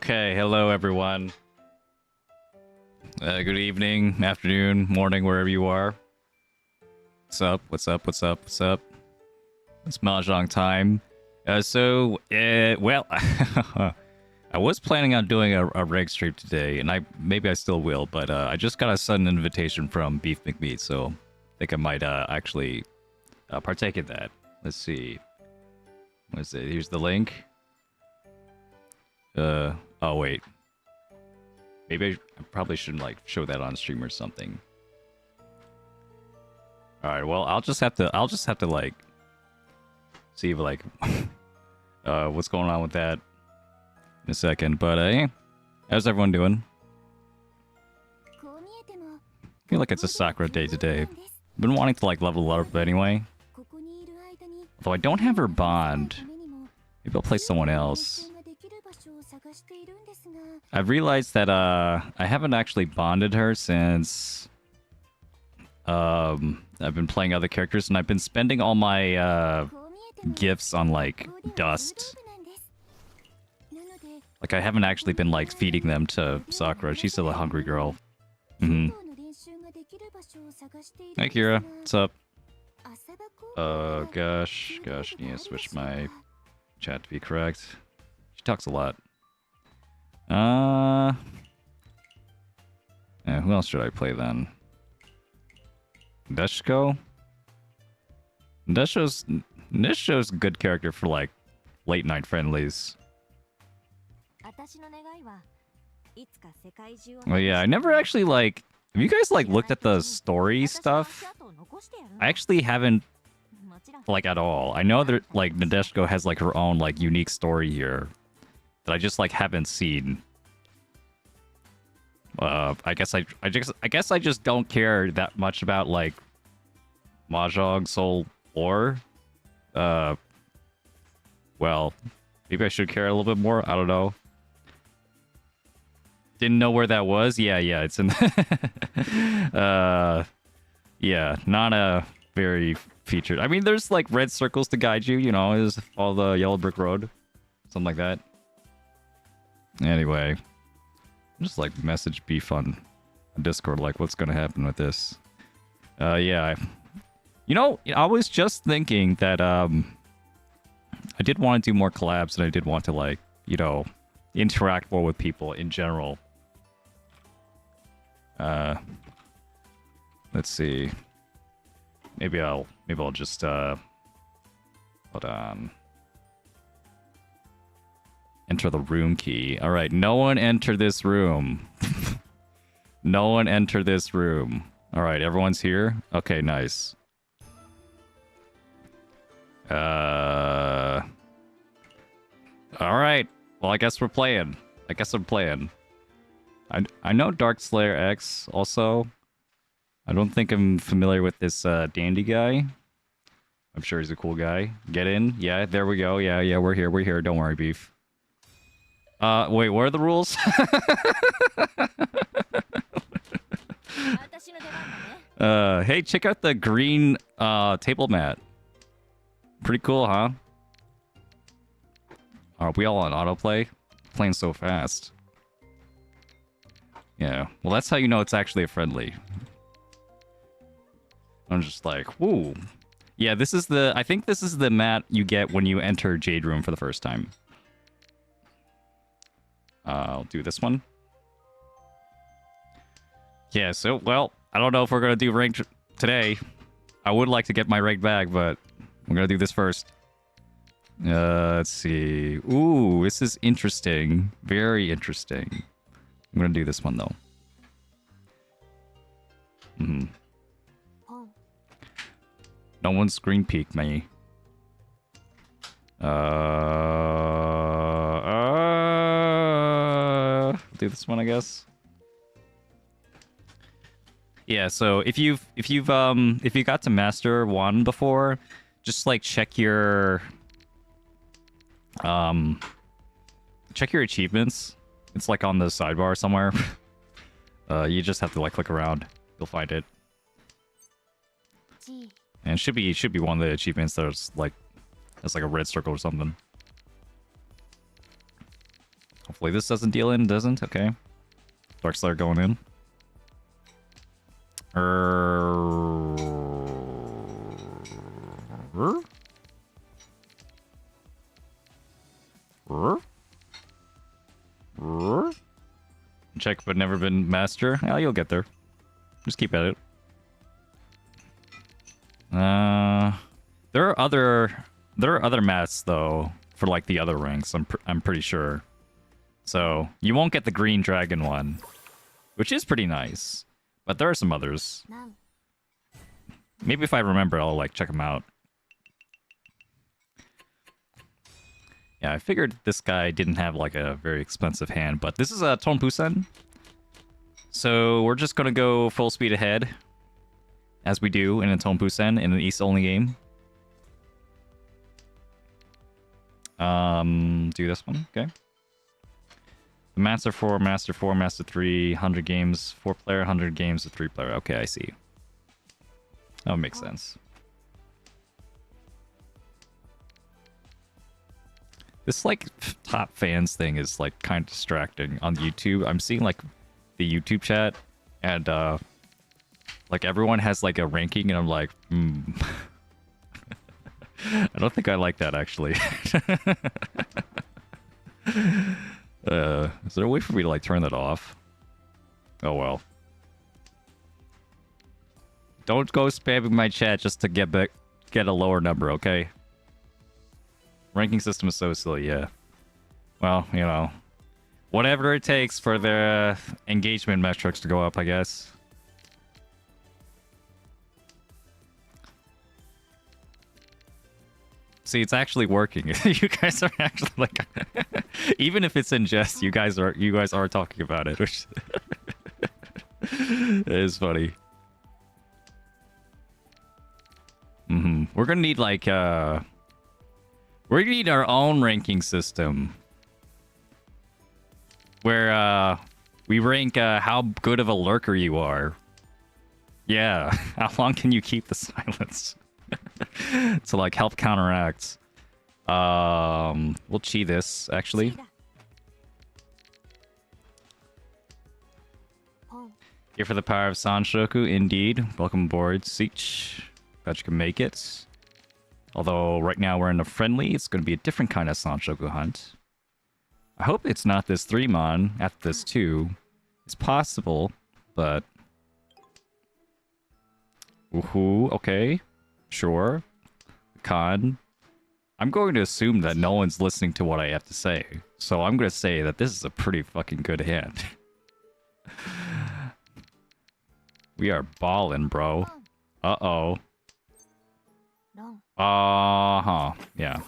Okay, hello everyone. Good evening, afternoon, morning, wherever you are. What's up? What's up? What's up? What's up? It's Mahjong time. Well, I was planning on doing a reg stream today, and maybe I still will, but I just got a sudden invitation from BeefMcMeat, so I think I might actually partake in that. Let's see. What is it? Here's the link. Oh wait. Maybe I probably shouldn't like show that on stream or something. All right, well, I'll just have to like see if like what's going on with that in a second. But hey, how's everyone doing? I feel like it's a Sakura day today. I've been wanting to like level up anyway. Although I don't have her bond. Maybe I'll play someone else. I've realized that I haven't actually bonded her since I've been playing other characters, and I've been spending all my gifts on like dust. Like I haven't actually been like feeding them to Sakura. She's still a hungry girl. Hi Kira, what's up? Gosh, I need to switch my chat to be correct. She talks a lot. Yeah, who else should I play then? Deshko? Deshko's a good character for like late night friendlies. Oh yeah, I never actually like. Have you guys like looked at the story stuff? I actually haven't like at all. I know that like Nadeshko has like her own like unique story here that I just like haven't seen. I guess I just don't care that much about like Mahjong Soul lore. Well, maybe I should care a little bit more. I don't know. Didn't know where that was. Yeah, it's in. Yeah, not a very featured. I mean, there's like red circles to guide you. You know, is all the yellow brick road, something like that. Anyway, just like message Beef on Discord, like what's gonna happen with this. Yeah, you know, I was just thinking that I did want to do more collabs, and I did want to like, you know, interact more with people in general. Let's see. Maybe I'll just hold on. Enter the room key. All right, no one enter this room. No one enter this room. All right, everyone's here. Okay, nice. All right. Well, I guess we're playing. I know Dark Slayer X also. I don't think I'm familiar with this Dandy guy. I'm sure he's a cool guy. Get in. Yeah, there we go. Yeah, we're here. Don't worry, Beef. Wait, what are the rules? Hey, check out the green table mat. Pretty cool, huh? Are we all on autoplay? Playing so fast. Yeah, well, that's how you know it's actually a friendly. I'm just like, woo. Yeah, I think this is the mat you get when you enter Jade Room for the first time. I'll do this one. Yeah, so, well, I don't know if we're going to do ranked today. I would like to get my ranked bag, but we're going to do this first. Let's see. Ooh, this is interesting. Very interesting. I'm going to do this one, though. No one screen peek me. Do this one, I guess. Yeah, so if you got to Master 1 before, just like check your achievements. It's like on the sidebar somewhere. You just have to like click around. You'll find it. And it should be one of the achievements that's like a red circle or something. Hopefully this doesn't deal in. Doesn't. Okay. Dark Slayer going in. Check but never been master. Yeah, you'll get there. Just keep at it. There are other mats though for like the other ranks. I'm pretty sure. So you won't get the green dragon one, which is pretty nice. But there are some others. Maybe if I remember, I'll like check them out. Yeah, I figured this guy didn't have like a very expensive hand, but this is a Tonpusen. So we're just gonna go full speed ahead, as we do in a Tonpusen in an East-only game. Do this one, okay. The Master 4, Master 4, Master 3, 100 games, 4-player, 100 games, a 3-player. Okay, I see. That makes sense. This, like, top fans thing is, like, kind of distracting on YouTube. I'm seeing, like, the YouTube chat, and, like, everyone has, like, a ranking, and I'm like, I don't think I like that, actually. Is there a way for me to, like, turn that off? Oh, well. Don't go spamming my chat just to get a lower number, okay? Ranking system is so silly, yeah. Well, you know. Whatever it takes for their engagement metrics to go up, I guess. See, it's actually working. You guys are actually like, even if it's in jest, you guys are talking about it, which is funny. We're gonna need like we're gonna need our own ranking system where we rank how good of a lurker you are. Yeah, how long can you keep the silence? To like help counteract. We'll chi this actually. Here for the power of Sanshoku, indeed. Welcome aboard, Seach. Glad you can make it. Although right now we're in a friendly, it's going to be a different kind of Sanshoku hunt. I hope it's not this 3-mon after this 2. It's possible, but woohoo, okay. Sure. Con. I'm going to assume that no one's listening to what I have to say. So I'm going to say that this is a pretty fucking good hand. We are ballin', bro. Uh-oh. Uh-huh. Yeah.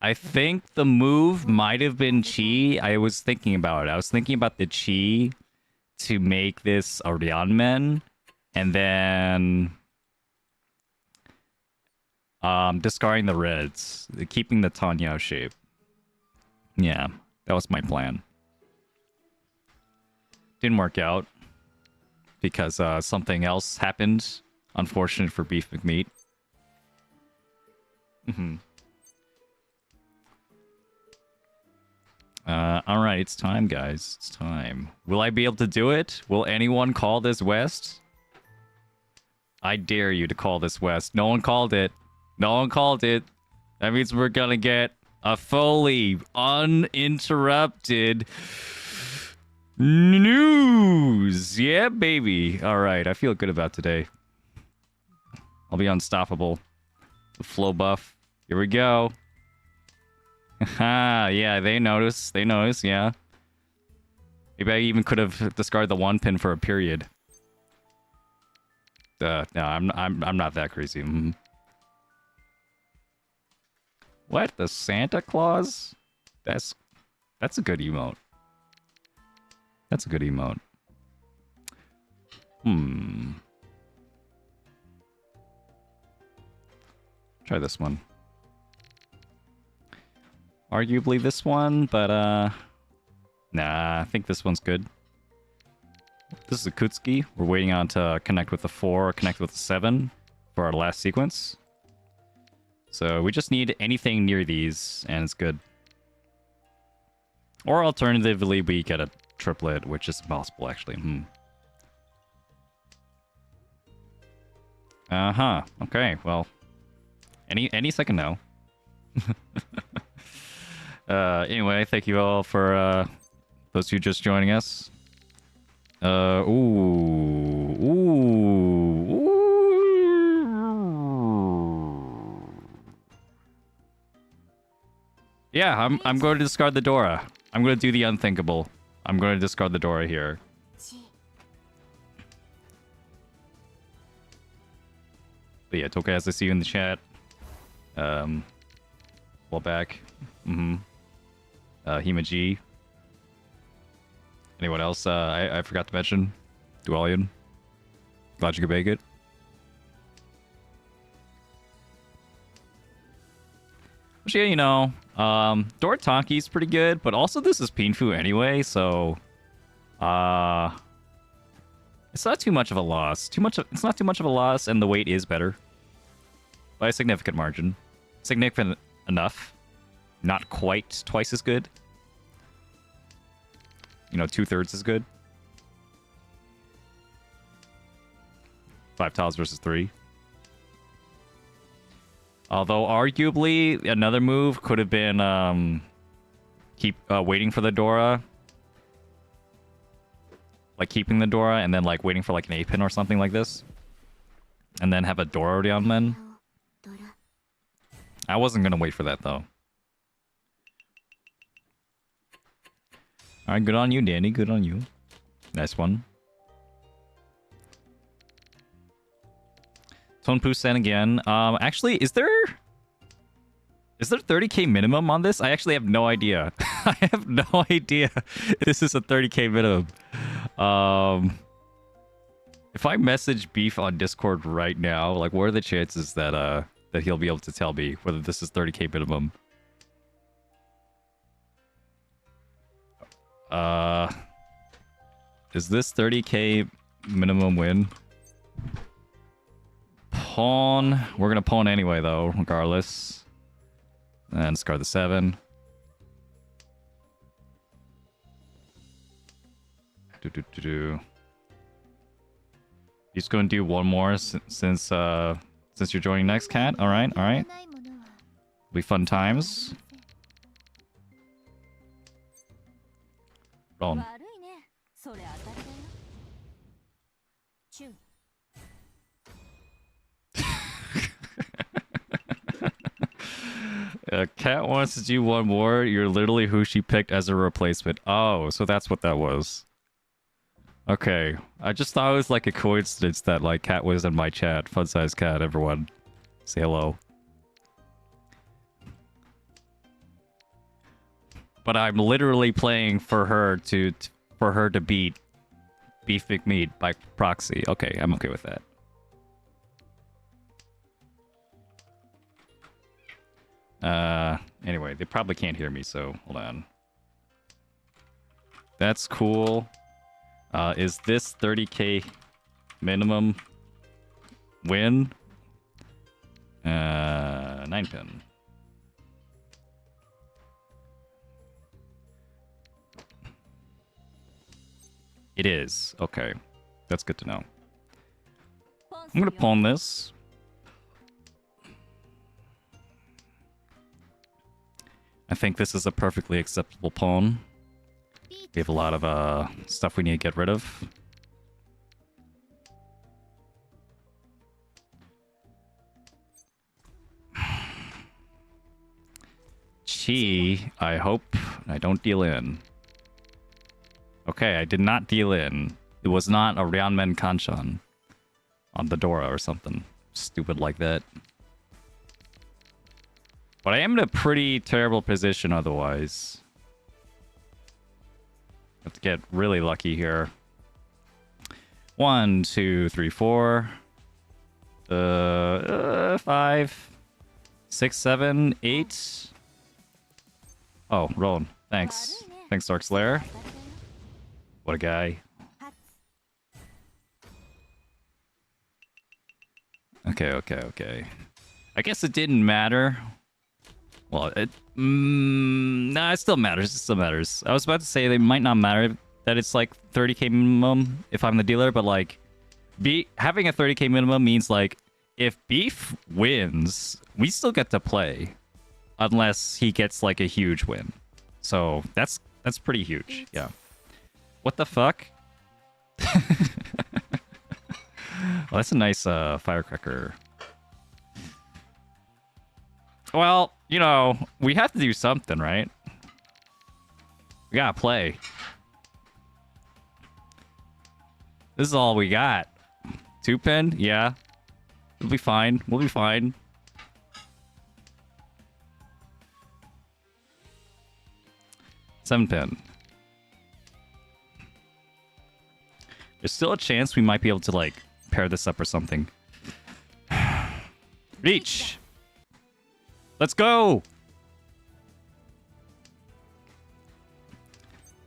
I think the move might have been chi. I was thinking about it. I was thinking about the chi to make this a Ryanmen. And then discarding the reds, keeping the Tanya shape. Yeah, that was my plan. Didn't work out because something else happened. Unfortunate for BeefMcMeat. All right, it's time, guys. It's time. Will I be able to do it? Will anyone call this West? I dare you to call this West. No one called it. No one called it. That means we're gonna get a fully uninterrupted news. Yeah, baby. All right, I feel good about today. I'll be unstoppable. The flow buff. Here we go. Haha, yeah, they notice. They notice, yeah. Maybe I even could have discarded the 1 pin for a period. No, I'm not that crazy. What? The Santa Claus? That's a good emote. That's a good emote. Try this one. Arguably this one, but nah, I think this one's good. This is a Kutsuki. We're waiting on to connect with the 4 or connect with the 7 for our last sequence. So we just need anything near these, and it's good. Or alternatively, we get a triplet, which is possible, actually. Uh-huh. Okay, well. Any second now. Anyway, thank you all for those who just joining us. Yeah, I'm going to discard the Dora. I'm going to do the unthinkable. I'm going to discard the Dora here. But yeah, Tokaz, I see you in the chat. Well back. Hima G. Anyone else I forgot to mention? Dualian. Glad you could make it. Which, yeah, you know, Dorataki's pretty good, but also this is Pinfu anyway, so it's not too much of a loss. It's not too much of a loss, and the weight is better. By a significant margin. Significant enough. Not quite twice as good. You know, 2/3 is good. 5 tiles versus 3. Although, arguably, another move could have been keep waiting for the Dora. Like, keeping the Dora and then, like, waiting for, like, an A-pin or something like this. And then have a Dora already on then. I wasn't going to wait for that, though. Alright, good on you, Danny. Good on you. Nice one. Tonpu-sen again. Actually, is there 30k minimum on this? I actually have no idea. I have no idea this is a 30k minimum. If I message Beef on Discord right now, like, what are the chances that that he'll be able to tell me whether this is 30k minimum? Is this 30k minimum win? Pawn. We're gonna pawn anyway, though, regardless. And discard the 7. He's gonna do one more since you're joining next, Cat. All right, all right. Be fun times. Roll. Cat wants to do one more. You're literally who she picked as a replacement. Oh, so that's what that was. Okay. I just thought it was like a coincidence that like Cat was in my chat. Funsizedkat, everyone. Say hello. But I'm literally playing for her to beat BeefMcMeat by proxy. Okay, I'm okay with that. Anyway, they probably can't hear me, so hold on. That's cool. Is this 30k minimum win? 9 pin. It is. Okay. That's good to know. I'm gonna pawn this. I think this is a perfectly acceptable pawn. We have a lot of stuff we need to get rid of. Chi, I hope I don't deal in. Okay, I did not deal in. It was not a Ryanmen Kanchan on the Dora or something stupid like that. But I am in a pretty terrible position otherwise. Have to get really lucky here. 1, 2, 3, 4. 5. 6, 7, 8. Oh, rolling. Thanks. Thanks, Dark Slayer. What a guy. Okay. I guess it didn't matter Well, nah, it still matters. It still matters. I was about to say they might not matter that it's like 30k minimum if I'm the dealer, but like, having a 30k minimum means like if Beef wins, we still get to play, unless he gets like a huge win. So that's pretty huge. Yeah. What the fuck? Well, that's a nice firecracker. Well, you know, we have to do something, right? We gotta play. This is all we got. 2-pin? Yeah. We'll be fine. We'll be fine. 7-pin. There's still a chance we might be able to, like, pair this up or something. Reach! Let's go!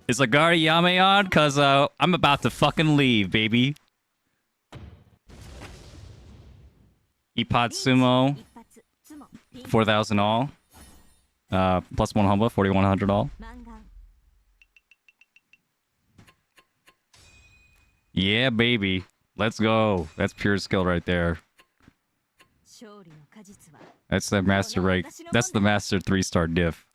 Is Agari Yame on? Cause I'm about to fucking leave, baby. Epod Sumo. 4,000 all. Plus 1 humble, 4,100 all. Yeah, baby. Let's go. That's pure skill right there. That's the master rank. That's the master 3-star diff.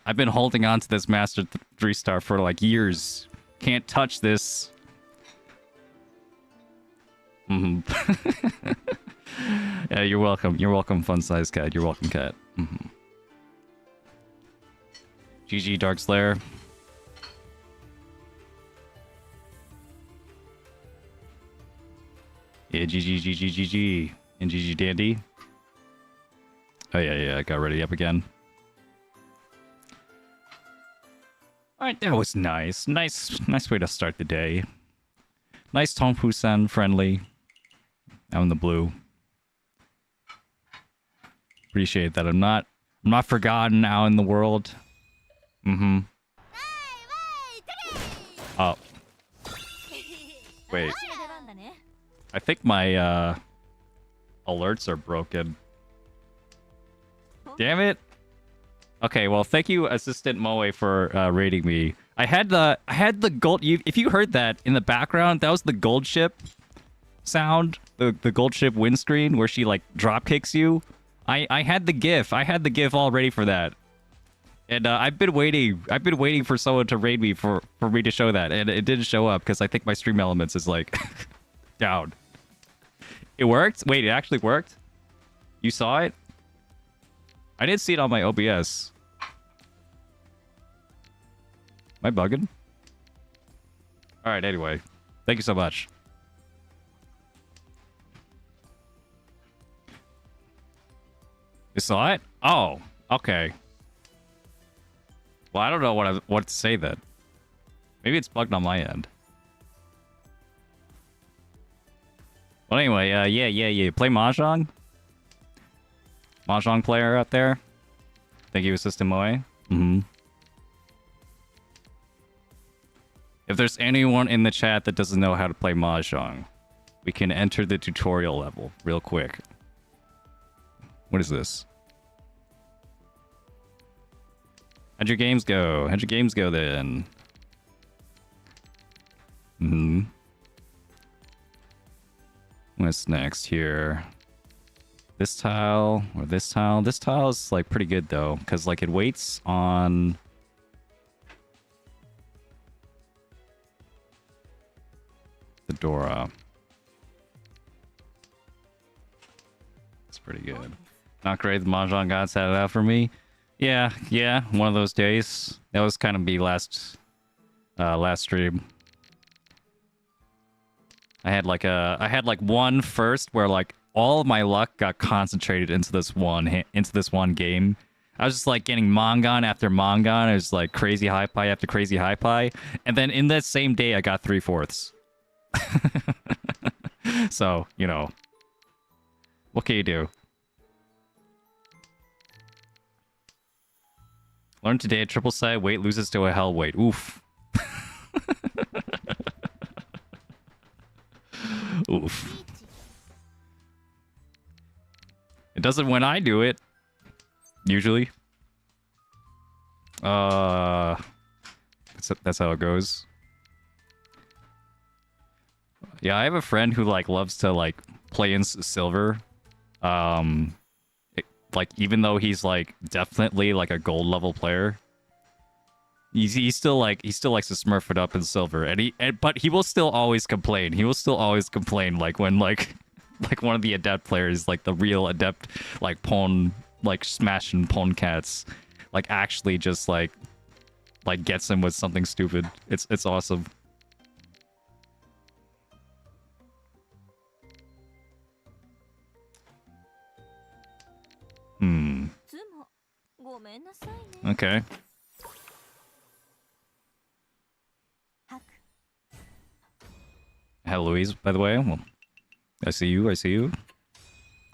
I've been holding on to this master 3-star for like years. Can't touch this. Yeah, you're welcome. You're welcome, funsizedkat. You're welcome, cat. GG, Dark Slayer. Yeah, GG. And GG Dandy. Oh, yeah, I got ready up again. Alright, that was nice. Nice way to start the day. Nice Tongfu-san friendly. Out in the blue. Appreciate that. I'm not forgotten out in the world. Oh. Wait. I think my alerts are broken. Damn it. Okay, well, thank you, Assistant Moe, for rating me. I had the gold. If you heard that in the background, that was the gold ship sound, the gold ship windscreen where she like drop kicks you. I had the GIF. I had the GIF all ready for that, and I've been waiting. I've been waiting for someone to raid me for me to show that, and it didn't show up because I think my stream elements is like down. It worked. Wait, it actually worked. You saw it? I didn't see it on my OBS. Am I bugging? Alright, anyway. Thank you so much. You saw it? Oh, okay. Well, I don't know what to say then. Maybe it's bugged on my end. Well, anyway, yeah. Play Mahjong? Mahjong player out there? Thank you, Assistant Moe. If there's anyone in the chat that doesn't know how to play Mahjong, we can enter the tutorial level real quick. What is this? How'd your games go? How'd your games go then? What's next here? This tile or this tile? This tile is like pretty good though, because like it waits on the Dora. It's pretty good. Not great. The Mahjong gods had it out for me. Yeah. One of those days. That was kind of me last stream. I had like one first where like all of my luck got concentrated into this one game. I was just like getting Mongon after Mongon. It was like crazy high pie after crazy high pie, and then in that same day I got 3/4. So you know, what can you do? Learn today a triple side weight loses to a hell weight. Oof. Oof. It doesn't when I do it. Usually. That's how it goes. Yeah, I have a friend who like loves to like play in silver. Like even though he's like definitely like a gold level player, he's still like he still likes to smurf it up in silver, but he will still always complain. He will still always complain like when like like one of the adept players, like the real adept, like pawn, like smashing pawn cats, like actually just like gets him with something stupid. It's awesome. Okay. Hello, Louise, by the way. Well, I see you. I see you.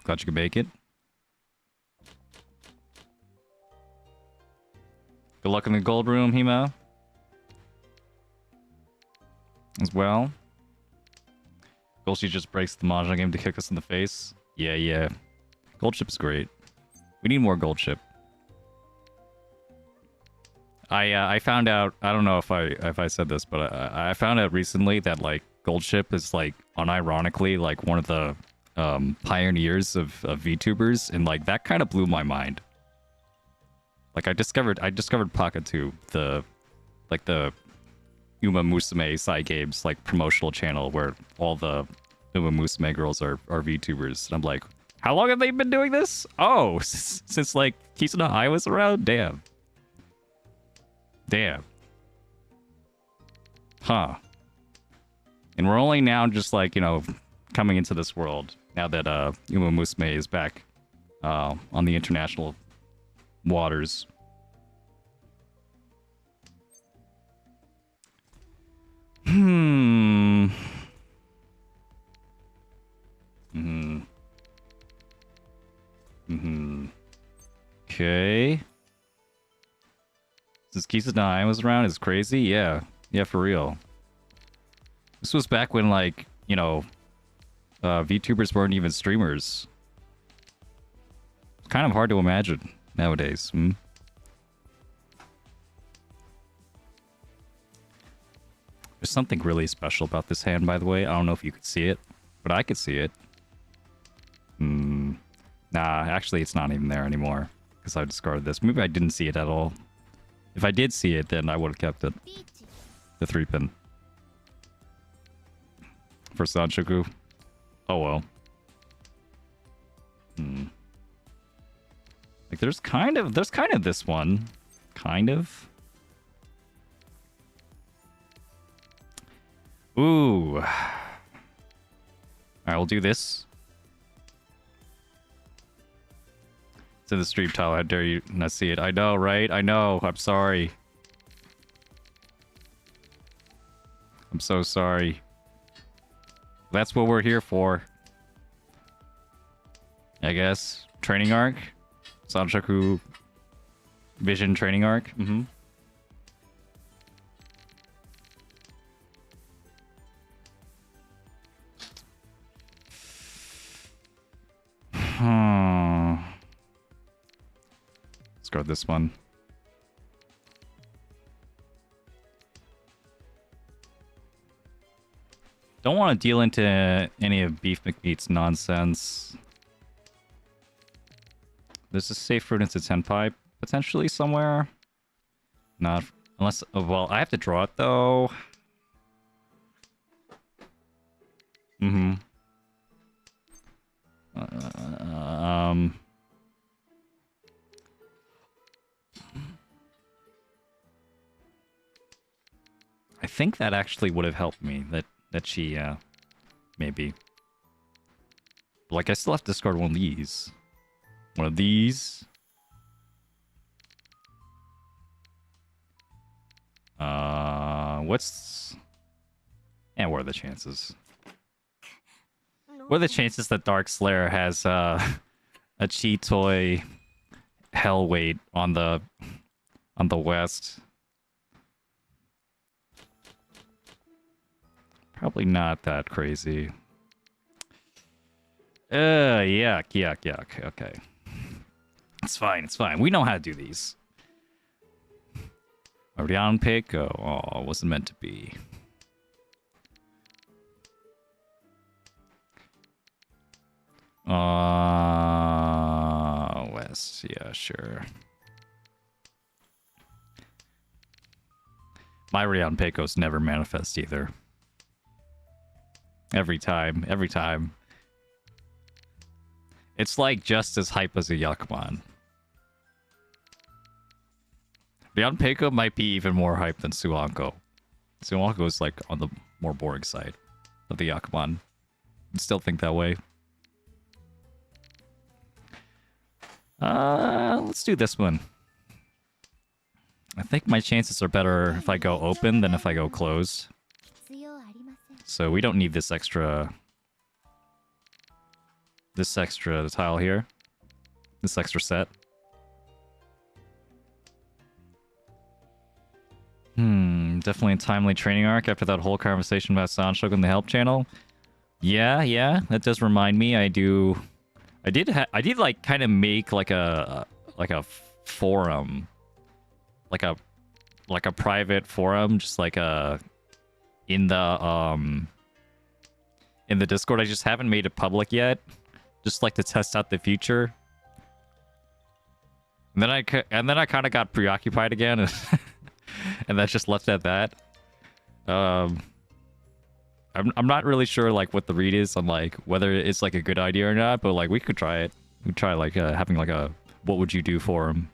Glad you could make it. Good luck in the gold room, Hema. As well. Goldshy just breaks the Mahjong game to kick us in the face. Yeah, yeah. Gold ship's great. We need more gold ship. I found out, I don't know if I said this, but I found out recently that like gold ship is like unironically like one of the pioneers of VTubers, and like that kind of blew my mind. Like I discovered Pakatu, the Uma Musume side games like promotional channel where all the Uma Musume girls are VTubers. And I'm like, how long have they been doing this? Oh, since like Kisuna Ai was around? Damn. Damn. Huh. And we're only now just like, you know, coming into this world now that Uma Musume is back on the international waters. Okay. Since Kisuna Ai was around is crazy? Yeah. Yeah, for real. This was back when, like, you know, VTubers weren't even streamers. It's kind of hard to imagine nowadays. There's something really special about this hand, by the way. I don't know if you could see it, but I could see it. Nah, actually, it's not even there anymore because I discarded this. Maybe I didn't see it at all. If I did see it, then I would have kept it. The 3-pin. For Sanshoku. Oh well. Like there's kind of this one. Kind of. Ooh. Alright, we'll do this. It's in the stream tile. How dare you not see it? I know, right? I know. I'm sorry. I'm so sorry. That's what we're here for. I guess. Training arc. Sanshoku Vision training arc. Let's go with this one. Don't want to deal into any of BeefMcMeat's nonsense. There's a safe fruit into Tenpai potentially somewhere. Not unless. Oh, well, I have to draw it though. I think that actually would have helped me. That she maybe. Like I still have to discard one of these. One of these. What's... And what are the chances? What are the chances that Dark Slayer has a cheat toy hell weight on the west? Probably not that crazy. Yuck. Okay. It's fine, it's fine. We know how to do these. Orion Pico. Oh, wasn't meant to be. West. Yeah, sure. My Rion Pecos never manifest either. Every time. It's like just as hype as a Yakuman. Rion Peiko might be even more hype than Suanko. Suanko is like on the more boring side of the Yakuman. I still think that way. Let's do this one. I think my chances are better if I go open than if I go closed. So we don't need this extra tile here. This extra set. Definitely a timely training arc after that whole conversation about Sanshoku in the help channel. Yeah, that does remind me. I did like kind of make like a forum, like a private forum, just like in the Discord. I just haven't made it public yet, just like to test out the future. And then I kind of got preoccupied again, and that just left at that. I'm not really sure like what the read is on like whether it's like a good idea or not, but like we could try it. We could try like having like a what would you do forum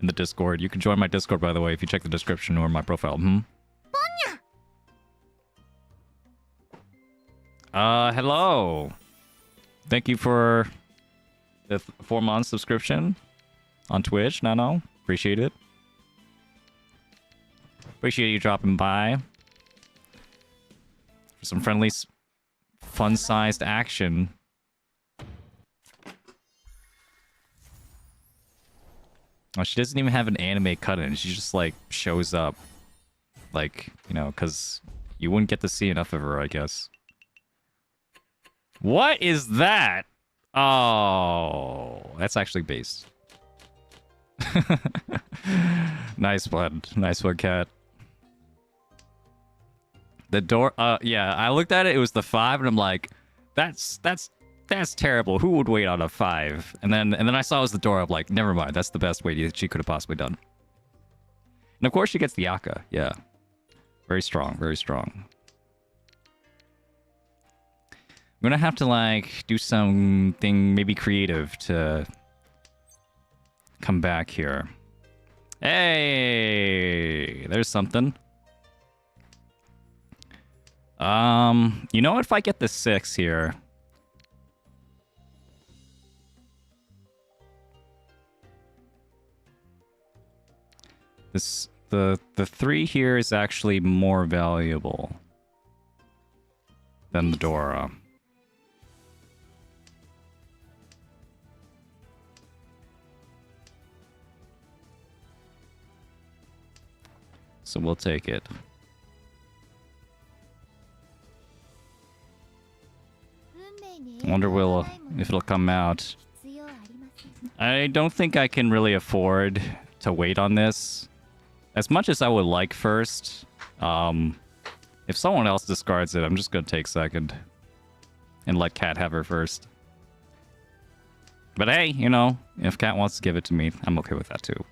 in the Discord. You can join my Discord, by the way, if you check the description or my profile. Hello. Thank you for the 4-month subscription on Twitch, Nano. Appreciate it. Appreciate you dropping by for some Friendlies fun-sized action. Oh, she doesn't even have an anime cut-in. She just, like, shows up. Like, you know, because you wouldn't get to see enough of her, I guess. What is that? Oh, that's actually based. Nice one, cat. The door, yeah, I looked at it. It was the 5, and I'm like, that's terrible. Who would wait on a 5? And then I saw it was the door. I'm like, never mind. That's the best way she could have possibly done. And of course, she gets the Aka. Yeah, very strong, very strong. I'm gonna have to like do something maybe creative to come back here. Hey, there's something. You know what? If I get the 6 here, the 3 here is actually more valuable than the Dora. So we'll take it. I wonder if it'll come out. I don't think I can really afford to wait on this. As much as I would like first. If someone else discards it, I'm just gonna take second. And let Kat have her first. But hey, you know, if Kat wants to give it to me, I'm okay with that too.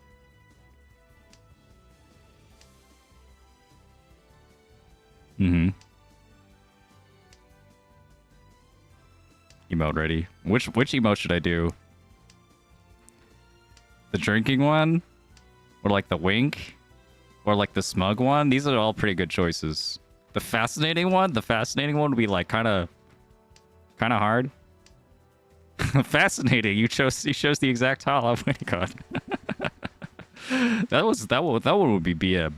Emote ready. Which emote should I do? The drinking one? Or like the wink? Or like the smug one? These are all pretty good choices. The fascinating one? The fascinating one would be like kind of hard. Fascinating. You chose the exact tile. Oh my god. that one would be BM.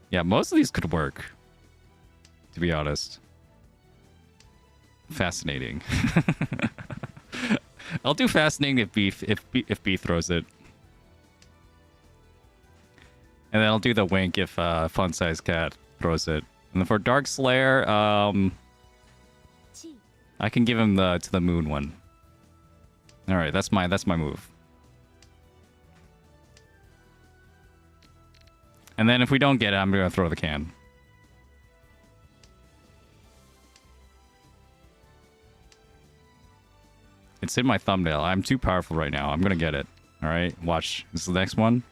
Yeah, most of these could work, to be honest. Fascinating. I'll do fascinating if B throws it. And then I'll do the wink if funsizedkat throws it. And then for Dark Slayer, I can give him to the moon one. All right, that's my move. And then if we don't get it, I'm gonna throw the can. It's in my thumbnail. I'm too powerful right now. I'm gonna get it. All right, watch. This is the next one.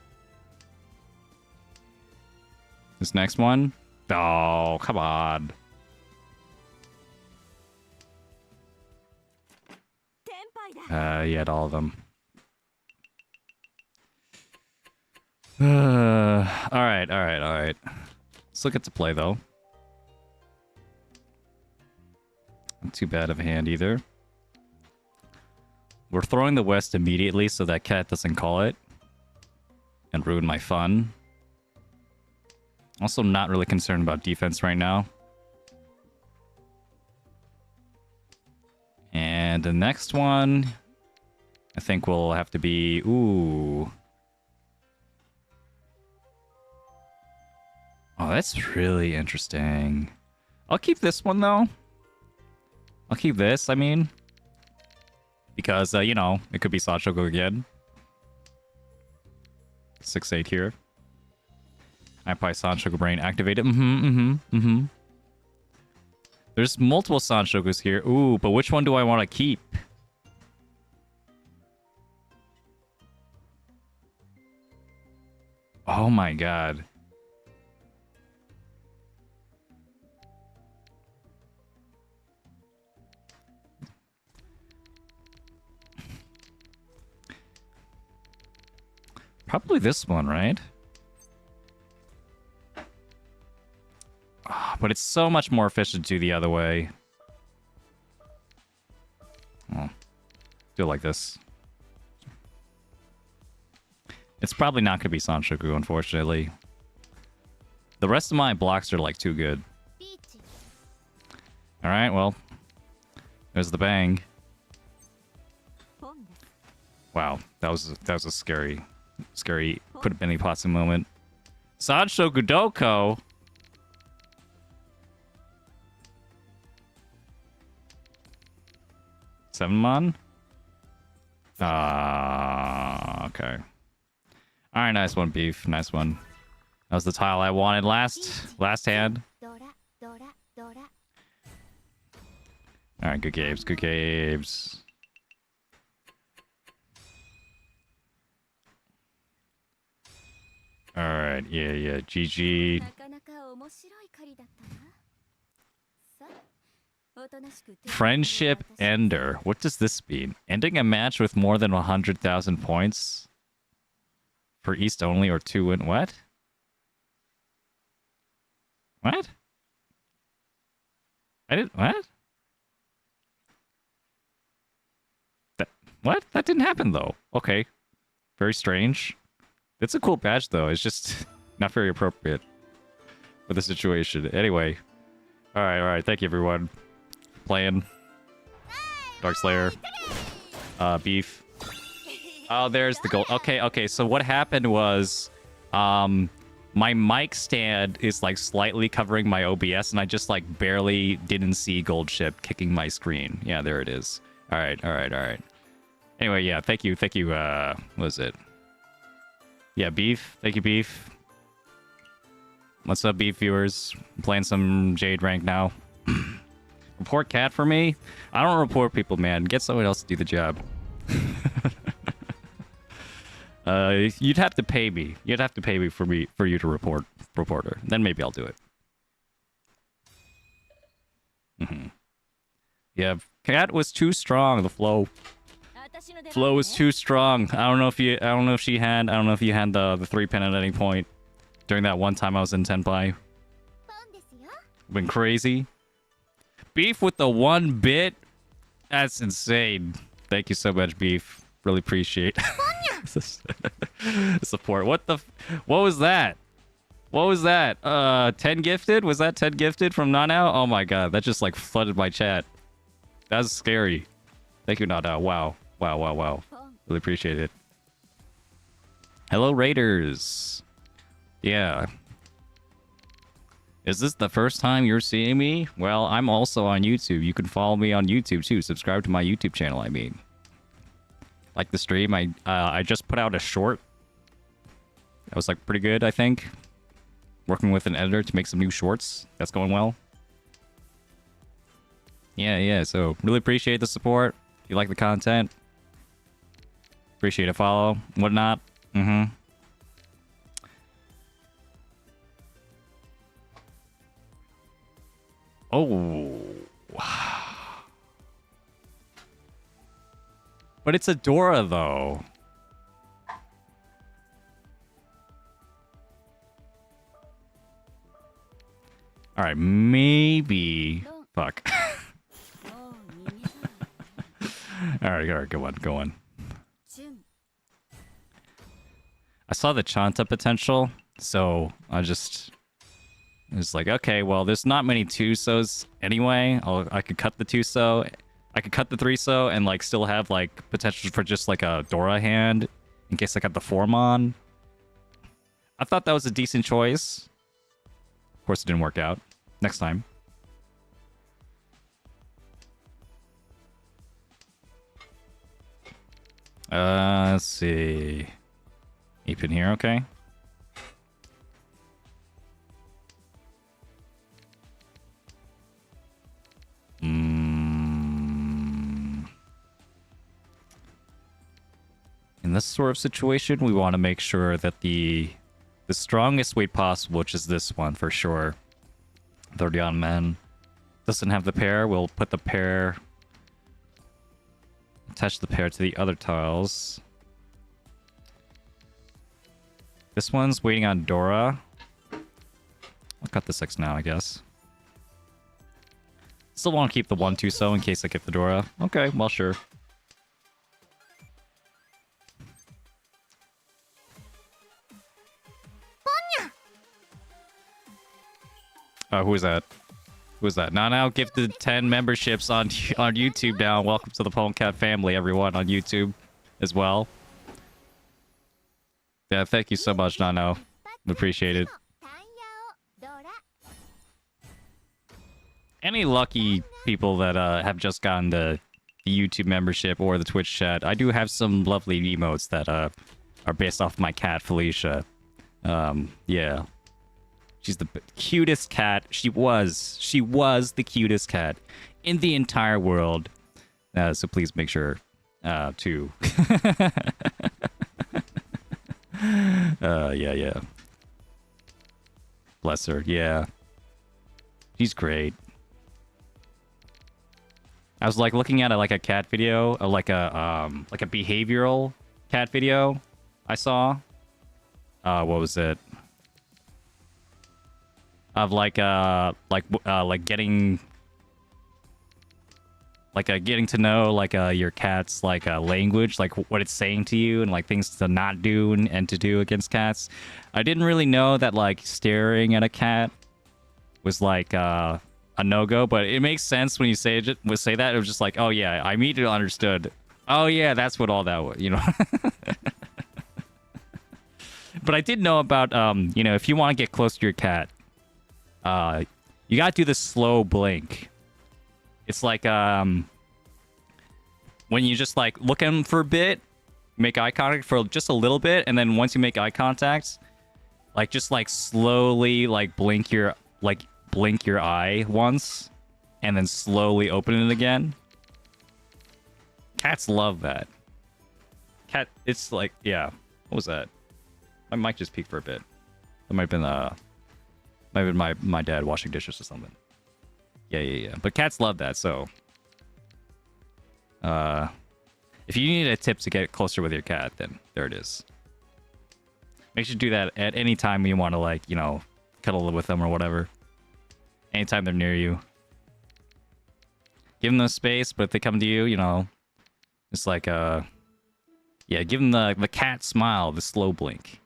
This next one. Oh, come on. He had all of them. All right. Let's look at the play, though. Not too bad of a hand, either. We're throwing the West immediately so that cat doesn't call it and ruin my fun. Also, not really concerned about defense right now. And the next one, I think will have to be... Ooh. Oh, that's really interesting. I'll keep this one, though. I'll keep this, I mean. Because, you know, it could be Sanshoku again. 6-8 here. I probably Sanshoku Brain activated. There's multiple Sanshokus here. Ooh, but which one do I want to keep? Oh my god. Probably this one, right? Oh, but it's so much more efficient to do the other way. Oh, feel like this. It's probably not going to be Sanshoku, unfortunately. The rest of my blocks are like too good. Alright, well. There's the bang. Wow, that was a scary could have been a possible moment. Sanshoku Doko. Seven-mon? Okay. Alright, nice one, Beef. Nice one. That was the tile I wanted last hand. Alright, good games, good games. Alright, yeah, GG. Friendship Ender. What does this mean? Ending a match with more than 100,000 points? For East only or 2 win? What? What? What? What? That didn't happen, though. Okay. Very strange. It's a cool badge, though. It's just not very appropriate for the situation. Anyway. Alright. Thank you, everyone. Playing. Dark Slayer. Beef. Oh, there's the gold. Okay. So what happened was... my mic stand is, like, slightly covering my OBS, and I just, like, barely didn't see gold ship kicking my screen. Yeah, there it is. Alright. Anyway, yeah, thank you. What is it? Yeah, Beef. Thank you, Beef. What's up, Beef viewers? I'm playing some Jade rank now. Report cat for me? I don't report people, man. Get someone else to do the job. You'd have to pay me. You'd have to pay me for you to report her. Then maybe I'll do it. Yeah, cat was too strong. The flow was too strong. I don't know if you had the 3-pin at any point during that one time I was in Tenpai. Been crazy. Beef with the 1 bit? That's insane. Thank you so much, Beef. Really appreciate support. What was that? What was that? 10 gifted? Was that 10 gifted from Nanao? Oh my god, that just like flooded my chat. That's scary. Thank you, Nanao. Wow. Really appreciate it. Hello, Raiders. Yeah. Is this the first time you're seeing me? Well, I'm also on YouTube. You can follow me on YouTube too. Subscribe to my YouTube channel, I mean. Like the stream, I just put out a short. That was like pretty good, I think. Working with an editor to make some new shorts. That's going well. Yeah, so really appreciate the support. If you like the content, appreciate a follow, whatnot. Oh. But it's a Dora, though. Alright, maybe... Fuck. Alright, go on. I saw the Chanta potential, so I just... It's like, okay, well, there's not many 2-sos anyway. I could cut the 2-so. I could cut the 3-so and, like, still have, like, potential for just, like, a Dora hand in case I got the Formon. I thought that was a decent choice. Of course, it didn't work out. Next time. Let's see. Ape in here, okay. In this sort of situation, we want to make sure that the strongest weight possible, which is this one for sure, 30 on men, doesn't have the pair. We'll put the pair, attach the pair to the other tiles. This one's waiting on Dora. I'll cut the 6 now, I guess. Still want to keep the 1-2-so in case I get the Dora. Okay, well, sure. Who is that? Who is that? Now gifted 10 memberships on YouTube now. Welcome to the Cat family, everyone, on YouTube as well. Yeah, thank you so much, Nano. Appreciate it. Any lucky people that have just gotten the YouTube membership or the Twitch chat, I do have some lovely emotes that are based off my cat, Felicia. Yeah. She's the cutest cat. She was the cutest cat in the entire world. So please make sure to... yeah. Bless her, yeah. She's great. I was like looking at like a cat video, like a behavioral cat video I saw. What was it? Of getting to know your cat's language, like what it's saying to you and like things to not do and to do against cats. I didn't really know that like staring at a cat was like a no-go, but it makes sense when you say that. It was just like, oh yeah, I immediately understood. Oh yeah, that's what all that was, you know. But I did know about if you want to get close to your cat, you gotta do the slow blink. It's like when you just like look at them for a bit, make eye contact for just a little bit, and then once you make eye contact, like just like slowly like blink your eye once, and then slowly open it again. Cats love that. It's like, yeah. What was that? My mic just peaked for a bit. That might have been my dad washing dishes or something. Yeah. But cats love that, so... if you need a tip to get closer with your cat, then there it is. Make sure to do that at any time you want to, like, cuddle with them or whatever. Anytime they're near you. Give them the space, but if they come to you, it's like, yeah, give them the cat smile, the slow blink.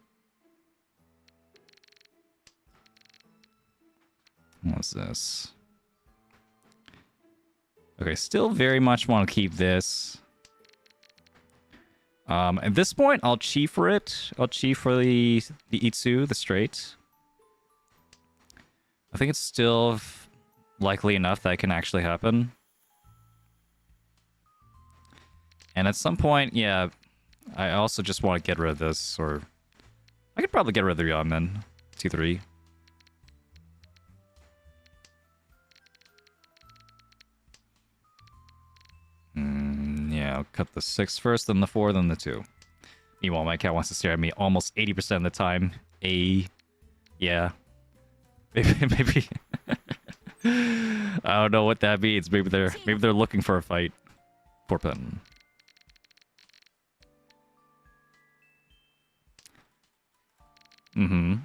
What's this? Okay, still very much want to keep this. At this point, I'll chi for it. I'll chi for the Itsu, the straight. I think it's still likely enough that it can actually happen. And at some point, yeah, I also just want to get rid of this, or I could probably get rid of the Yamen. 2-3. Yeah, I'll cut the 6 first, then the 4, then the 2. Meanwhile, my cat wants to stare at me almost 80% of the time. Yeah. Maybe. I don't know what that means. Maybe they're looking for a fight. Poor pen. Mm-hmm.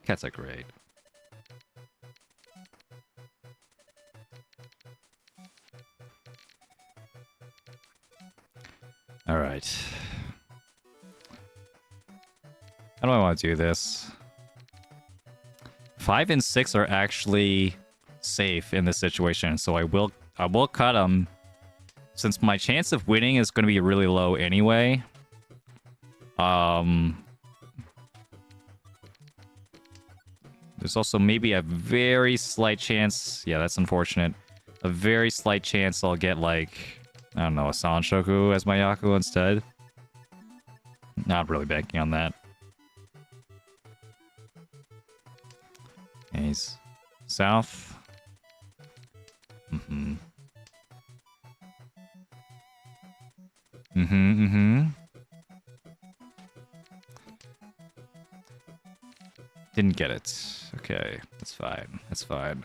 Cats are great. Alright. How do I want to do this? 5 and 6 are actually safe in this situation, so I will cut them. Since my chance of winning is going to be really low anyway. There's also maybe a very slight chance. Yeah, that's unfortunate. A very slight chance I'll get, like, I don't know, a Sanshoku as my Yaku instead. Not really banking on that. He's south. Didn't get it. Okay, that's fine. That's fine.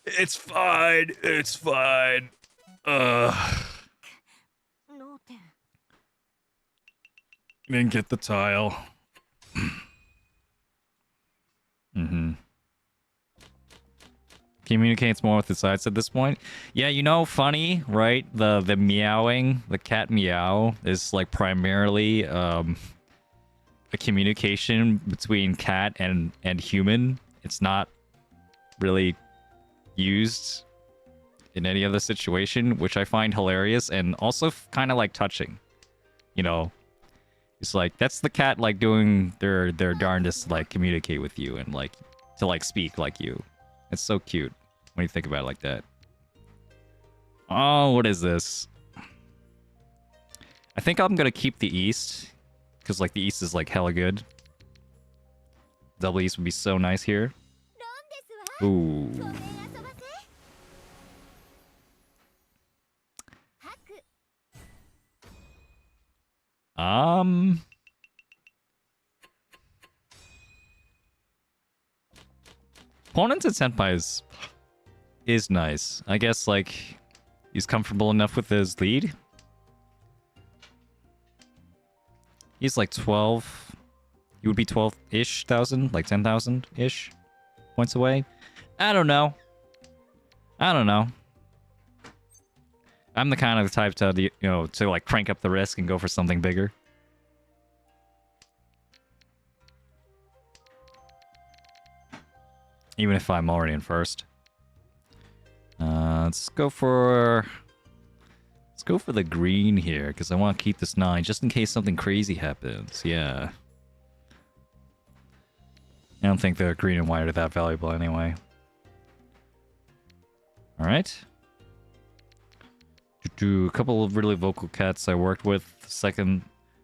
It's fine. It's fine. Didn't get the tile. Communicates more with the sides at this point. Yeah, you know, funny, right? The meowing, the cat meow is like primarily a communication between cat and human. It's not really used in any other situation, which I find hilarious and also kind of like touching. You know, it's like that's the cat like doing their darndest to like communicate with you and like to like speak like you. It's so cute when you think about it like that. Oh, what is this? I think I'm gonna keep the east because like the east is like hella good. Double east would be so nice here. Ooh. Opponent to Senpai is nice. I guess like he's comfortable enough with his lead. He's like 12. He would be 12-ish thousand, like 10,000-ish points away. I don't know. I'm the kind of type to, you know, to like crank up the risk and go for something bigger. Even if I'm already in first. Let's go for the green here, because I want to keep this 9, just in case something crazy happens. Yeah. I don't think the green and white are that valuable anyway. Alright. A couple of really vocal cats I worked with. The second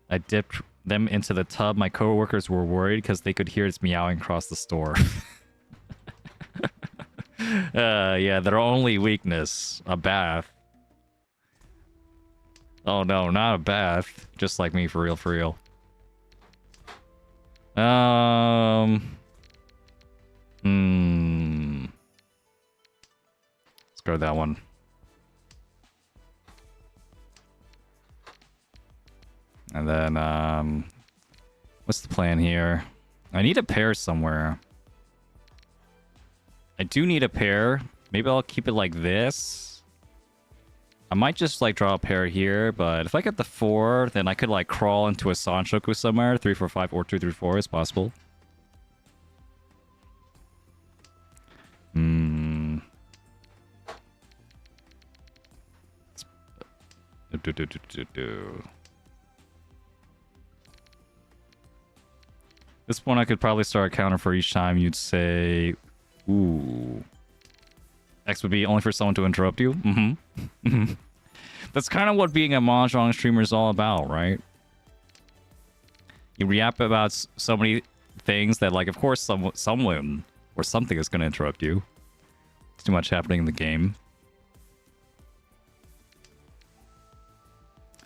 I dipped them into the tub, my coworkers were worried because they could hear its meowing across the store. Yeah, their only weakness, a bath. Oh no, not a bath. Just like me, for real, for real. Let's go with that one. And then, what's the plan here? I need a pair somewhere. I do need a pair. Maybe I'll keep it like this. I might just like draw a pair here, but if I get the 4, then I could like crawl into a Sanshoku somewhere. 3, 4, 5, or 2, 3, 4 is possible. This one I could probably start a counter for each time you'd say, ooh. X would be only for someone to interrupt you. Mm-hmm. That's kind of what being a Mahjong streamer is all about, right? You react about so many things that, like, of course, someone or something is going to interrupt you. It's too much happening in the game.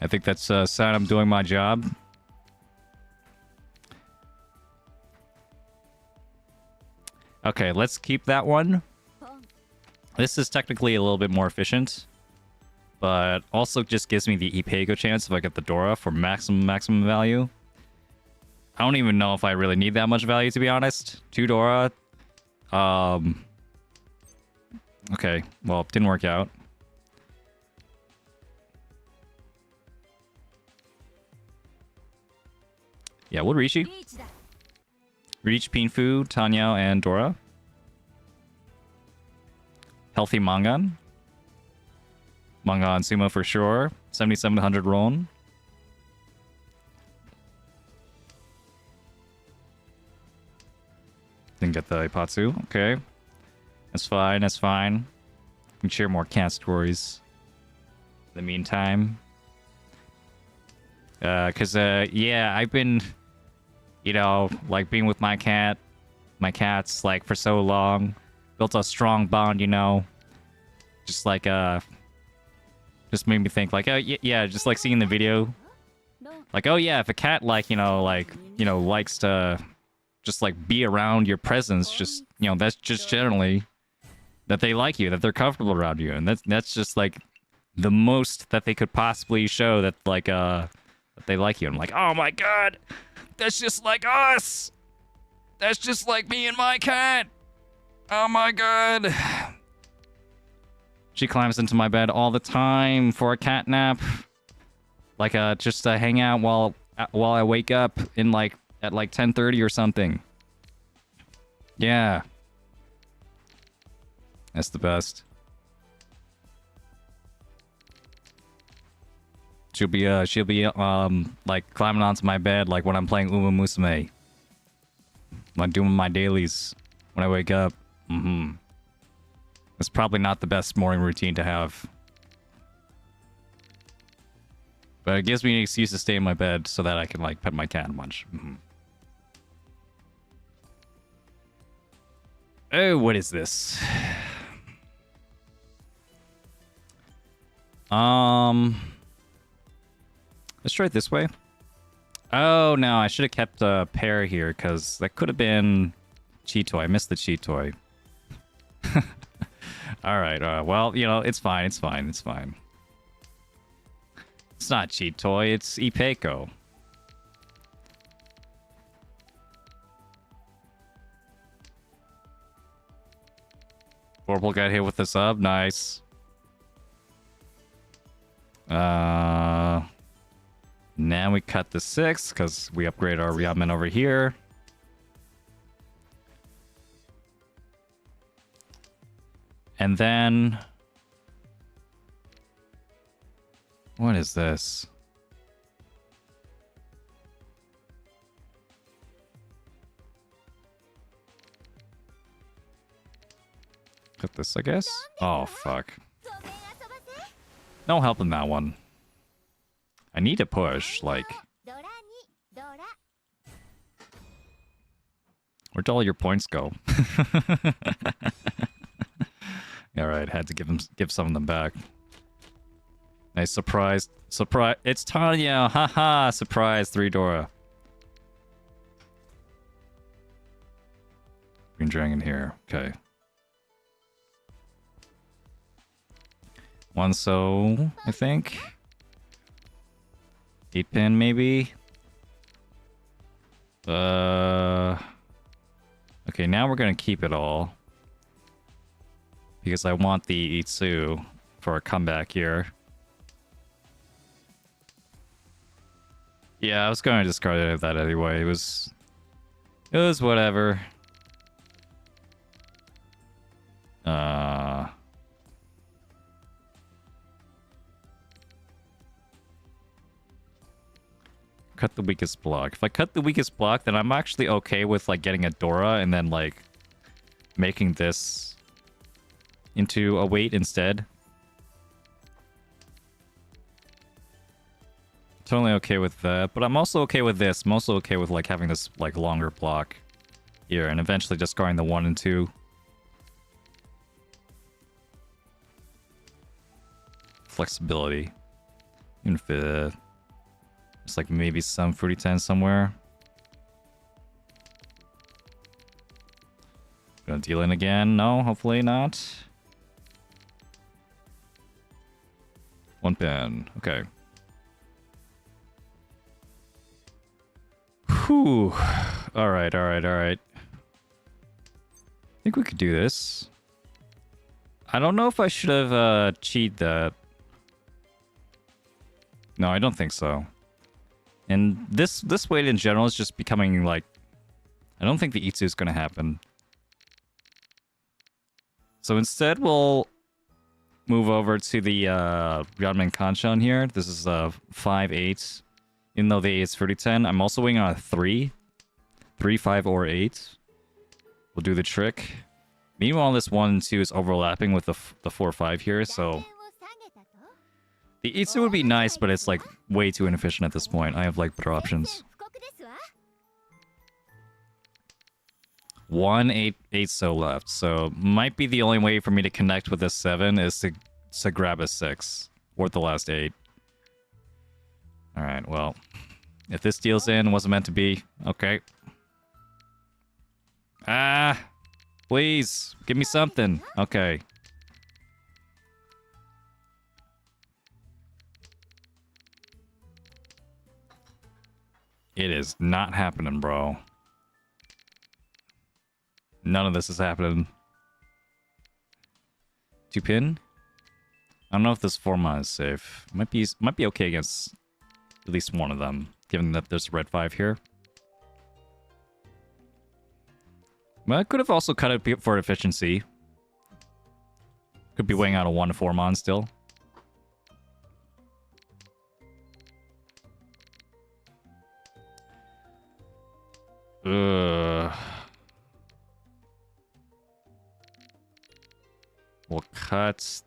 I think that's a sign I'm doing my job. Okay, let's keep that one. This is technically a little bit more efficient, but also just gives me the Ipego chance if I get the Dora for maximum value. I don't even know if I really need that much value, to be honest. 2 Dora. Okay, well, it didn't work out. Yeah, we'll Riichi. Riichi, Pinfu, Tanyao, and Dora. Healthy Mangan. Mangan Sumo for sure. 7700 Ron. Didn't get the Ipatsu. Okay. That's fine, that's fine. We can share more cat stories. In the meantime. Yeah, I've been, you know, like being with my cats, like, for so long. Built a strong bond, you know. Just like, just made me think, like, oh, yeah, just like seeing the video. Like, oh, yeah, if a cat, like, likes to just, like, be around your presence, just, that's just generally that they like you, that they're comfortable around you. And that's just, like, the most that they could possibly show that, like, that they like you. I'm like, oh, my God, that's just like us. That's just like me and my cat. Oh, my God. She climbs into my bed all the time for a cat nap. Like, just to hang out while I wake up in, like, at, like, 10:30 or something. Yeah. That's the best. She'll be, like, climbing onto my bed, like, when I'm playing Uma Musume. When I'm doing my dailies when I wake up. Mm-hmm. It's probably not the best morning routine to have. But it gives me an excuse to stay in my bed so that I can, like, pet my cat and munch. Mm-hmm. Oh, what is this? Let's try it this way. Oh, no, I should have kept a pair here, because that could have been cheat toy. I missed the cheat toy. Alright, well, it's fine, it's fine, it's fine. It's not cheat toy, it's Ipeko. Vorpal got hit with the sub, nice. Now we cut the 6, because we upgrade our Ryamen over here. And then... what is this? Cut this, I guess? Oh, fuck. No help in that one. I need to push, like... where'd all your points go? Alright, had to give some of them back. Nice surprise. Surprise. It's Tanya! Haha! Surprise, 3 Dora. Green Dragon here. Okay. 1 so, I think. 8 pin, maybe? Okay, now we're gonna keep it all. Because I want the Itsu for a comeback here. Yeah, I was going to discard that anyway. It was whatever. cut the weakest block. If I cut the weakest block, then I'm actually okay with like getting a Dora and then like making this into a weight instead. Totally okay with that, but I'm also okay with this. I'm also okay with like having this like longer block here and eventually just going the 1 and 2. Flexibility. Even if it's like maybe some fruity 10 somewhere. Gonna deal in again? No, hopefully not. 1 pin. Okay. Whew. Alright. I think we could do this. I don't know if I should have cheated that. No, I don't think so. And this weight in general is just becoming like... I don't think the Itsu is going to happen. So instead we'll move over to the Ryumen Kanchan here. This is 5-8. Even though the 8 is 30-10, I'm also waiting on a 3. 3, 5, or 8. We'll do the trick. Meanwhile, this 1 and 2 is overlapping with the 4, 5 here, so... The Itsu would be nice, but it's like way too inefficient at this point. I have like better options. 1, 8, 8 so left, so might be the only way for me to connect with this 7 is to grab a 6. Or the last 8. Alright, well. If this deals in, wasn't meant to be. Okay. Ah! Please, give me something. Okay. It is not happening, bro. None of this is happening. 2 pin? I don't know if this 4-mon is safe. Might be okay against at least one of them, given that there's red 5 here. But I could have also cut it for efficiency. Could be weighing out a 1 to 4-mon still. We'll cut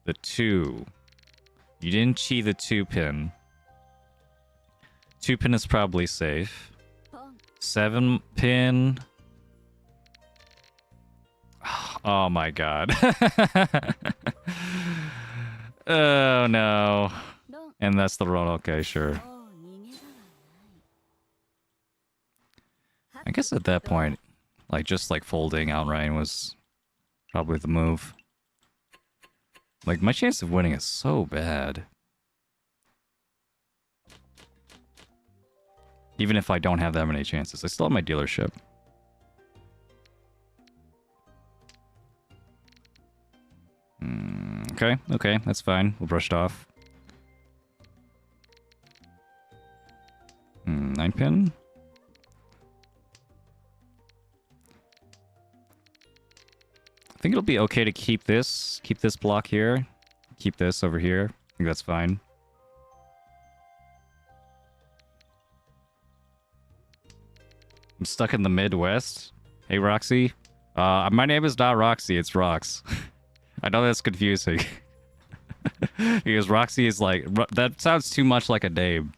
the 2. You didn't cheat the 2 pin. 2 pin is probably safe. 7 pin. Oh my god. Oh no. And that's the roll. Okay, sure. I guess at that point, like just like folding outright was probably the move. Like my chance of winning is so bad. Even if I don't have that many chances, I still have my dealership. Okay, that's fine. We'll brush it off. 9 pin. I think it'll be okay to keep this block here, keep this over here. I think that's fine. I'm stuck in the Midwest. Hey, Roxy. My name is not Roxy, it's Rox. I know that's confusing. Because Roxy is like... That sounds too much like a name.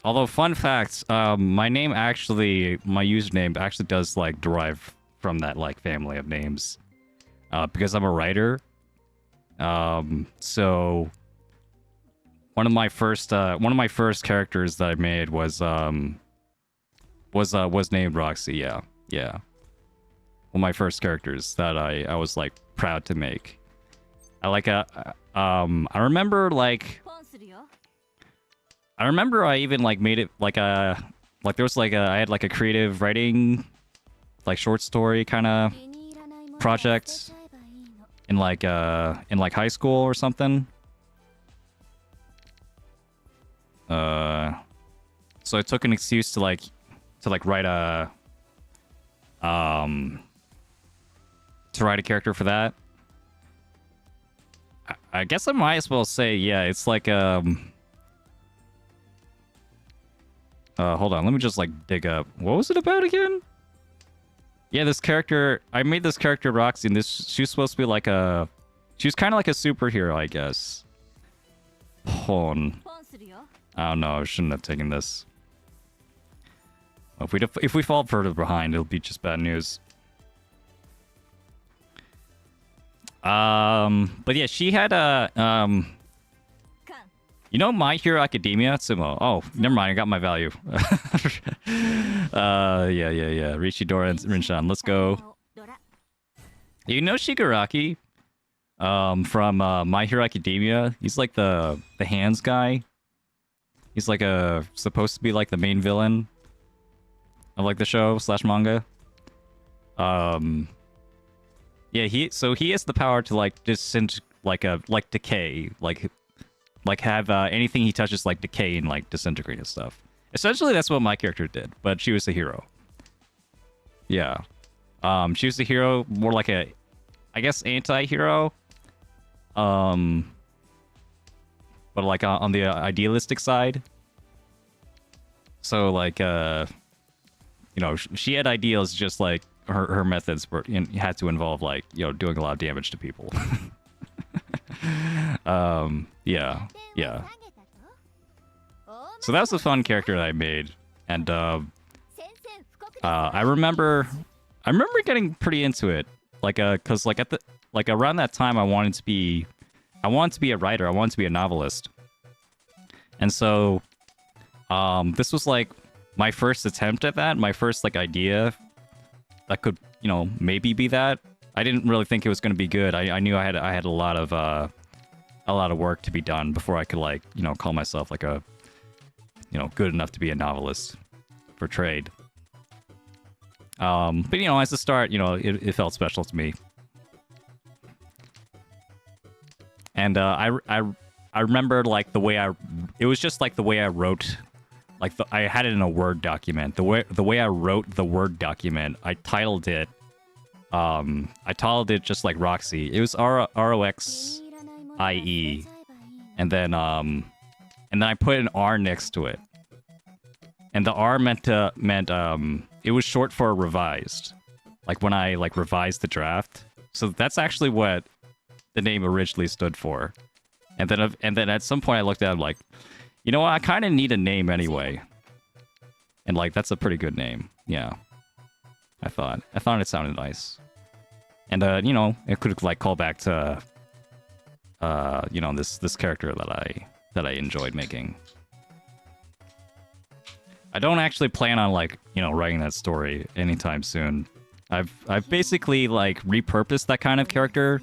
Although, fun fact, my name actually... My username actually does, like, derive from that, like, family of names. Because I'm a writer. So... One of my first characters that I made was named Roxy. Yeah. One of my first characters that I was like proud to make. I remember I even like made it like there was like I had like a creative writing like short story kind of project in like high school or something. So I took an excuse to write a character for that. I guess I might as well say, yeah, it's like, hold on, let me just, like, dig up. What was it about again? Yeah, this character, I made this character Roxy, and she was supposed to be like she was kind of like a superhero, I guess. Hold on. I don't know, I shouldn't have taken this. If we fall further behind, it'll be just bad news. But yeah, she had you know My Hero Academia? Sumo. Oh, never mind, I got my value. Yeah. Riichi, Dora, and Rinshan. Let's go. You know Shigaraki? From My Hero Academia? He's like the hands guy. He's like supposed to be like the main villain of like the show / manga. Yeah, he has the power to like decay, like have anything he touches like decay and like disintegrate and stuff. Essentially, that's what my character did, but she was a hero. Yeah, she was a hero, more like I guess anti-hero. But like on the idealistic side. So like you know, she had ideals, just like her methods had to involve like, you know, doing a lot of damage to people. Yeah. So that was a fun character that I made, and I remember getting pretty into it, like cause like around that time I wanted to be a writer, I wanted to be a novelist, and so this was like my first attempt at that, my first like idea that could, you know, maybe be that. I didn't really think it was going to be good. I knew I had a lot of work to be done before I could, like, you know, call myself like a, you know, good enough to be a novelist for trade. But you know, as a start, you know, it felt special to me. And I remember like the way it was just like the way I wrote, like I had it in a Word document. The way I wrote the Word document, I titled it just like Roxy. It was ROXIE, and then I put an R next to it, and the R meant it was short for revised, like when I like revised the draft. So that's actually what the name originally stood for. And then at some point I looked at it like, you know what, I kind of need a name anyway, and like that's a pretty good name. Yeah, I thought it sounded nice. And you know, it could like call back to you know, this character that I enjoyed making. I don't actually plan on like, you know, writing that story anytime soon. I've basically like repurposed that kind of character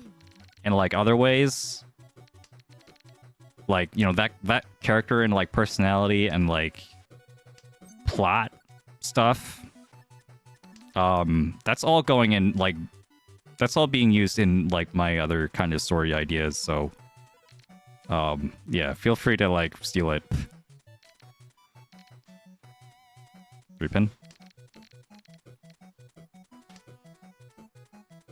in like other ways. Like, you know, that character and like personality and like plot stuff. That's all going in like, that's all being used in like my other kind of story ideas, so yeah, feel free to like steal it. 3-pin.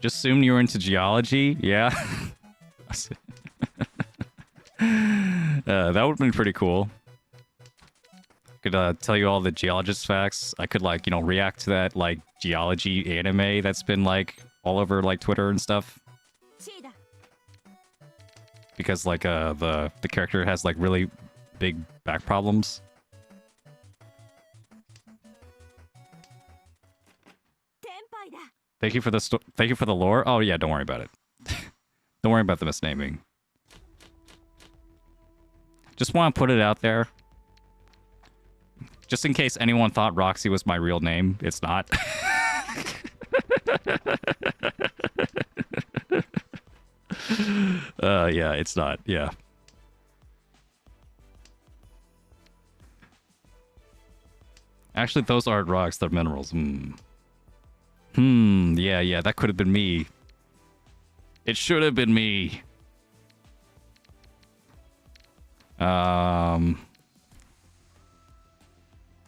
Just assumed you were into geology? Yeah. That would have been pretty cool. Could tell you all the geologist facts. I could like, you know, react to that like geology anime that's been like all over like Twitter and stuff. Because like the character has like really big back problems. Thank you for the lore. Oh yeah, don't worry about it. Don't worry about the misnaming. Just want to put it out there. Just in case anyone thought Roxy was my real name, it's not. Yeah, it's not. Yeah. Actually, those aren't rocks, they're minerals. Yeah, that could have been me. It should have been me. I'm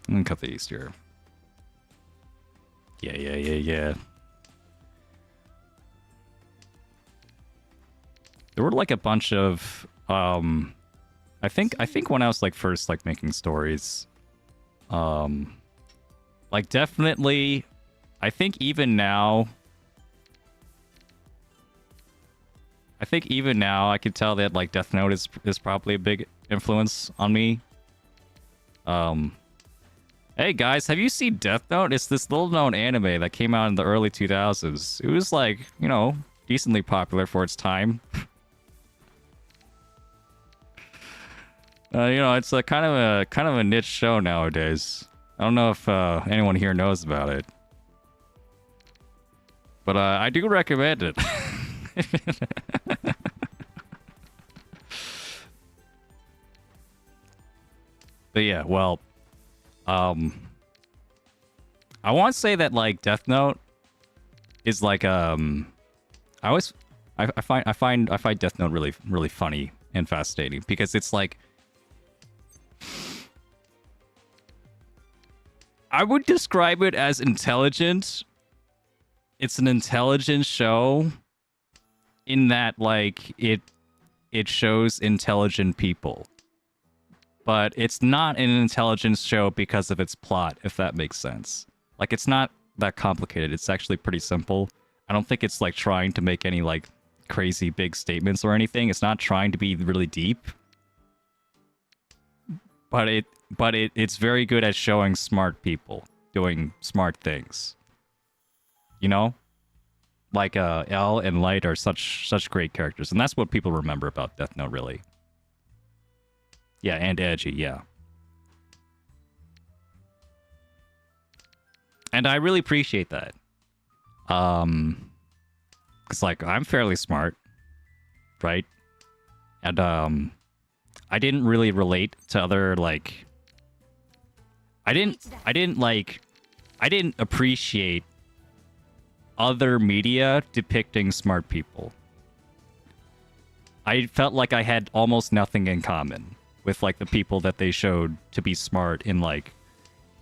gonna cut the east here. Yeah. there were like a bunch of I think when I was like first like making stories, like definitely, I think even now I could tell that like Death Note is probably a big influence on me. Hey guys, have you seen Death Note? It's this little known anime that came out in the early 2000s. It was like, you know, decently popular for its time. You know, it's a kind of a niche show nowadays. I don't know if anyone here knows about it, but I do recommend it. But yeah, well, I want to say that like Death Note is like I find Death Note really funny and fascinating because it's like, I would describe it as intelligent. It's an intelligent show in that like it shows intelligent people. But it's not an intelligence show because of its plot, if that makes sense. Like, it's not that complicated. It's actually pretty simple. I don't think it's, like, trying to make any, like, crazy big statements or anything. It's not trying to be really deep. But it's very good at showing smart people doing smart things. You know? Like, L and Light are such great characters. And that's what people remember about Death Note, really. Yeah, and edgy, yeah. And I really appreciate that. It's like, I'm fairly smart, right? And, I didn't really relate to other, like... I didn't appreciate other media depicting smart people. I felt like I had almost nothing in common with like the people that they showed to be smart in like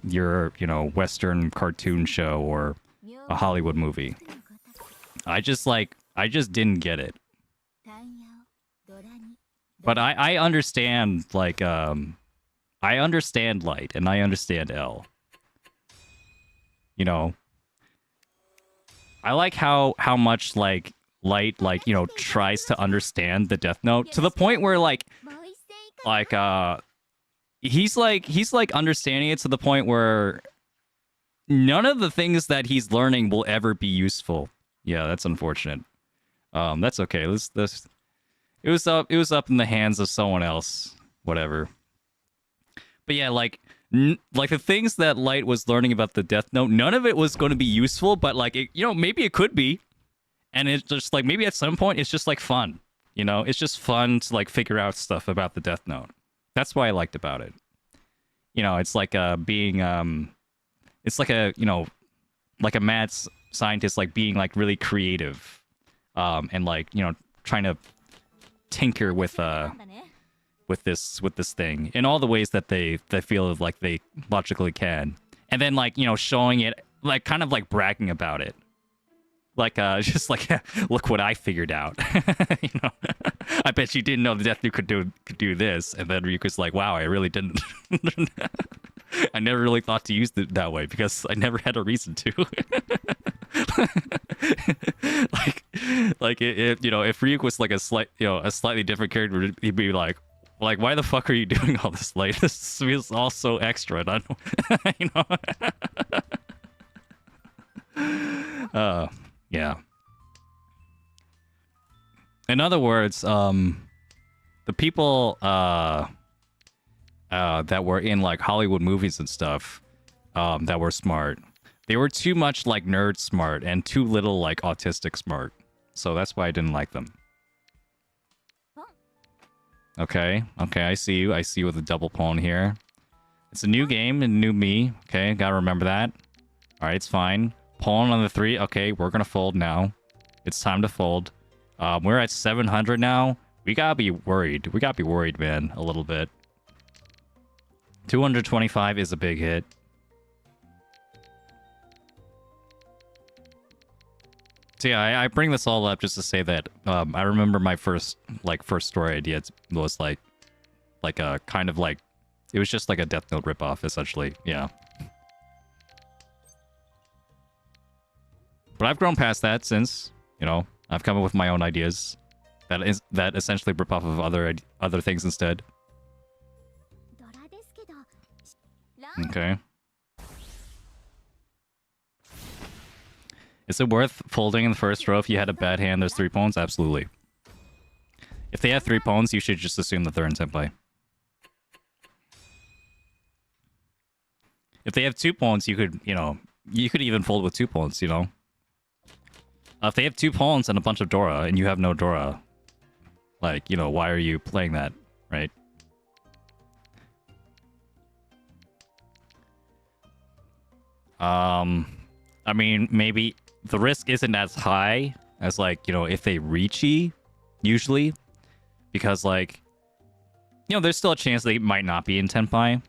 your, you know, Western cartoon show or a Hollywood movie. I just didn't get it. But I understand like I understand Light and I understand L. You know, I like how much like Light like, you know, tries to understand the Death Note to the point where like he's like understanding it to the point where none of the things that he's learning will ever be useful. Yeah, that's unfortunate. That's okay. This it was up in the hands of someone else. Whatever. But yeah, like the things that Light was learning about the Death Note, none of it was going to be useful, but like it, you know, maybe it could be. And it's just like maybe at some point it's just like fun. You know, it's just fun to like figure out stuff about the Death Note. That's what I liked about it. You know, it's like being it's like a, you know, like a mad scientist like being like really creative and like, you know, trying to tinker with this thing in all the ways that they feel like they logically can. And then like, you know, showing it like kind of like bragging about it. Like, just like, look what I figured out. You know, I bet you didn't know the Death Note could do this. And then Ryuko's like, wow, I really didn't. I never really thought to use it that way because I never had a reason to. like it, you know, if Ryuk was like a slightly different character, he'd be like, why the fuck are you doing all this? Like, this feels all so extra. And I don't, you know. Yeah. In other words, the people that were in like Hollywood movies and stuff, that were smart, they were too much like nerd smart and too little like autistic smart. So that's why I didn't like them. Okay, I see you. I see you with a double pawn here. It's a new game and new me. Okay, gotta remember that. All right, it's fine. Pawn on the 3. Okay, we're gonna fold now. It's time to fold. We're at 700 now. We gotta be worried. We gotta be worried, man, a little bit. 225 is a big hit. So yeah, I bring this all up just to say that I remember my first story idea was like a kind of like it was just like a Death Note ripoff essentially. Yeah. But I've grown past that since, you know, I've come up with my own ideas that essentially rip off of other things instead. Okay. Is it worth folding in the first row if you had a bad hand? There's 3 pawns? Absolutely. If they have 3 pawns, you should just assume that they're in Senpai. If they have 2 pawns, you could, you know, you could even fold with 2 pawns, you know? If they have 2 pawns and a bunch of Dora, and you have no Dora, like, you know, why are you playing that, right? I mean, maybe the risk isn't as high as, like, you know, if they Riichi, usually. Because, like, you know, there's still a chance they might not be in Tenpai.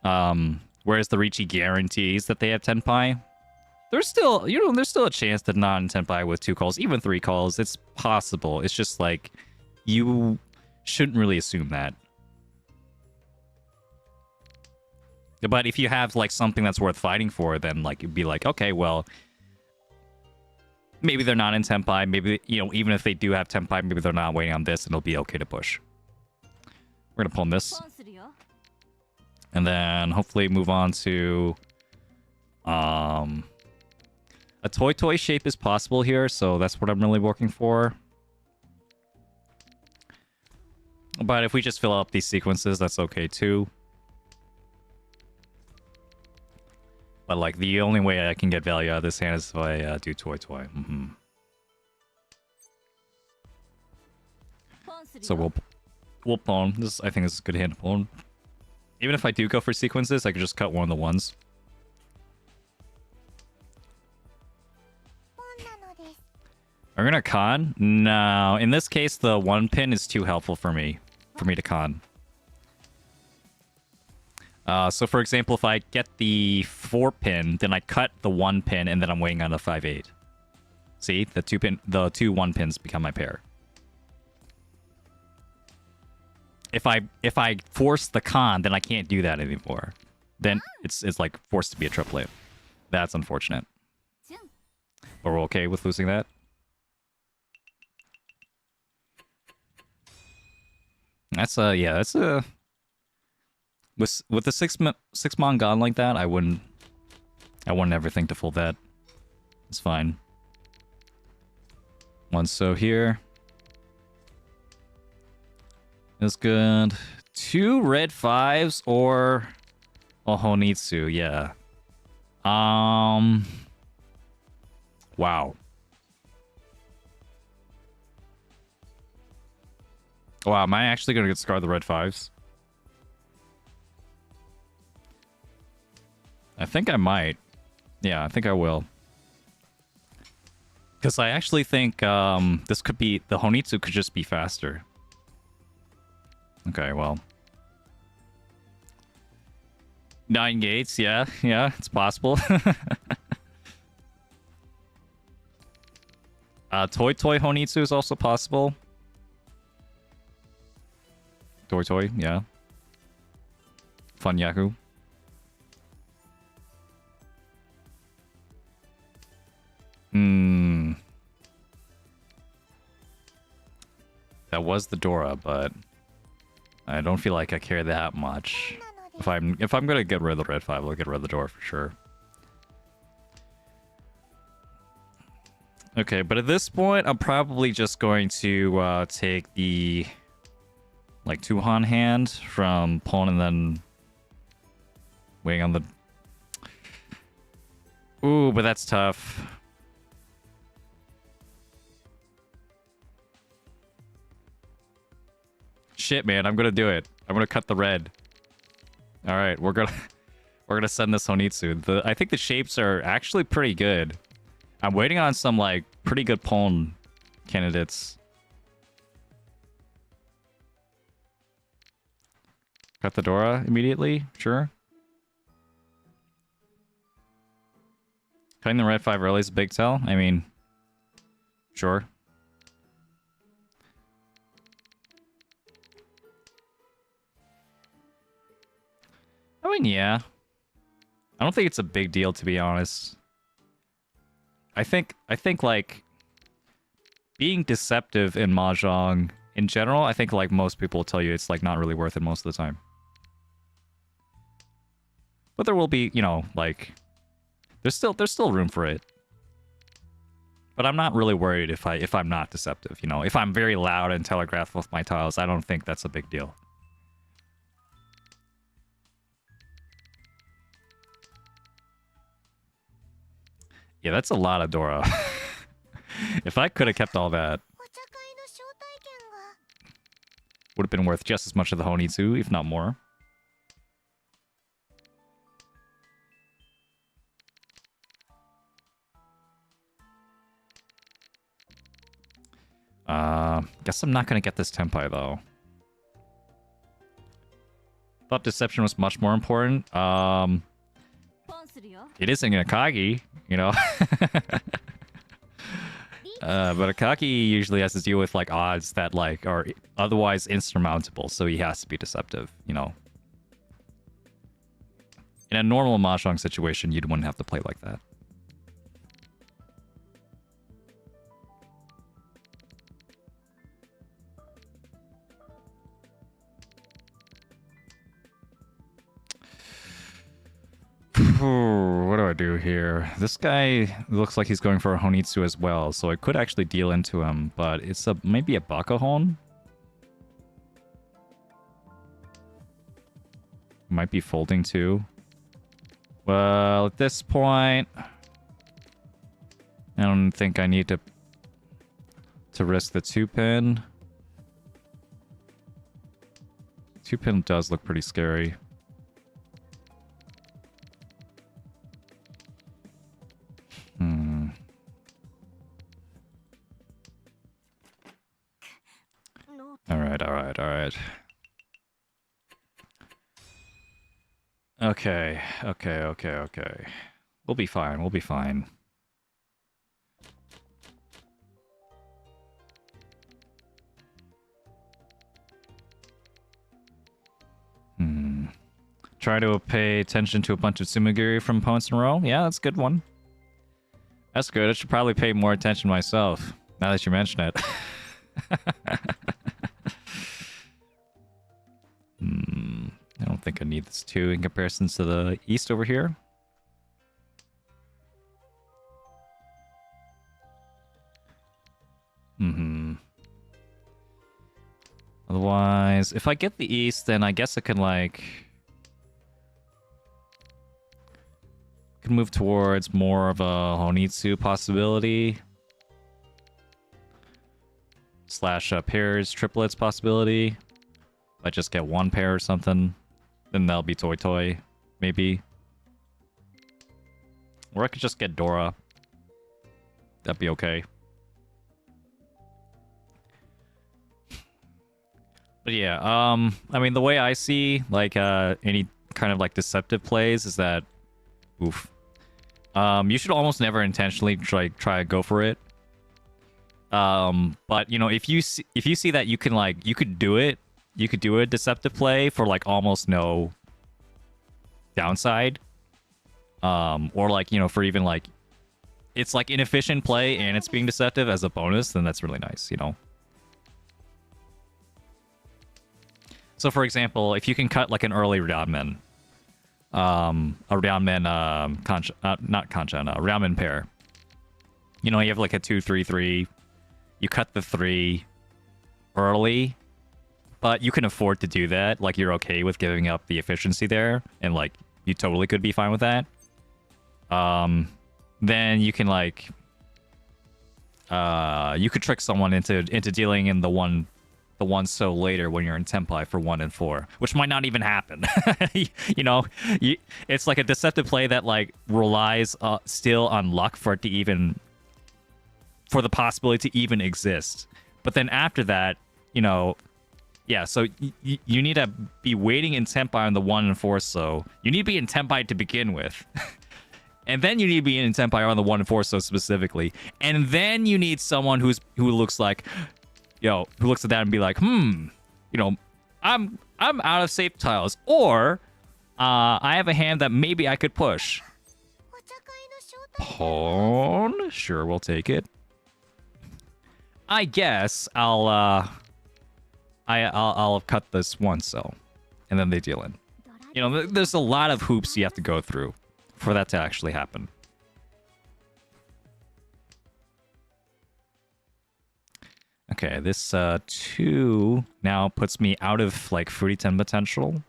Whereas the Riichi guarantees that they have Tenpai. There's still, you know, there's still a chance that not in Tenpai with 2 calls, even 3 calls. It's possible. It's just, like, you shouldn't really assume that. But if you have, like, something that's worth fighting for, then, like, it'd be like, okay, well, maybe they're not in Tenpai. Maybe, you know, even if they do have Tenpai, maybe they're not waiting on this, and it'll be okay to push. We're gonna pull this. And then, hopefully, move on to... a toy shape is possible here, so that's what I'm really working for. But if we just fill up these sequences, that's okay, too. But, like, the only way I can get value out of this hand is if I do toy. Mm-hmm. So we'll pawn. This, I think, is a good hand to pawn. Even if I do go for sequences, I could just cut one of the ones. Are we gonna con? No. In this case, the 1 pin is too helpful for me to con. So for example, if I get the 4 pin, then I cut the 1 pin, and then I'm waiting on the 5-8. See, the 2 1 pins become my pair. If I force the con, then I can't do that anymore. Then it's like forced to be a triplet. That's unfortunate. But we're okay with losing that. That's yeah, that's a with the 6 mon gone like that, I wouldn't ever think to fold that. It's fine. 1 so here is good. 2 red 5s or a Honitsu, yeah. Wow. Wow, am I actually gonna get scarred the red 5s? I think I might. Yeah, I think I will. Because I actually think this could be... The Honitsu could just be faster. Okay, well. 9 gates, yeah, it's possible. Toy Honitsu is also possible. Toy, yeah. Fun Yaku. That was the Dora, but I don't feel like I care that much. If I'm gonna get rid of the red 5, I'll get rid of the Dora for sure. Okay, but at this point, I'm probably just going to take the like 2-han hand from pawn and then waiting on the... Ooh, but that's tough. Shit, man, I'm gonna do it. I'm gonna cut the red. All right, we're gonna send this Honitsu. I think the shapes are actually pretty good. I'm waiting on some like pretty good pawn candidates. Cut the Dora immediately, sure. Cutting the red 5 early is a big tell. I mean, sure. I mean, yeah. I don't think it's a big deal, to be honest. I think like being deceptive in Mahjong in general, I think like most people will tell you it's like not really worth it most of the time. But there will be, you know, like there's still room for it. But I'm not really worried if I'm not deceptive, you know. If I'm very loud and telegraph with my tiles, I don't think that's a big deal. Yeah, that's a lot of Dora. If I could have kept all that, would have been worth just as much of the Honitsu, if not more. Guess I'm not gonna get this Tenpai though. Thought deception was much more important. It is in Akagi, you know. But Akagi usually has to deal with like odds that like are otherwise insurmountable, so he has to be deceptive, you know. In a normal Mahjong situation, you wouldn't have to play like that. What do I do here? This guy looks like he's going for a Honitsu as well, so I could actually deal into him, but it's maybe a Bakahon? Might be folding too. Well, at this point, I don't think I need to risk the 2-pin. 2-pin does look pretty scary. Alright. Okay. We'll be fine. Try to pay attention to a bunch of Sumigiri from opponents in a row. Yeah, that's a good one. That's good. I should probably pay more attention myself, now that you mention it. I don't think I need this 2 in comparison to the east over here. Otherwise, if I get the east, then I guess I can like move towards more of a Honitsu possibility. / pairs, triplets possibility. If I just get 1 pair or something, then that'll be Toy, maybe. Or I could just get Dora. That'd be okay. But yeah, I mean, the way I see, like, any kind of, like, deceptive plays is that... Oof. You should almost never intentionally try to go for it. But, you know, if you see that you can, like, you could do a deceptive play for, like, almost no downside. Or, like, you know, for even, like, it's, like, inefficient play and it's being deceptive as a bonus, then that's really nice, you know? So, for example, if you can cut, like, an early Ramen, a Ramen, not Kanchan, a Ramen pair. You know, you have, like, a 2-3-3. You cut the 3 early, but you can afford to do that. Like, you're okay with giving up the efficiency there, and, like, you totally could be fine with that. Then you can, like, you could trick someone into dealing in the one so later when you're in Tenpai for 1 and 4, which might not even happen. You know, it's like a deceptive play that, like, relies still on luck for it to even... for the possibility to even exist. But then after that, you know, yeah, so you need to be waiting in Tenpai on the 1 and 4, so you need to be in Tenpai to begin with. And then you need to be in Senpai on the 1 and 4 so specifically. And then you need someone who looks like, who looks at that and be like, I'm out of safe tiles. Or I have a hand that maybe I could push. Pawn? Sure, we'll take it. I guess I'll cut this one cell. And then they deal in. There's a lot of hoops you have to go through for that to actually happen. Okay, this 2 now puts me out of like Fruity 10 potential.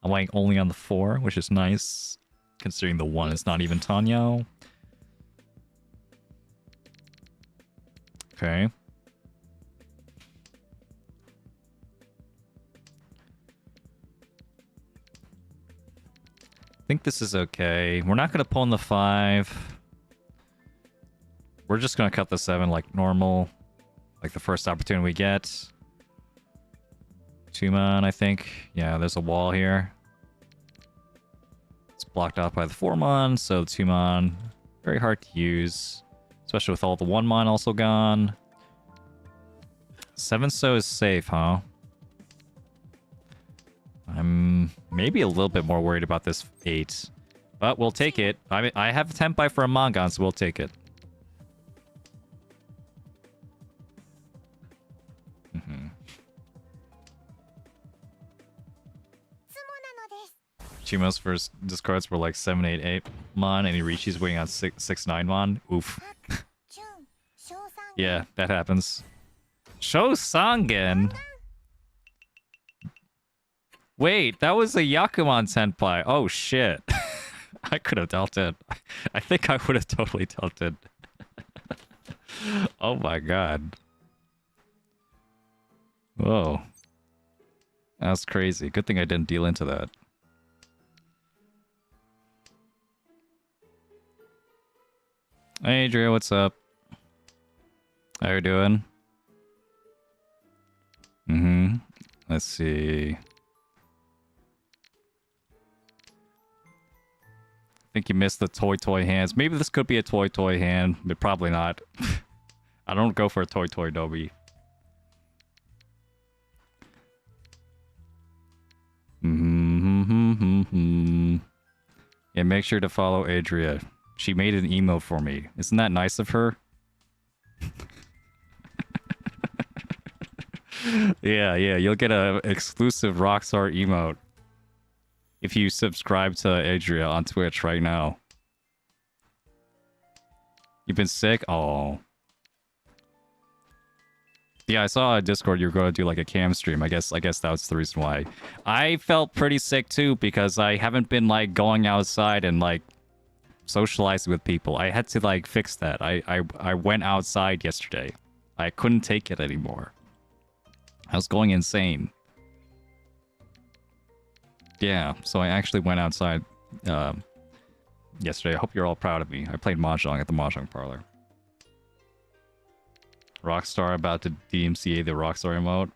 I'm like only on the 4, which is nice, considering the 1 is not even Tanyo. Okay. I think this is okay. We're not going to pull in the 5. We're just going to cut the 7 like normal. Like the first opportunity we get. 2-man, I think. Yeah, there's a wall here. It's blocked off by the 4-man, so 2-man, very hard to use. Especially with all the 1-man also gone. 7 so is safe, huh? I'm maybe a little bit more worried about this 8. But we'll take it. I have a Tenpai for a Mangan, so we'll take it. Chimo's first discards were like 7-8-8 mon, and Riichi's waiting on 6-9 mon. Oof. Yeah, that happens. Shosangen? Wait, that was a Yakuman Senpai. Oh shit. I could have dealt it. I think I would have totally dealt it. Oh my god. Whoa. That was crazy. Good thing I didn't deal into that. Hey Adria, what's up? How you doing? Let's see. I think you missed the toy hands. Maybe this could be a toy hand, but probably not. I don't go for a toy Dobby. Yeah, make sure to follow Adria. She made an email for me. Isn't that nice of her? Yeah, you'll get a exclusive Rockstar emote if you subscribe to Adria on Twitch right now. You've been sick? Oh. Yeah, I saw on Discord you were going to do like a cam stream. I guess that was the reason why. I felt pretty sick too because I haven't been like going outside and like socializing with people. I had to like fix that. I went outside yesterday. I couldn't take it anymore. I was going insane. Yeah, so I actually went outside yesterday. I hope you're all proud of me. I played Mahjong at the Mahjong parlor. Rockstar about to DMCA the Rockstar emote.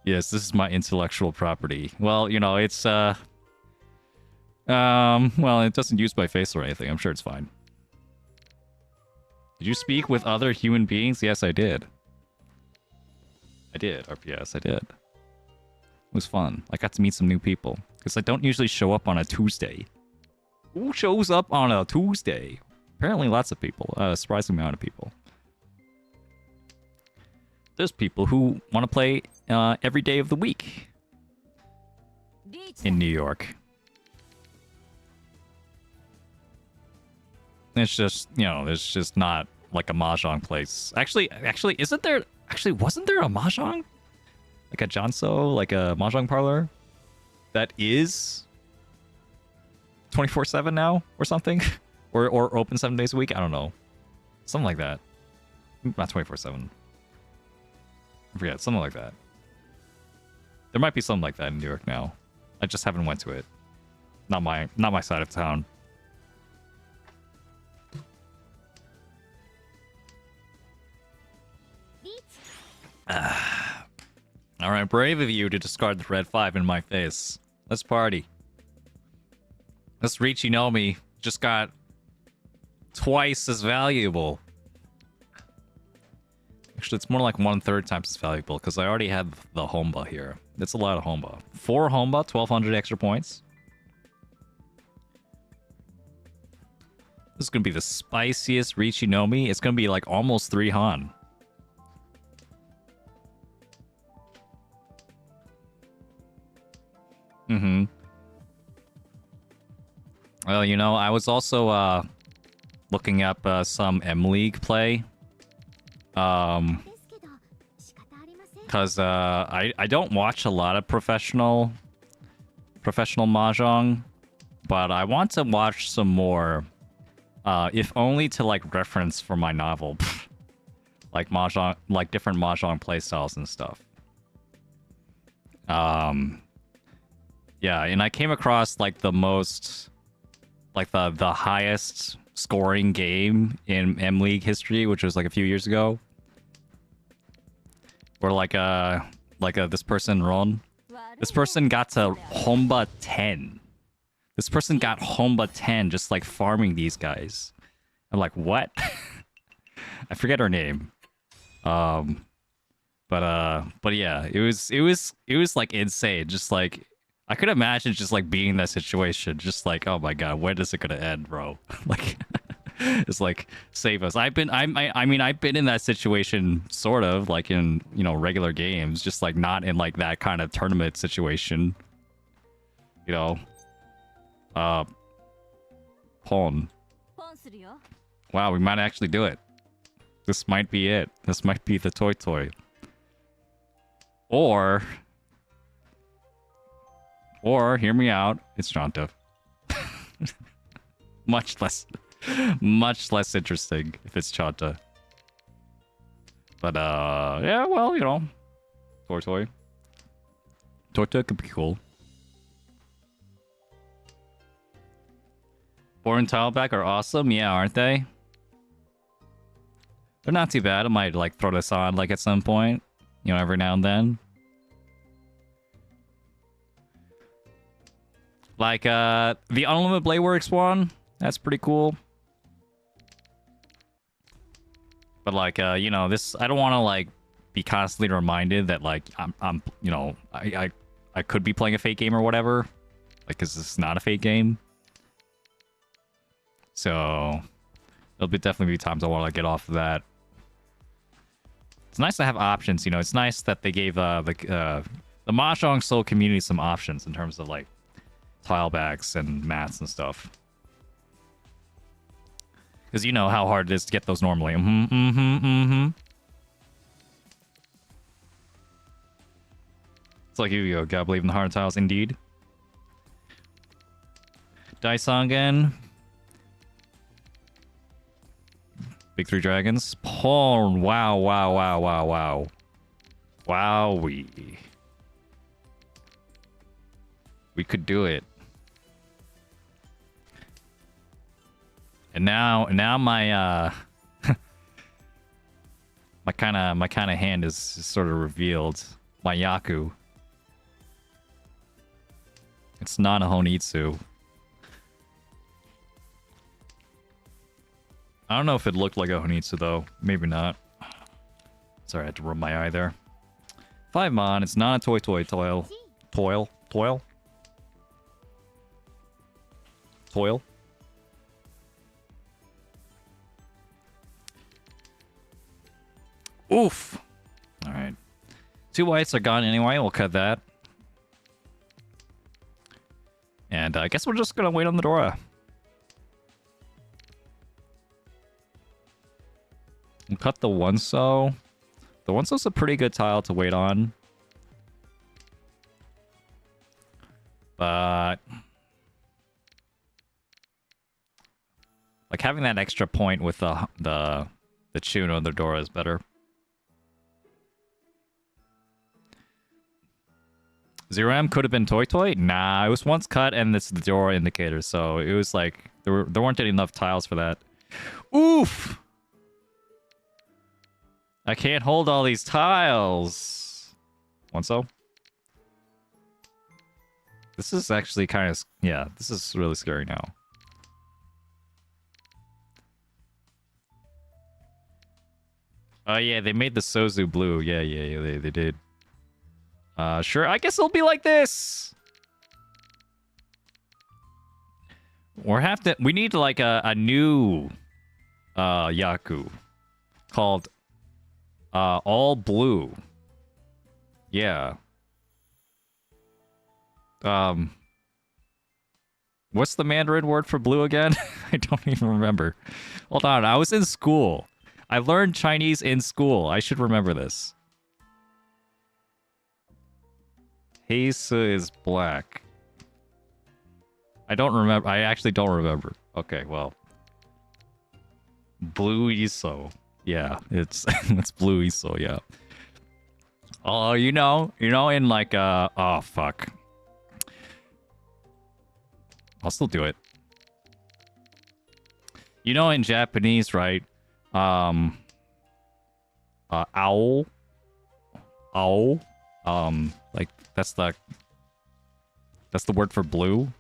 Yes, this is my intellectual property. Well, it's well, it doesn't use my face or anything. I'm sure it's fine. Did you speak with other human beings? Yes, I did. I did, RPS, I did. It was fun. I got to meet some new people. Because I don't usually show up on a Tuesday. Who shows up on a Tuesday? Apparently lots of people. A surprising amount of people. There's people who want to play every day of the week. In New York. It's just, there's just not like a Mahjong place. Actually, isn't there... Actually, wasn't there a Mahjong? Like a Janso, like a Mahjong parlor? That is 24/7 now or something? or open 7 days a week? I don't know. Something like that. Not 24/7. I forget, something like that. There might be something like that in New York now. I just haven't went to it. Not my side of town. Alright, brave of you to discard the red 5 in my face. Let's party. This Riichi just got twice as valuable. Actually, it's more like 1/3 times as valuable because I already have the Homba here. That's a lot of Homba. 4 Homba, 1,200 extra points. This is going to be the spiciest Riichi. It's going to be like almost 3 Han. Mm-hmm. Well, you know, I was also looking up some M League play. Because I don't watch a lot of professional Mahjong, but I want to watch some more, if only to like reference for my novel, like Mahjong, like different Mahjong playstyles and stuff. Yeah, and I came across like the most, like the highest scoring game in M League history, which was like a few years ago. Where like this person Ron, this person got to Homba 10. This person got Homba 10 just like farming these guys. I'm like, what? I forget her name. But yeah, it was like insane. Just like I could imagine just like being in that situation, just like, oh my god, when is it gonna end, bro? Like it's like, save us. I mean I've been in that situation sort of like in, you know, regular games, just like not in like that kind of tournament situation. You know. Pawn. Wow, we might actually do it. This might be it. This might be the toy. Or hear me out, it's Jonta. much less interesting if it's Chanta. But yeah, well, you know, toy could be cool. Born Tileback are awesome, yeah, aren't they? They're not too bad. I might like throw this on like at some point, you know, every now and then. Like the Unlimited Blade Works one, that's pretty cool. But like you know, this, I don't want to like be constantly reminded that like I'm you know, I could be playing a fake game or whatever, like, cuz this is not a fake game. So there'll definitely be times I want to get off of that. It's nice to have options, you know. It's nice that they gave the Mahjong Soul community some options in terms of like tilebacks and mats and stuff. Because you know how hard it is to get those normally. It's like Yu-Gi-Oh! Gotta believe in the hard tiles, indeed. Daisongen. Big 3 dragons. Pawn. Wow. Wowee. We could do it. And now my my kind of hand is sort of revealed. My Yaku. It's not a Honitsu. I don't know if it looked like a Honitsu though. Maybe not. Sorry, I had to rub my eye there. 5 mon. It's not a toil. Oof. All right. 2 whites are gone anyway. We'll cut that. And I guess we're just gonna wait on the Dora. And cut the Onso. The Onso's a pretty good tile to wait on. But like having that extra point with the Chuno and the Dora is better. 0M could have been Toy. Nah, it was once cut and it's the Dora indicator, so it was like there weren't enough tiles for that. Oof! I can't hold all these tiles. Onso? This is actually kind of... Yeah, this is really scary now. Oh, yeah, they made the Sozu blue. Yeah, they did. Sure, I guess it'll be like this. We need like a new Yaku called All Blue. Yeah. What's the Mandarin word for blue again? I don't even remember. Hold on, I was in school. I learned Chinese in school. I should remember this. Heisa is black. I don't remember. I actually don't remember. Okay, well. Blue Iso. Yeah, it's it's blue Iso, yeah. Oh, you know, in like oh fuck. I'll still do it. You know, in Japanese, right? Owl. Like that's the word for blue.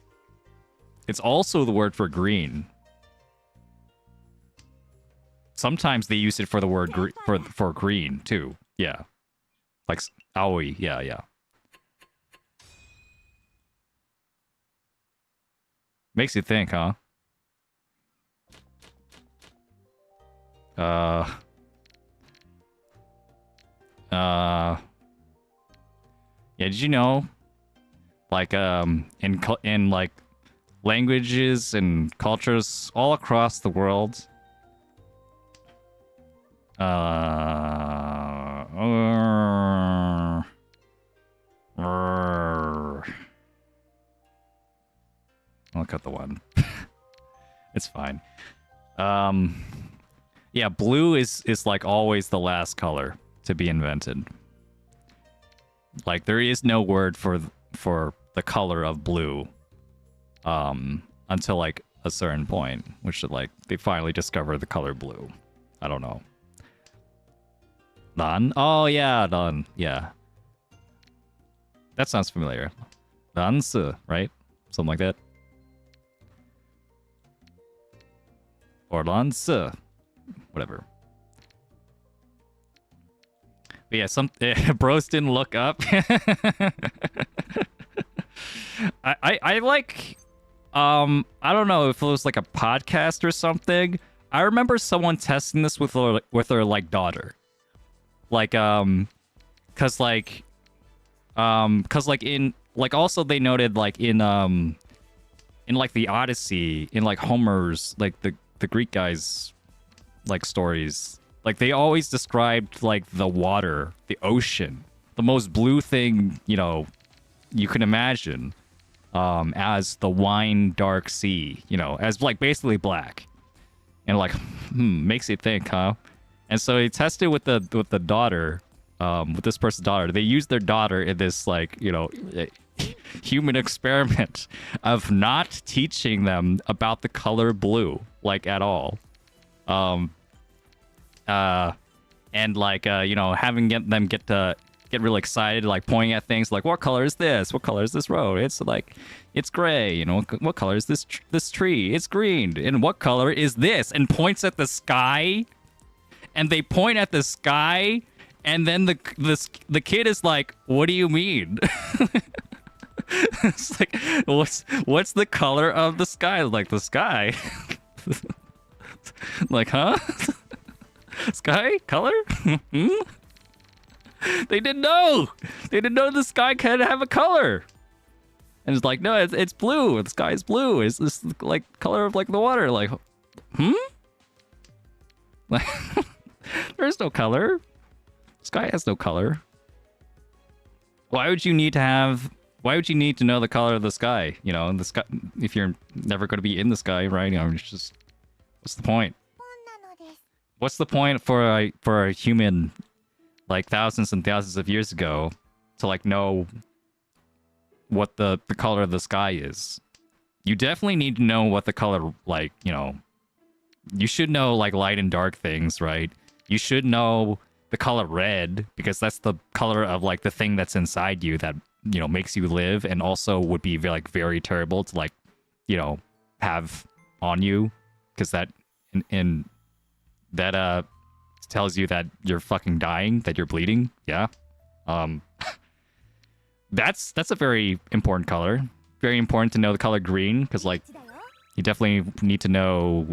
It's also the word for green. Sometimes they use it for the word for green too. Yeah. Like aoi. Yeah. Makes you think, huh? Yeah, did you know, like, in like languages and cultures all across the world, I'll cut the one. It's fine. Yeah, blue is like always the last color to be invented. Like there is no word for the color of blue until like a certain point, which like they finally discovered the color blue. I don't know. Dan? Oh yeah, Dan. Yeah. That sounds familiar. Dansu, right? Something like that. Or Lansu. Whatever. But yeah, bros didn't look up. I like, I don't know if it was like a podcast or something. I remember someone testing this with their like daughter, like cause like in like also they noted like in like the Odyssey, in like Homer's, like the Greek guys like stories, like they always described like the water, the ocean, the most blue thing you can imagine, as the wine dark sea, as like basically black, and like makes you think, huh? And so they tested with the daughter, with this person's daughter. They used their daughter in this like human experiment of not teaching them about the color blue like at all, and like having them get really excited, like pointing at things like, what color is this? What color is this road? It's like, it's gray. What color is this tree? It's green. And what color is this? And points at the sky. And they point at the sky, and then the kid is like, what do you mean? It's like, what's the color of the sky? Like, the sky? Like, huh? Sky color? They didn't know. They didn't know the sky can have a color. And it's like, no, it's blue. The sky is blue. It's this like color of like the water. Like, Like, there's no color. Sky has no color. Why would you need to know the color of the sky? The sky, if you're never going to be in the sky, right? It's just, what's the point? What's the point for a human like thousands and thousands of years ago to like know what the color of the sky is? You definitely need to know what the color, like, you should know like light and dark things, right? You should know the color red, because that's the color of like the thing that's inside you that you know, makes you live, and also would be very, like, very terrible to, like, you know, have on you, because that in that tells you that you're fucking dying, that you're bleeding. Yeah. That's a very important color. Very important to know the color green, because, like, you definitely need to know,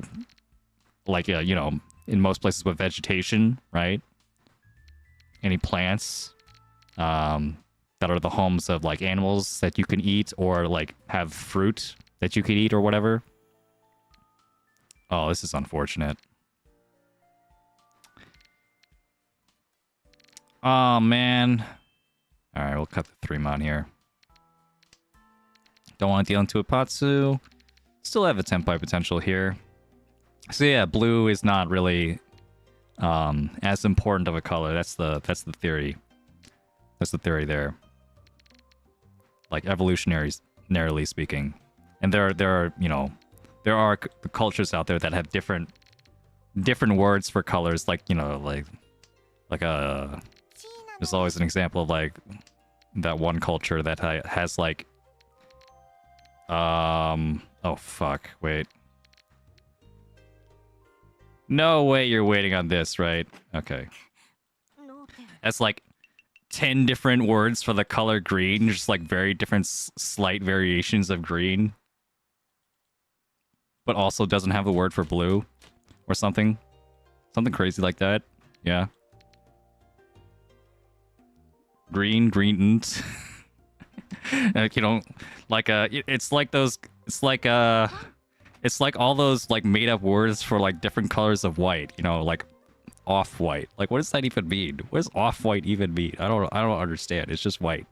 like, you know, in most places with vegetation, right? Any plants that are the homes of, like, animals that you can eat, or, like, have fruit that you could eat or whatever. Oh, this is unfortunate. Oh, man. Alright, we'll cut the 3-mon here. Don't want to deal into a Patsu. Still have a Tenpai potential here. So yeah, blue is not really as important of a color. That's the theory. That's the theory there. Like, evolutionarily speaking. And there are, you know, there are cultures out there that have different words for colors, like, you know, like there's always an example of, like, that one culture that has, like, oh fuck, wait. No way you're waiting on this, right? Okay. That's like 10 different words for the color green, just like very different slight variations of green. But also doesn't have the word for blue or something. Something crazy like that. Yeah. Green. Like, you know, like it's like those, it's like all those, like, made up words for, like, different colors of white, you know, like off-white. Like, what does that even mean? What does off-white even mean? I don't understand. It's just white.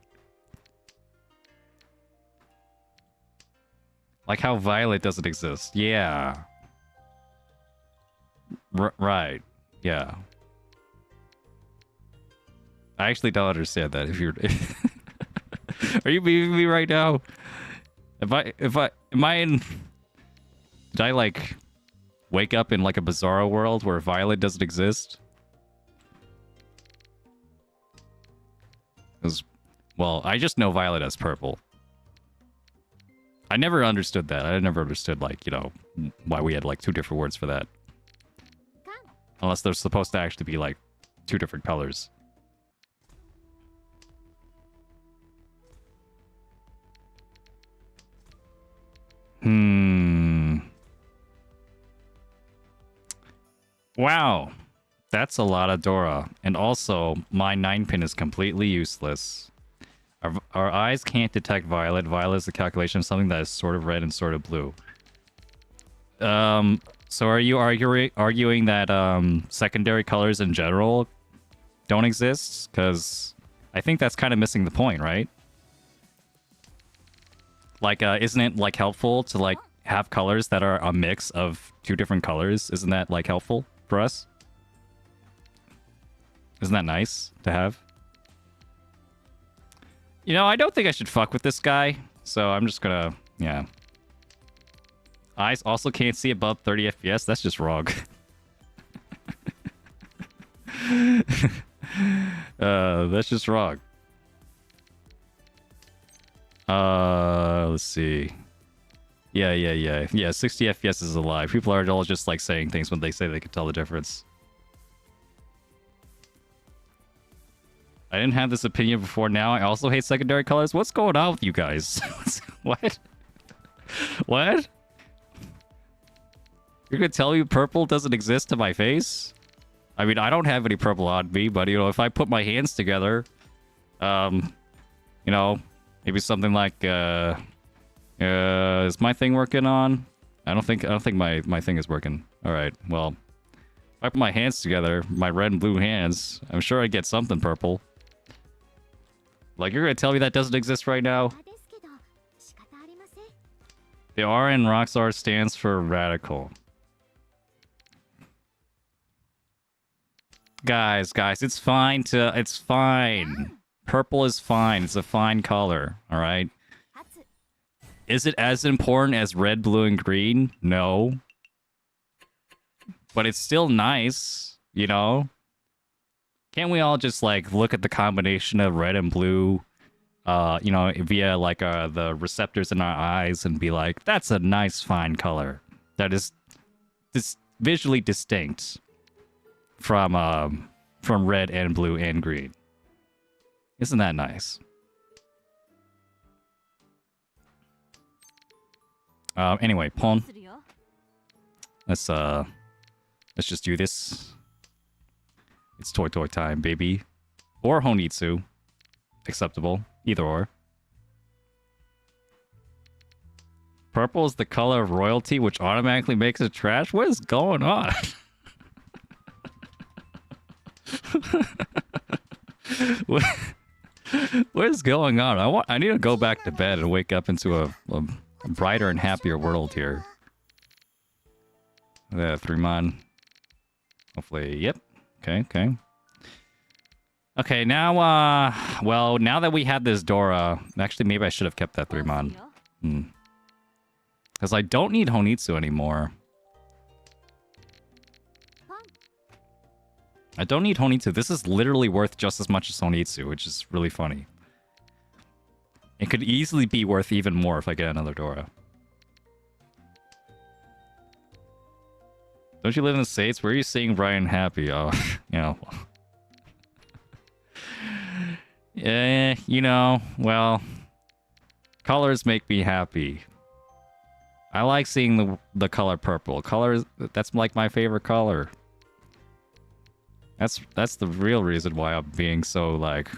Like how violet doesn't exist. Yeah. Right. Yeah. I actually don't understand that. If you're Are you beating me right now? Am I in... Did I, like, wake up in, like, a bizarro world where violet doesn't exist? Well, I just know violet as purple. I never understood that. I never understood, like, you know, why we had, like, 2 different words for that. Unless they're supposed to actually be, like, 2 different colors. Wow. That's a lot of Dora. And also, my 9-pin is completely useless. Our eyes can't detect violet. Violet is the calculation of something that is sort of red and sort of blue. So are you arguing that secondary colors in general don't exist? Because I think that's kind of missing the point, right? Like, isn't it, like, helpful to, like, have colors that are a mix of 2 different colors? Isn't that, like, helpful for us? Isn't that nice to have? You know, I don't think I should fuck with this guy, so I'm just gonna, yeah. Eyes also can't see above 30 FPS? That's just wrong. That's just wrong. Let's see. Yeah, 60 FPS is a lie. People are all just, like, saying things when they say they can tell the difference. I didn't have this opinion before now. I also hate secondary colors. What's going on with you guys? What? What? You're gonna tell me purple doesn't exist to my face? I mean, I don't have any purple on me, but, you know, if I put my hands together, you know, maybe something like, is my thing working on? I don't think my thing is working. Alright, well, if I put my hands together, my red and blue hands, I'm sure I'd get something purple. Like, you're gonna tell me that doesn't exist right now? The R in Rockstar stands for radical. Guys, it's fine to... It's fine. Purple is fine. It's a fine color, alright? Is it as important as red, blue, and green? No. But it's still nice, you know? Can't we all just, like, look at the combination of red and blue you know, via like the receptors in our eyes and be like, that's a nice fine color that is visually distinct from red and blue and green. Isn't that nice? Anyway, pawn. Let's just do this. It's toy time, baby. Or Honitsu. Acceptable. Either or. Purple is the color of royalty, which automatically makes it trash? What is going on? What is going on? I need to go back to bed and wake up into a brighter and happier world here. 3-mon. Hopefully, yep. Okay. Okay, now, well, now that we had this Dora, actually, maybe I should have kept that 3-mon. Because I don't need Honitsu anymore. I don't need Honitsu. This is literally worth just as much as Honitsu, which is really funny. It could easily be worth even more if I get another Dora. Don't you live in the States? Where are you seeing Brian happy? Oh, you know. Yeah, you know, well, colors make me happy. I like seeing the color purple. That's like my favorite color. That's the real reason why I'm being so like,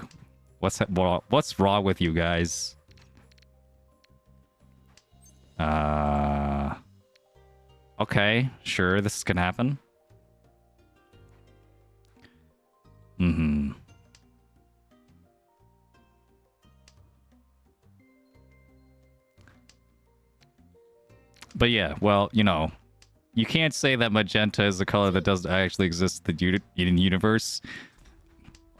what's wrong with you guys? Okay, sure, this can happen. But yeah, well, you know, you can't say that magenta is a color that doesn't actually exist in the universe.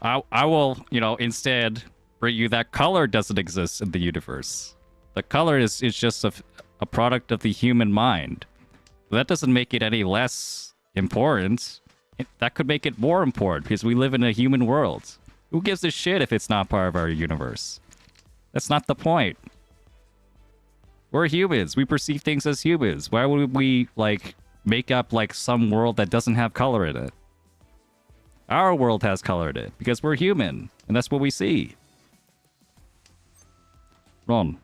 I will, you know, instead bring you that color doesn't exist in the universe. The color is just a product of the human mind. That doesn't make it any less important. That could make it more important because we live in a human world. Who gives a shit if it's not part of our universe? That's not the point. We're humans. We perceive things as humans. Why would we, like, make up, like, some world that doesn't have color in it? Our world has color in it because we're human, and that's what we see. Ron.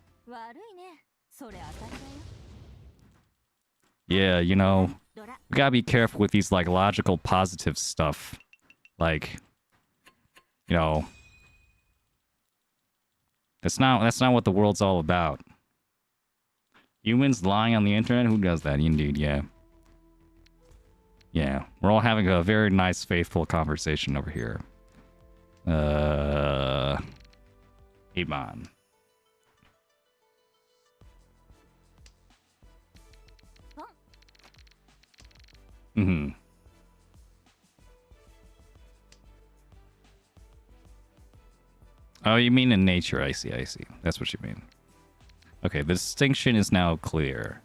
Yeah, you know, we gotta be careful with these, like, logical positive stuff. Like, you know, that's not what the world's all about. Humans lying on the internet? Who does that? Indeed, yeah. Yeah, we're all having a very nice, faithful conversation over here. Amon. Oh, you mean in nature? I see. That's what you mean. Okay, the distinction is now clear.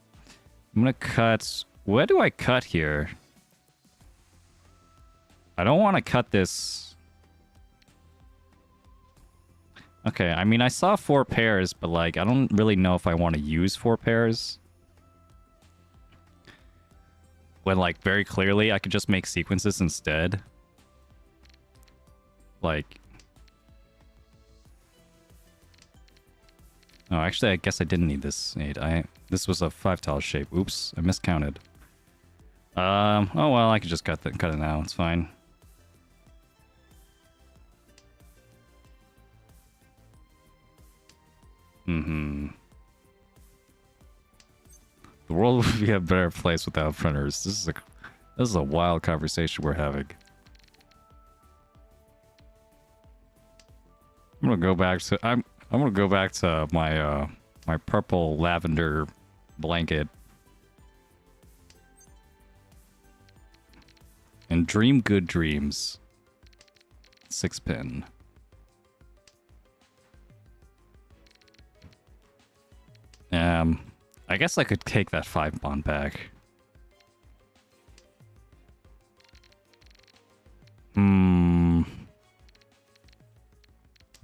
I'm gonna cut... Where do I cut here? I don't want to cut this... Okay, I mean, I saw 4 pairs, but, like, I don't really know if I want to use 4 pairs. When, like, very clearly, I could just make sequences instead. Like... Oh, actually, I guess I didn't need this 8. This was a 5-tile shape. Oops, I miscounted. Oh well, I could just cut it now. It's fine. The world would be a better place without printers. This is a wild conversation we're having. I'm gonna go back to my my purple lavender blanket and dream good dreams. 6-pin. I guess I could take that 5-bond back.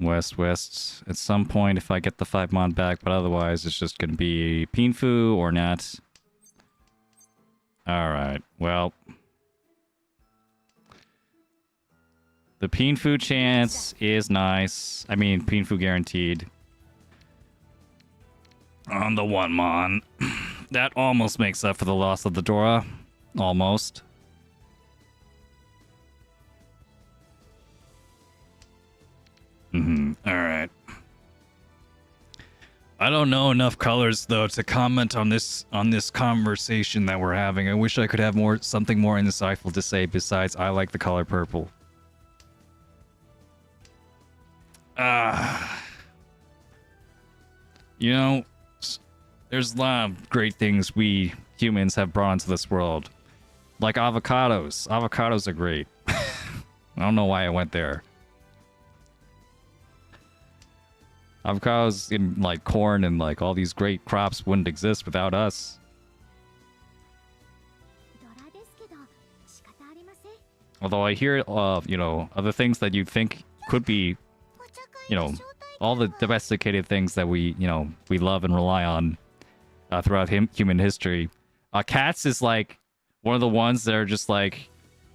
West. At some point, if I get the 5 mon back, but otherwise, it's just gonna be Pinfu or not. Alright, well. The Pinfu chance is nice. I mean, Pinfu guaranteed. On the 1 mon. That almost makes up for the loss of the Dora. Almost. Alright. I don't know enough colors though to comment on this conversation that we're having. I wish I could have something more insightful to say besides I like the color purple. You know, there's a lot of great things we humans have brought into this world. Like avocados. Avocados are great. I don't know why I went there. Avocados and like corn and like all these great crops wouldn't exist without us. Although I hear you know, other things that you think could be, you know, all the domesticated things that we, you know, we love and rely on throughout human history. Cats is like one of the ones that are just like,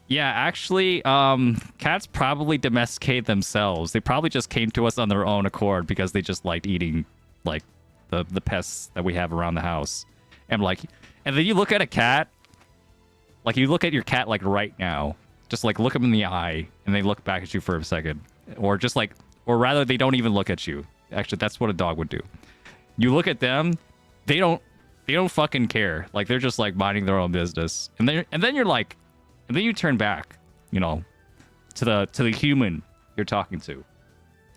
yeah, actually, cats probably domesticate themselves. They probably just came to us on their own accord because they just liked eating, like, the pests that we have around the house. And, like, and then you look at a cat, like, you look at your cat, like, right now. Just, like, look them in the eye, and they look back at you for a second. Or just, like, or rather, they don't even look at you. Actually, that's what a dog would do. You look at them, they don't fucking care. Like, they're just, like, minding their own business. And then you're like, and then you turn back, you know, to the human you're talking to.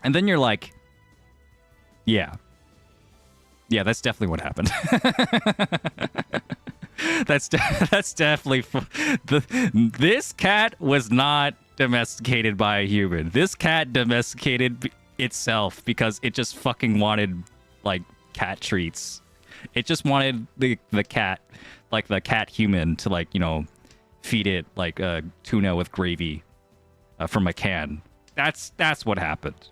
And then you're like, yeah, that's definitely what happened. that's definitely this cat was not domesticated by a human. This cat domesticated itself because it just fucking wanted like cat treats. It just wanted the cat, like the cat human, to like, you know, feed it like tuna with gravy from a can. That's what happened.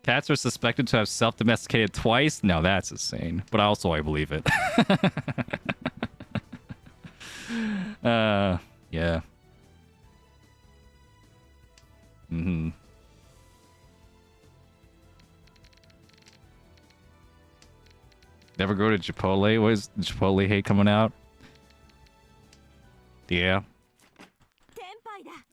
Cats are suspected to have self-domesticated twice? No, that's insane. But also I believe it. Yeah. Never go to Chipotle? What is Chipotle hate coming out? Yeah.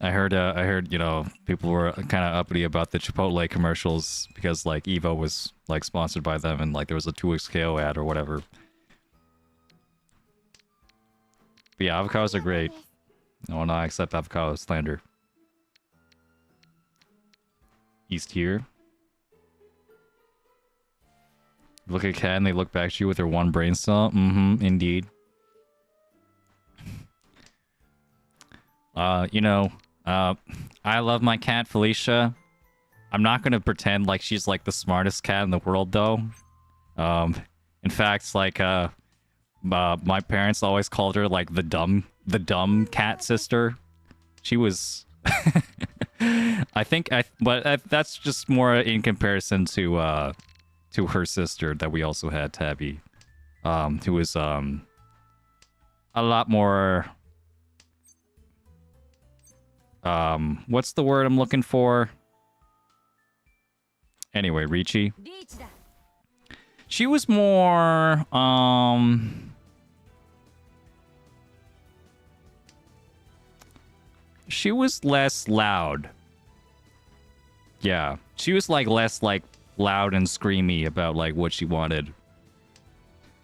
I heard, you know, people were kind of uppity about the Chipotle commercials because, like, Evo was, like, sponsored by them and, like, there was a 2x KO ad or whatever. But yeah, avocados are great. No, I accept avocado slander. East here. Look at a cat and they look back at you with their one brain cell. Indeed. You know, I love my cat, Felicia. I'm not gonna pretend like she's like the smartest cat in the world, though. In fact, like, my parents always called her like the dumb cat sister. She was, but that's just more in comparison to her sister that we also had, Tabby, who was a lot more. What's the word I'm looking for? Anyway, Riichi. She was more, she was less loud. Yeah, she was like less like loud and screamy about like what she wanted.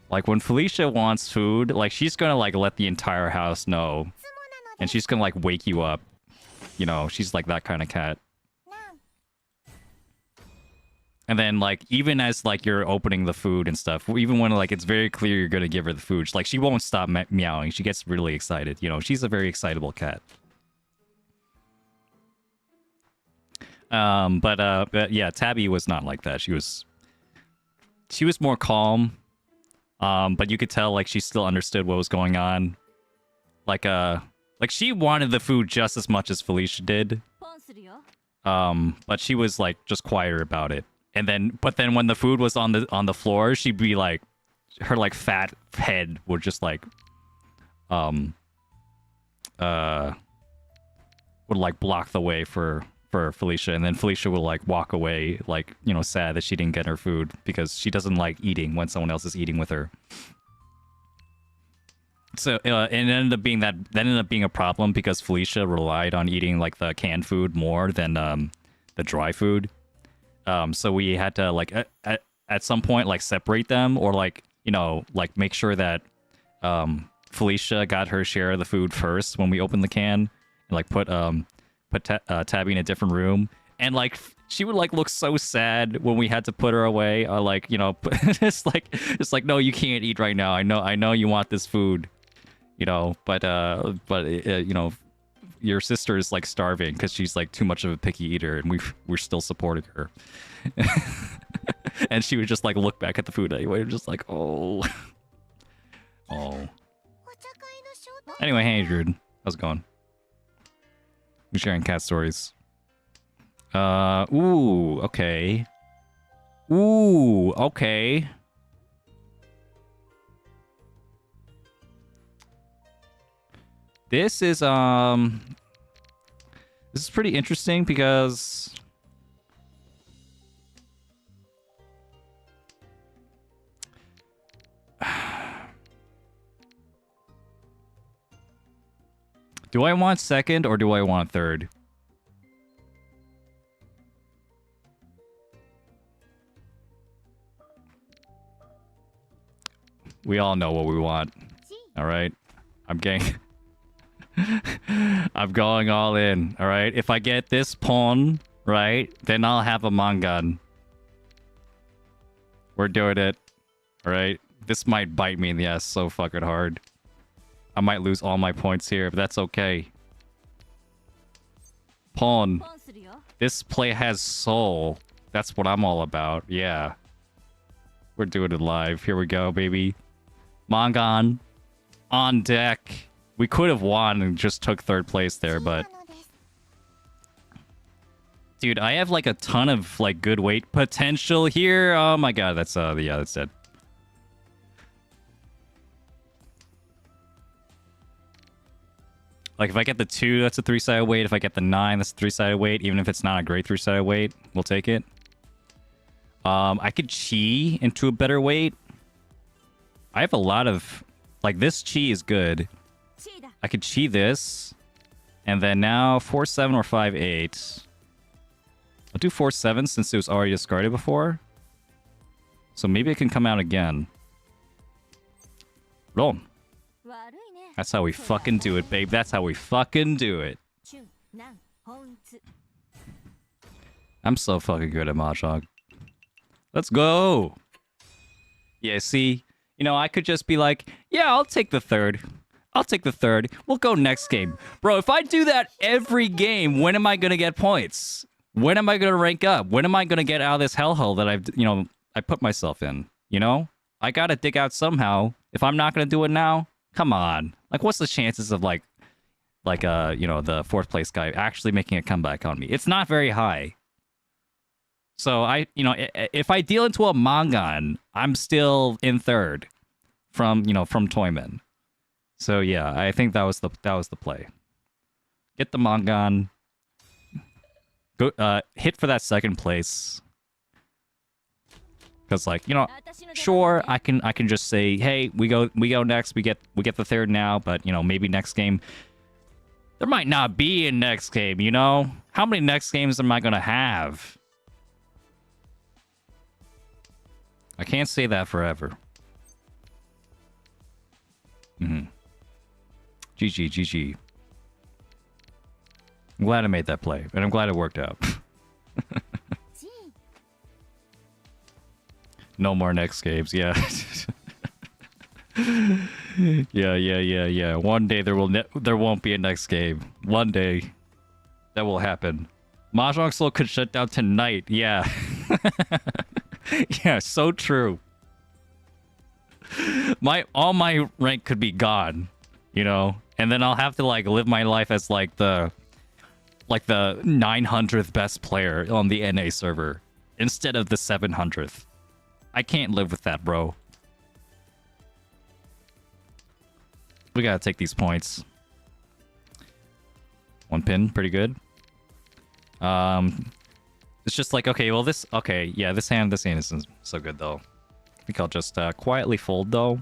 Like when Felicia wants food, like she's gonna like let the entire house know, and she's gonna like wake you up. You know, she's like that kind of cat. And then, like, even as, like, you're opening the food and stuff, even when, like, it's very clear you're gonna give her the food, like, she won't stop meowing. She gets really excited. You know, she's a very excitable cat. But yeah, Tabby was not like that. She was more calm. But you could tell, like, she still understood what was going on. Like, she wanted the food just as much as Felicia did. But she was like just quieter about it. And then, but then when the food was on the floor, she'd be like, her like fat head would just like, would like block the way for Felicia, and then Felicia will like walk away, like, you know, sad that she didn't get her food because she doesn't like eating when someone else is eating with her. So it ended up being that ended up being a problem because Felicia relied on eating like the canned food more than the dry food. So we had to like at some point like separate them, or like, you know, like make sure that Felicia got her share of the food first when we opened the can, and like put Tabby in a different room. And like she would like look so sad when we had to put her away, or like, you know, it's like no, you can't eat right now. I know you want this food, you know, but you know, your sister is like starving because she's like too much of a picky eater, and we're still supporting her. And she would just like look back at the food anyway, just like, oh. Anyway, hey Druid, how's it going? We're sharing cat stories. Ooh, okay. Ooh, okay. This is pretty interesting because do I want second or do I want third? We all know what we want. All right. I'm getting I'm going all in, all right? If I get this pawn, right, then I'll have a Mangan. We're doing it, all right? This might bite me in the ass so fucking hard. I might lose all my points here, but that's okay. Pawn. This play has soul. That's what I'm all about, yeah. We're doing it live. Here we go, baby. Mangan on deck. We could have won and just took third place there, but... Dude, I have like a ton of like good weight potential here. Oh my god, that's yeah, that's it. Like if I get the 2, that's a 3-sided weight. If I get the 9, that's a 3-sided weight. Even if it's not a great 3-sided weight, we'll take it. I could chi into a better weight. I have a lot of... Like this chi is good. I could chi this. And then now 4-7 or 5-8. I'll do 4-7 since it was already discarded before. So maybe it can come out again. Roll. That's how we fucking do it, babe. That's how we fucking do it. I'm so fucking good at Mahjong. Let's go. Yeah, see? You know, I could just be like, yeah, I'll take the third. I'll take the third. We'll go next game. Bro, if I do that every game, when am I going to get points? When am I going to rank up? When am I going to get out of this hellhole that I've, you know, I put myself in? You know? I got to dig out somehow. If I'm not going to do it now, come on. Like, what's the chances of, like, you know, the 4th place guy actually making a comeback on me? It's not very high. So you know, if I deal into a Mangan, I'm still in third from, you know, from Toyman. So yeah, I think that was the play. Get the Mangan. Go hit for that 2nd place. Cuz like, you know, sure, I can just say, "Hey, we go next. We get the 3rd now, but you know, maybe next game there might not be a next game, you know? How many next games am I going to have?" I can't say that forever. GG, GG. I'm glad I made that play, and I'm glad it worked out. No more next games, yeah. Yeah. One day there won't be a next game. One day that will happen. Mahjong Soul could shut down tonight. Yeah. Yeah, so true. All my rank could be gone, you know, and then I'll have to like live my life as like the like the 900th best player on the NA server instead of the 700th. I can't live with that, bro. We gotta take these points. One pin, pretty good. It's just like, okay, well this, okay, yeah, this hand isn't so good though. I think I'll just quietly fold though.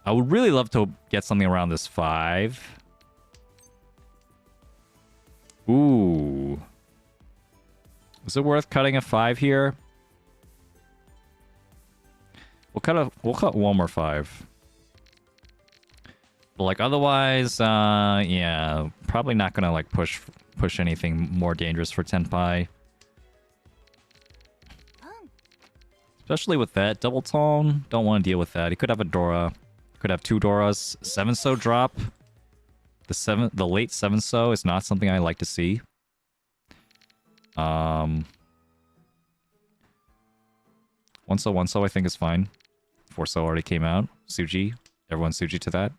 I would really love to get something around this 5. Ooh. Is it worth cutting a 5 here? We'll cut one more 5. But like otherwise, yeah, probably not gonna like push anything more dangerous for Tenpai. Especially with that double tone, don't want to deal with that. He could have a Dora, could have 2 Doras. 7-so drop. The late 7-so is not something I like to see. 1-so I think is fine. 4-so already came out. Suji, everyone Suji to that.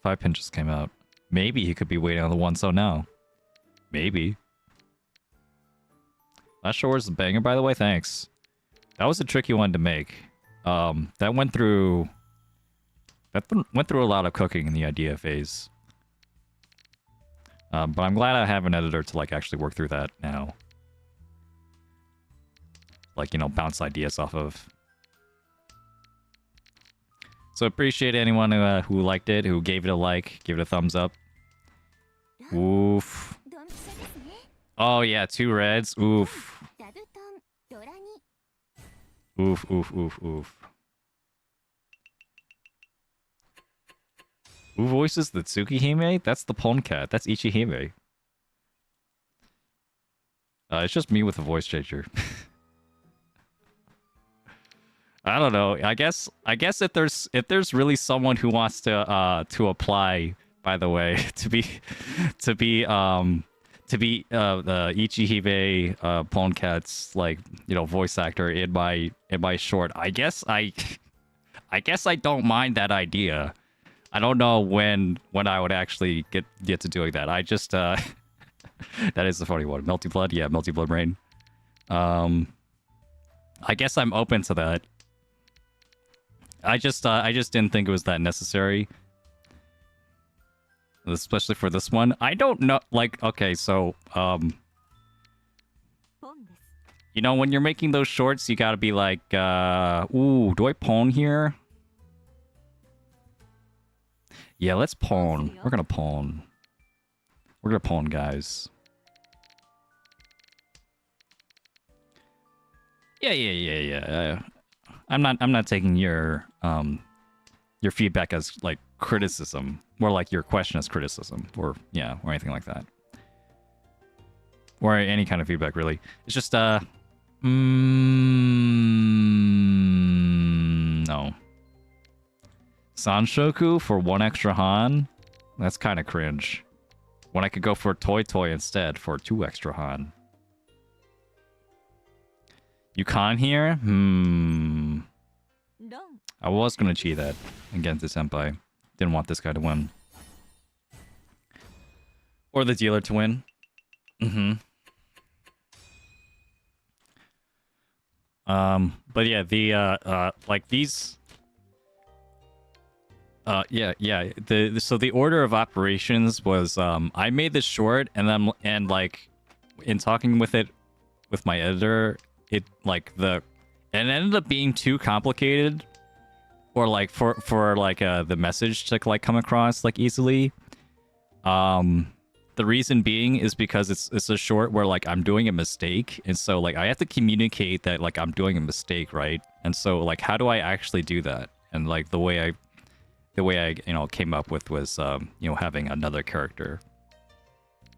Five pin just came out. Maybe he could be waiting on the 1-so now. Maybe. Last Shore's a banger, by the way. Thanks. That was a tricky one to make. That went through a lot of cooking in the idea phase. But I'm glad I have an editor to like actually work through that now. Like, you know, bounce ideas off of. So appreciate anyone who liked it, who gave it a like, gave it a thumbs up. Oof. Oh yeah, 2 reds. Oof. Oof, oof, oof, oof. Who voices the Tsukihime? That's the Pon Cat. That's Ichihime. It's just me with a voice changer. I don't know. I guess if there's really someone who wants to apply, by the way, to be the Ichihime Pon Cat's like, you know, voice actor in my short, I guess I don't mind that idea. I don't know when I would actually get to doing that. I just that is a funny one. Melty Blood, yeah, Melty Blood Rain. I guess I'm open to that. I just didn't think it was that necessary. Especially for this one. I don't know, like, okay, so you know, when you're making those shorts, you gotta be like, ooh, do I pawn here? Yeah, let's pawn. We're gonna pawn. We're gonna pawn, guys. Yeah. I'm not taking your feedback as like criticism, more like your question as criticism, or yeah, or anything like that, or any kind of feedback really. It's just no. Sanshoku for 1 extra Han? That's kind of cringe. When I could go for Toy instead for 2 extra Han. Yukon here? I was gonna cheat that against the senpai. Didn't want this guy to win. Or the dealer to win. But yeah, the like these so the order of operations was I made this short and like in talking with my editor, it ended up being too complicated, or like for like the message to like come across like easily. The reason being is because it's a short where like I'm doing a mistake, and so like I have to communicate that like I'm doing a mistake, right? And so like how do I actually do that? And like the way I you know came up with was you know, having another character,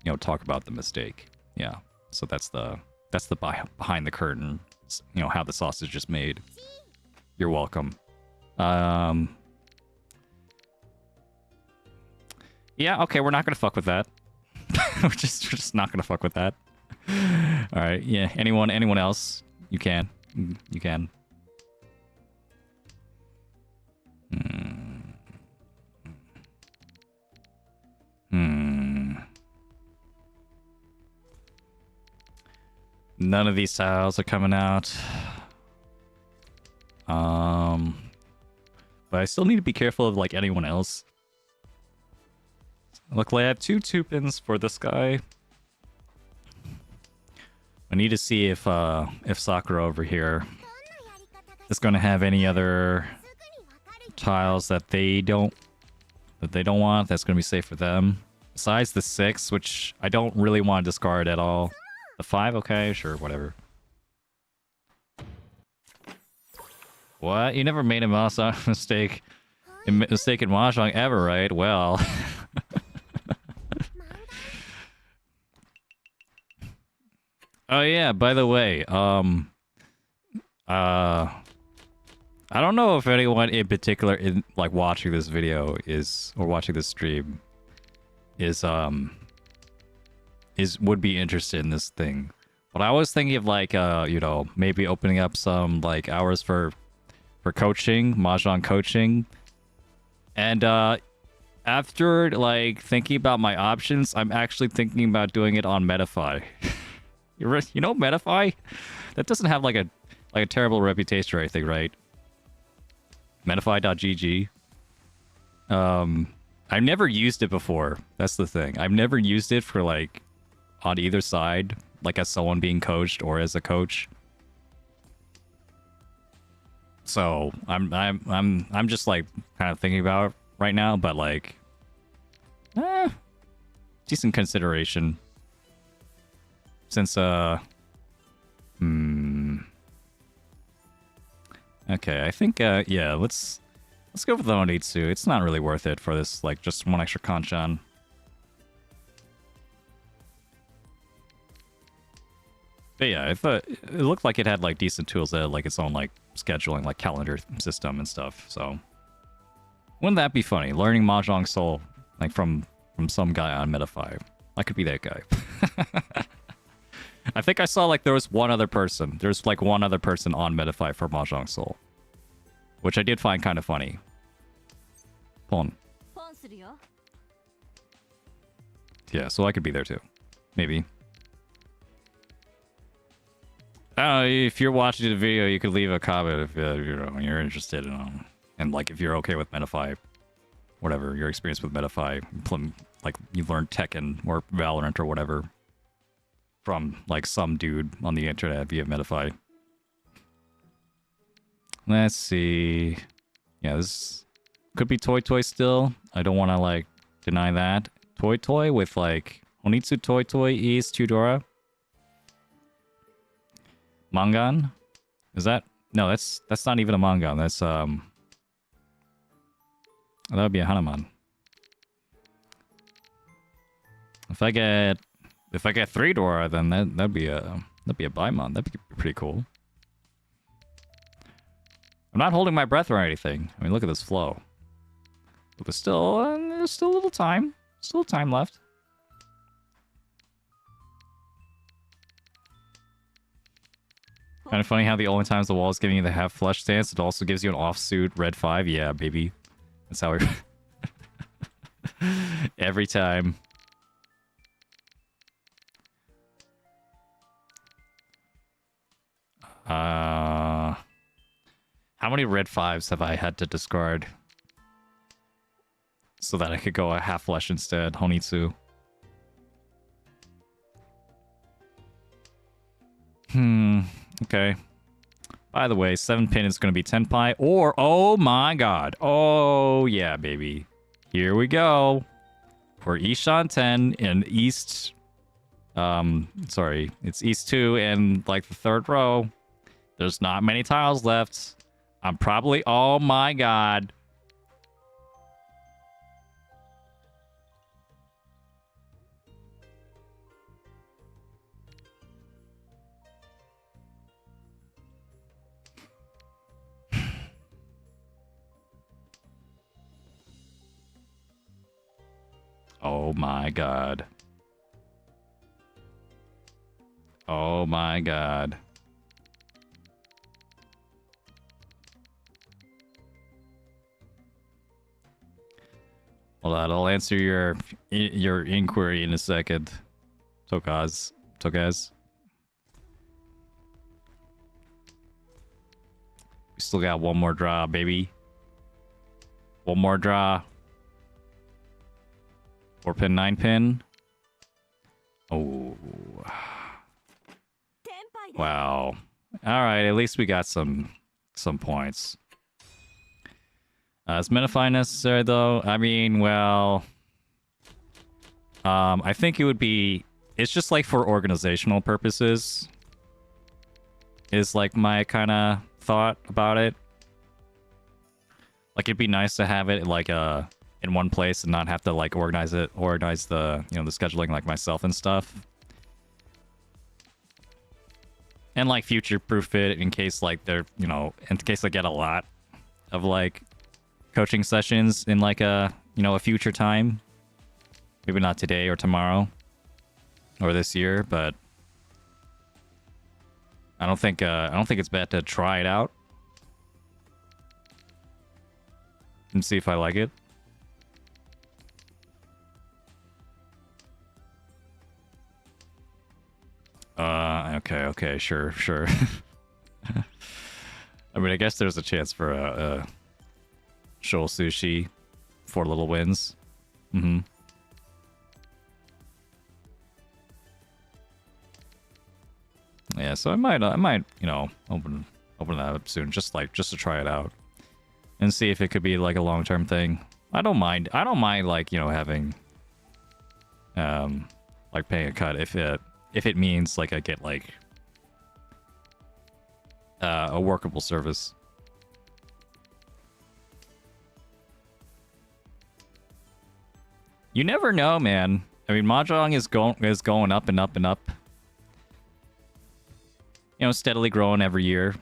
you know, talk about the mistake. Yeah, so that's the behind the curtain, you know, how the sausage is made. You're welcome. Yeah, okay, we're not gonna fuck with that. we're just not gonna fuck with that. All right, yeah. Anyone else? You can. None of these tiles are coming out. But I still need to be careful of like anyone else. Luckily, I have two pins for this guy. I need to see if Sakura over here is going to have any other tiles that they don't want. That's going to be safe for them. Besides the 6, which I don't really want to discard at all. The 5, okay, sure, whatever. What? You never made a mistake in Mahjong ever, right? Well. Oh yeah, by the way, I don't know if anyone in particular in like watching this video or watching this stream would be interested in this thing. But I was thinking of like you know, maybe opening up some like hours for coaching, Mahjong coaching. And after like thinking about my options, I'm actually thinking about doing it on Metafy. You know Metafy? That doesn't have like a terrible reputation or anything, right? Metafy.gg. I've never used it before. That's the thing. I've never used it for like on either side, like as someone being coached or as a coach. So I'm just like kind of thinking about it right now, but like decent consideration. Since okay, I think yeah, let's go for the Onitsu. It's not really worth it for this, like just one extra kanchan. But yeah, I thought it looked like it had like decent tools that had like its own like scheduling, like calendar system and stuff. So wouldn't that be funny? Learning Mahjong Soul like from some guy on Metafy. I could be that guy. I think I saw like there was one other person. There's like one other person on Metafy for Mahjong Soul, which I did find kind of funny. Pon. Yeah, so I could be there too. Maybe. If you're watching the video, you could leave a comment if you're interested in and like if you're okay with Metafy, whatever your experience with Metafy, like you learned Tekken or Valorant or whatever from like some dude on the internet via Metafy. Let's see. Yeah, this could be Toy still. I don't want to like deny that. Toy with like Onitsu Toy East Tudora. Mangan? Is that? No, that's not even a Mangan. That's that would be a Hanuman. If I get 3 Dora, then that'd be a Baimon. That'd be pretty cool. I'm not holding my breath or anything. I mean, look at this flow. But there's still a little time. Still time left. Kind of funny how the only times the wall is giving you the half flush stance, it also gives you an offsuit red 5. Yeah, baby. That's how we... Every time. How many red 5s have I had to discard so that I could go a half flush instead? Honitsu. Okay. By the way, 7 pin is going to be 10 pi or oh my god. Oh yeah, baby. Here we go. For Ishan 10 and East sorry, it's East 2 and like the 3rd row. There's not many tiles left. I'm probably... Oh my god. Oh my god. Oh my god. Hold on, I'll answer your inquiry in a second. Tokaz. Still got one more draw, baby. One more draw. 4-pin, 9-pin. Oh. Wow. Alright, at least we got some points. Is Menify necessary, though? I mean, well... I think it would be... It's just like for organizational purposes. Is like my kind of thought about it. Like, it'd be nice to have it like in one place and not have to like organize the the scheduling like myself and stuff. And like future proof it in case like they're in case I get a lot of like coaching sessions in like a future time. Maybe not today or tomorrow or this year, but I don't think it's bad to try it out and see if I like it. Okay, sure. I mean, I guess there's a chance for a Shoal Sushi for little wins. Yeah, so I might open that up soon, just to try it out and see if it could be like a long-term thing. I don't mind like having like paying a cut if it means like I get like a workable service. You never know, man. I mean, Mahjong is going up and up and up. Steadily growing every year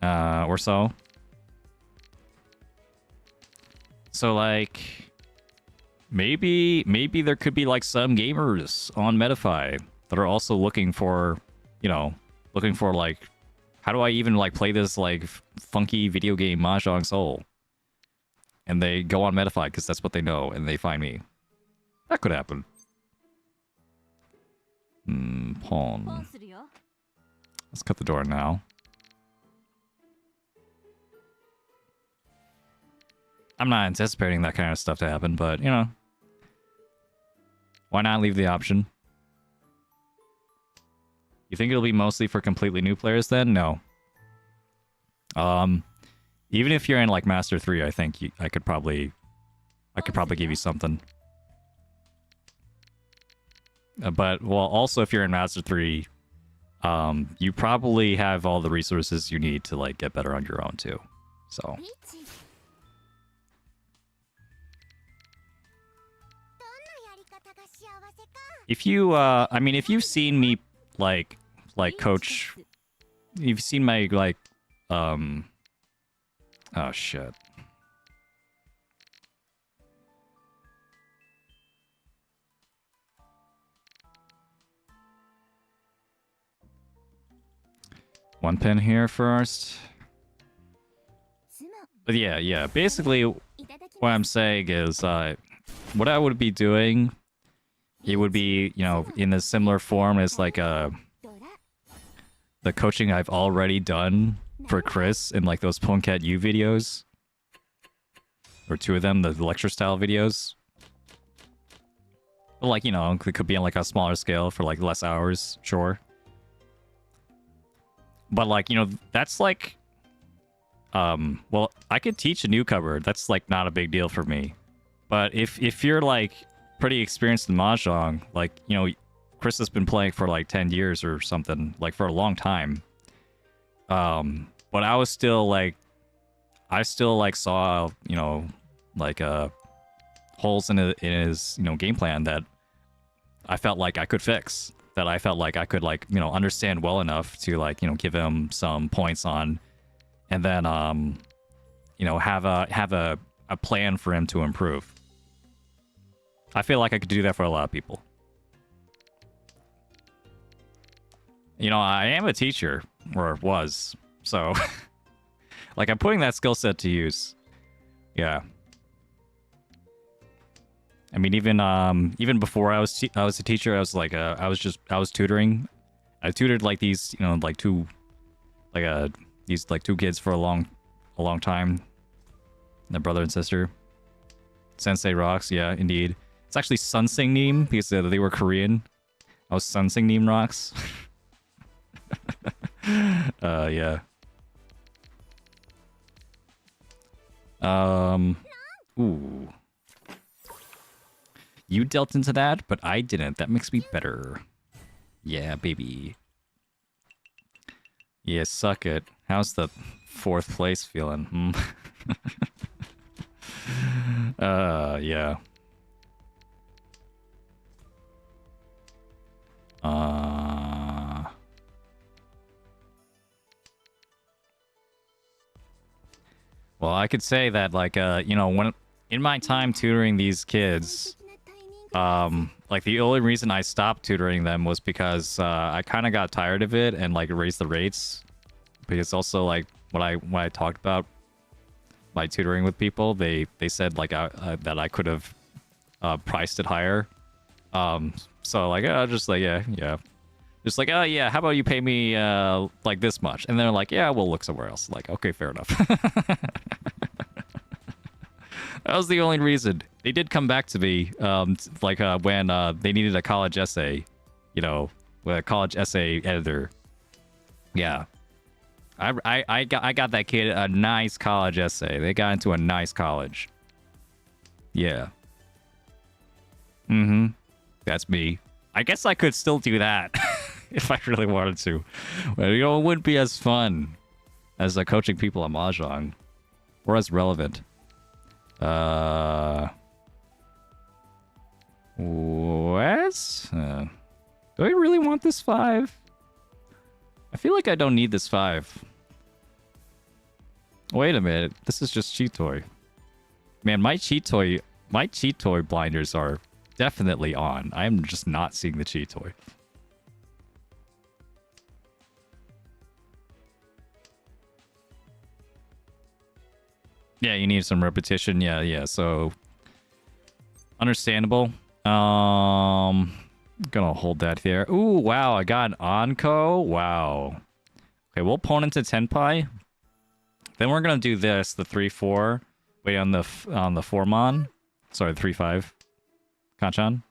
or so. So like maybe there could be like some gamers on Metafy that are also looking for like, how do I even like play this like funky video game Mahjong Soul? And they go on Metafy because that's what they know, and they find me. That could happen. Pawn. Let's cut the door now. I'm not anticipating that kind of stuff to happen, but, why not leave the option? You think it'll be mostly for completely new players then? No. Even if you're in, like, Master 3, I think I could probably give you something. But, well, also if you're in Master 3... you probably have all the resources you need to like get better on your own too. So if you I mean, if you've seen me like coach, you've seen my like oh shit. One pin here first. But yeah. Basically, what I'm saying is, what I would be doing, it would be, in a similar form as like the coaching I've already done for Chris in like those Poncat U videos, or 2 of them, the lecture style videos. But like, it could be on like a smaller scale for like less hours, sure. But like, that's like, well, I could teach a newcomer. That's like not a big deal for me. But if you're like pretty experienced in Mahjong, like, Chris has been playing for like 10 years or something, like for a long time. But I still saw, like holes in his, game plan that I felt like I could fix. That I felt like I could like, understand well enough to like, give him some points on, and then have a plan for him to improve. I feel like I could do that for a lot of people. I am a teacher, or was, so like I'm putting that skill set to use. Yeah. I mean, even before I was a teacher, I was like I was tutoring. I tutored like these, like two, like these like two kids for a long time. Their brother and sister. Sensei rocks, yeah, indeed. It's actually Sunsing Neem because they were Korean. I was Sunsing Neem rocks. Yeah. Ooh. You dealt into that, but I didn't. That makes me better. Yeah, baby. Yeah, suck it. How's the 4th place feeling? Yeah. Well, I could say that, like, you know, when in my time tutoring these kids, like the only reason I stopped tutoring them was because I kind of got tired of it and like raised the rates. Because also, like, when I talked about my tutoring with people, they said like that I could have priced it higher. So like just like yeah, just like oh yeah, how about you pay me like this much? And they're like yeah, we'll look somewhere else. Like okay, fair enough. That was the only reason. They did come back to me, like when they needed a college essay, you know, with a college essay editor. Yeah, I got that kid a nice college essay. They got into a nice college. Yeah. Mm-hmm. That's me. I guess I could still do that if I really wanted to. But, you know, it wouldn't be as fun as coaching people at Mahjong. Or as relevant. What? Do I really want this 5? I feel like I don't need this 5. Wait a minute. This is just cheat toy. Man, my cheat toy blinders are definitely on. I'm just not seeing the cheat toy. Yeah, you need some repetition. Yeah. So understandable. Gonna hold that here. Ooh, wow, I got an Anko. Wow. Okay, we'll pawn into Tenpai. Then we're gonna do this, the 3-4. Wait on the 4-mon. Sorry, the 3-5. Kanchan.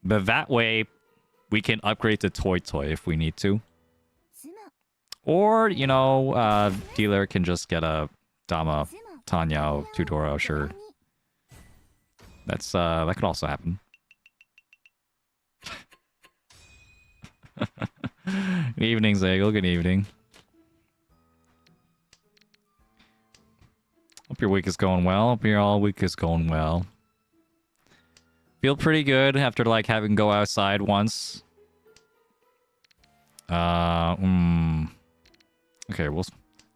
But that way we can upgrade to Toy if we need to. Or, you know, dealer can just get a Dama, Tanyao, Tudoro, sure. That's that could also happen. Good evening, Zagel. Good evening. Hope your week is going well. Hope your all week is going well. Feel pretty good after like having go outside once. Okay,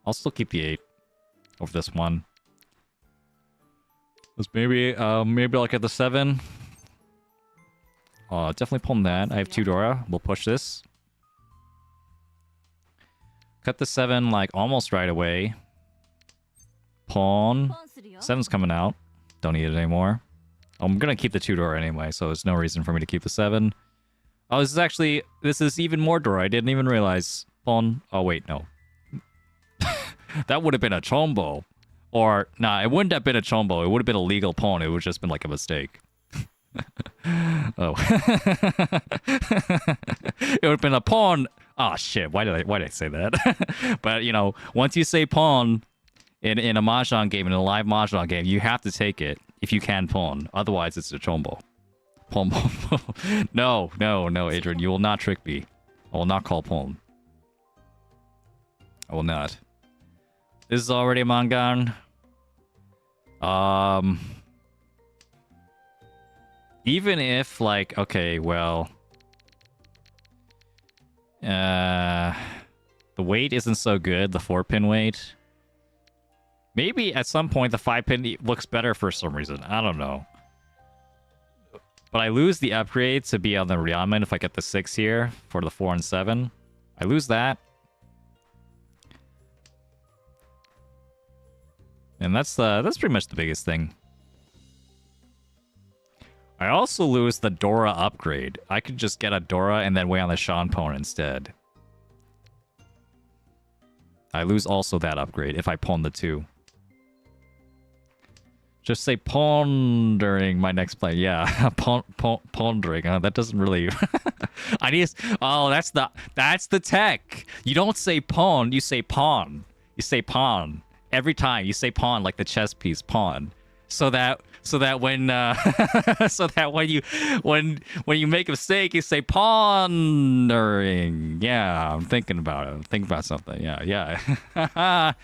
I'll still keep the 8 over this one. Let's maybe like at the 7. Definitely pull that. I have Tudora. We'll push this. Cut the 7 like almost right away. Pawn. 7's coming out. Don't need it anymore. I'm gonna keep the Tudor anyway, so there's no reason for me to keep the 7. Oh, this is even more door. I didn't even realize. Pawn. Oh wait, no. That would have been a chombo. Or nah, it wouldn't have been a chombo. It would have been a legal pawn. It would have just been like a mistake. Oh. It would have been a pawn. Oh shit, why did I say that? But you know, once you say pawn in a Mahjong game, in a live Mahjong game, you have to take it if you can pawn. Otherwise it's a chombo. Pawn. No, Adrian, you will not trick me. I will not call pawn. I will not. This is already a Mangan. Even if, like, okay, well... the weight isn't so good, the 4-pin weight. Maybe at some point the 5-pin looks better for some reason. I don't know. But I lose the upgrade to be on the Ryamen if I get the 6 here for the 4 and 7. I lose that. And that's pretty much the biggest thing. I also lose the Dora upgrade. I could just get a Dora and then wait on the Sean Pwn instead. I lose also that upgrade if I pawn the 2. Just say pawn during my next play. Yeah, pondering. That doesn't really. I need. Oh, that's the tech. You don't say pawn. You say pawn. You say pawn every time. You say pawn like the chess piece pawn. So that when when you make a mistake, you say pondering. Yeah, I'm thinking about it. I'm thinking about something. Yeah.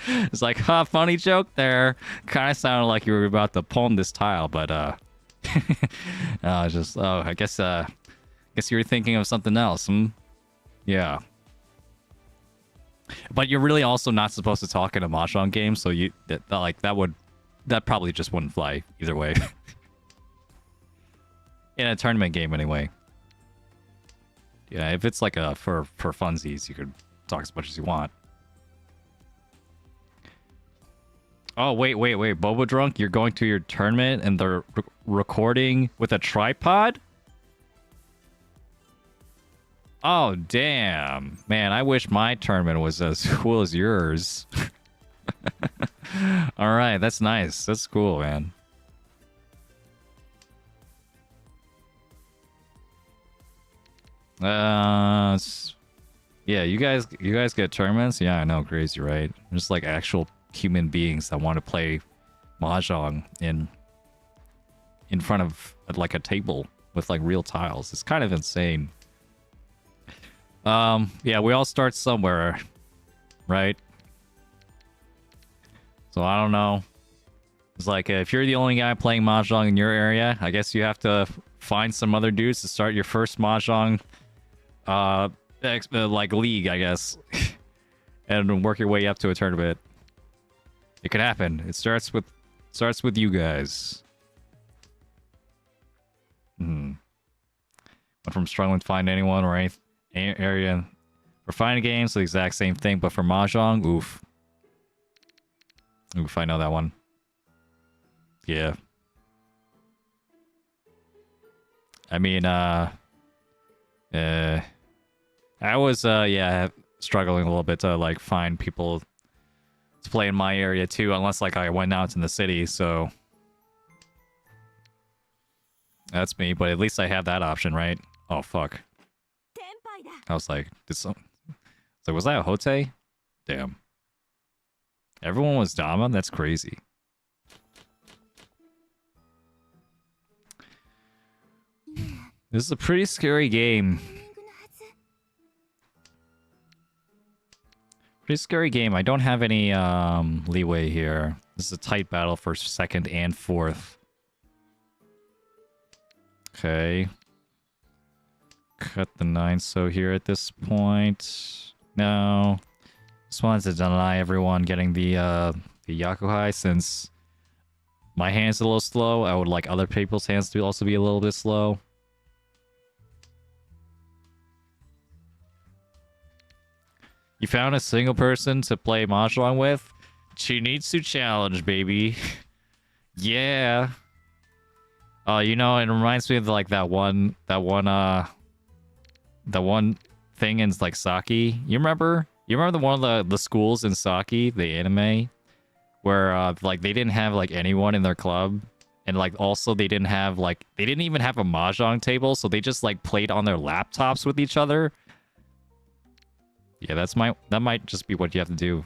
It's like, funny joke there. Kind of sounded like you were about to pawn this tile, but I guess you were thinking of something else. Yeah. But you're really also not supposed to talk in a Mahjong game, so that probably just wouldn't fly either way. In a tournament game, anyway. Yeah, if it's like for funsies, you could talk as much as you want. Oh, wait. Boba Drunk, you're going to your tournament and they're recording with a tripod? Oh, damn. Man, I wish my tournament was as cool as yours. All right, that's nice. That's cool, man. Yeah, you guys get tournaments? Yeah, I know, crazy, right? Just like actual human beings that want to play Mahjong in front of like a table with like real tiles. It's kind of insane. Yeah, we all start somewhere, right? So I don't know. It's like if you're the only guy playing Mahjong in your area, I guess you have to find some other dudes to start your first Mahjong like league, I guess. And work your way up to a tournament. It could happen. It starts with you guys. Went from struggling to find anyone or any area. For fighting games, the exact same thing, but for Mahjong, oof. Oof, I know that one. Yeah. I mean, I was, struggling a little bit to, like, find people to play in my area, too, unless, like, I went out in the city, so... That's me, but at least I have that option, right? Oh, fuck. I was like, was that a Hote? Damn. Everyone was Dama? That's crazy. This is a pretty scary game. Pretty scary game. I don't have any leeway here. This is a tight battle for second and fourth. Okay. Cut the 9 so here at this point. No. Just wanted to deny everyone getting the Yakuhai since my hand's a little slow. I would like other people's hands to also be a little bit slow. You found a single person to play Mahjong with? She needs to challenge, baby. Yeah. You know, it reminds me of like that one thing in like Saki. You remember the one of the schools in Saki, the anime, where like they didn't have like anyone in their club, and like also they didn't even have a Mahjong table, so they just like played on their laptops with each other. Yeah, that might just be what you have to do.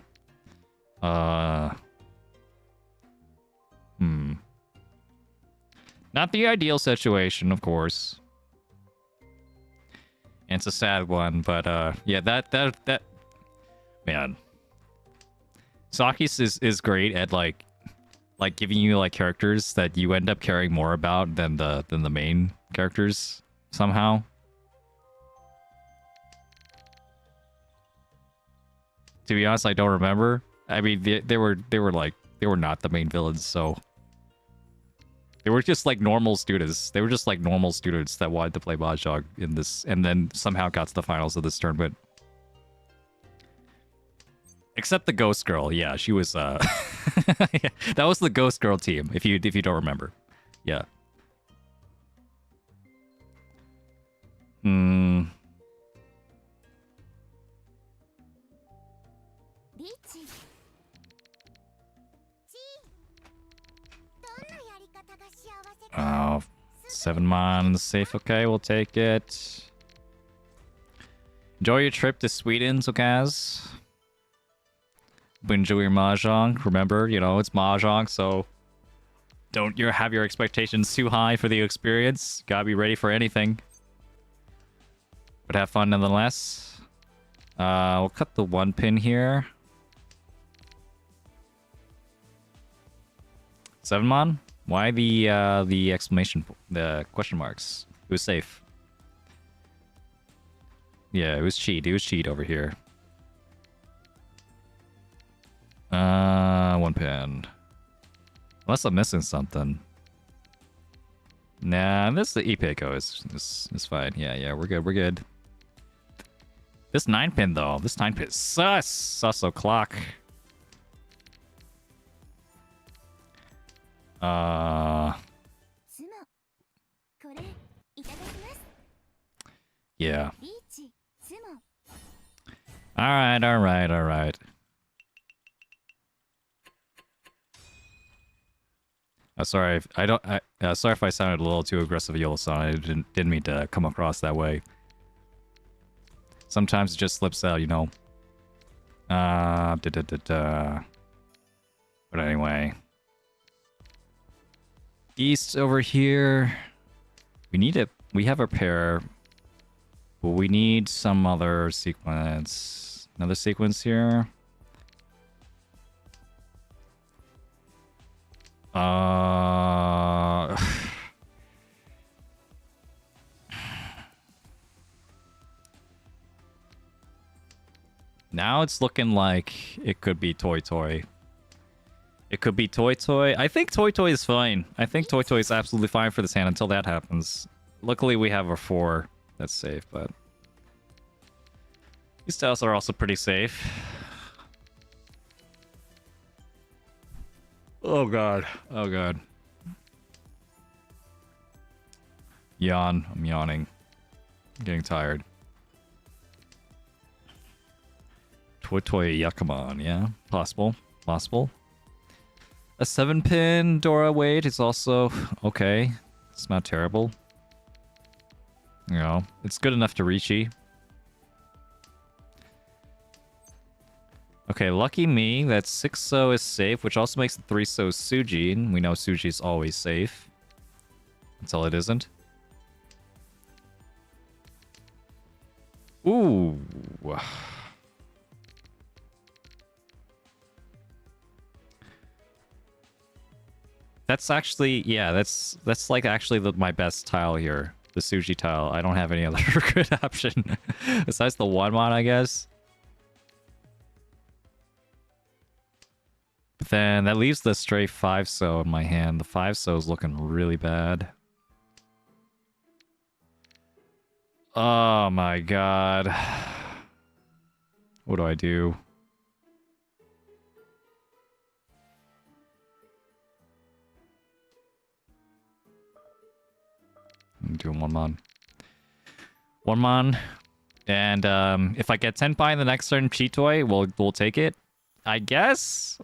Not the ideal situation, of course. And it's a sad one, but yeah, that man. Saki's is great at like giving you like characters that you end up caring more about than the main characters somehow. To be honest, I don't remember. I mean, they were not the main villains, so they were just like normal students. They were just like normal students that wanted to play Mahjong in this, and then somehow got to the finals of this tournament. Except the Ghost Girl, yeah, she was yeah, that was the Ghost Girl team. If you don't remember, yeah. Hmm. Oh, 7 mon in the safe. Okay, we'll take it. Enjoy your trip to Sweden, Sokaz. Enjoy your Mahjong. Remember, you know, it's Mahjong, so don't have your expectations too high for the experience. Gotta be ready for anything. But have fun nonetheless. We'll cut the 1 pin here. 7 mon? Why the exclamation, the question marks? It was safe. Yeah, it was cheat. It was cheat over here. 1 pin. Unless I'm missing something. Nah, this the Ipeko is fine. Yeah, we're good. We're good. This 9 pin though. This 9 pin is sus. Sus o'clock. Yeah. All right. Sorry, sorry if I sounded a little too aggressive, Yolo-san. I didn't mean to come across that way. Sometimes it just slips out, you know. But anyway. East over here. We have a pair. But we need some other sequence. Another sequence here. Now it's looking like it could be Toy Toy. It could be Toy Toy. I think Toy Toy is fine. I think Toy Toy is absolutely fine for this hand until that happens. Luckily, we have our 4. That's safe, but... These styles are also pretty safe. Oh god. Oh god. Yawn. I'm yawning. I'm getting tired. Toy Toy Yakuman, yeah. Possible. Possible. A 7-pin Dora Wade is also okay. It's not terrible. You know, it's good enough to Riichi. Okay, lucky me. That 6-so is safe, which also makes the 3-so Suji. We know Suji is always safe. Until it isn't. Ooh. That's actually, yeah, that's like actually my best tile here. The Suji tile. I don't have any other good option. Besides the 1 mon, I guess. But then that leaves the stray 5-so in my hand. The 5-so is looking really bad. Oh my god. What do I do? I'm doing 1 mon. 1 mon. And if I get 10 pi in the next turn, cheat toy, we'll take it. I guess?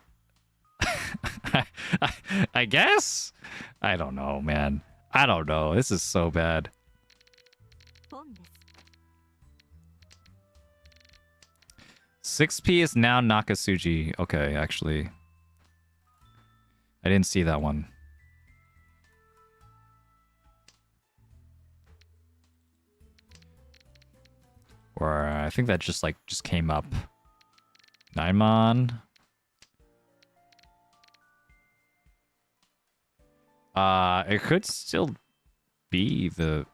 I guess? I don't know, man. I don't know. This is so bad. 6p is now Nakasuji. Okay, actually. I didn't see that one. Or I think that just came up. 9 mon. It could still be the...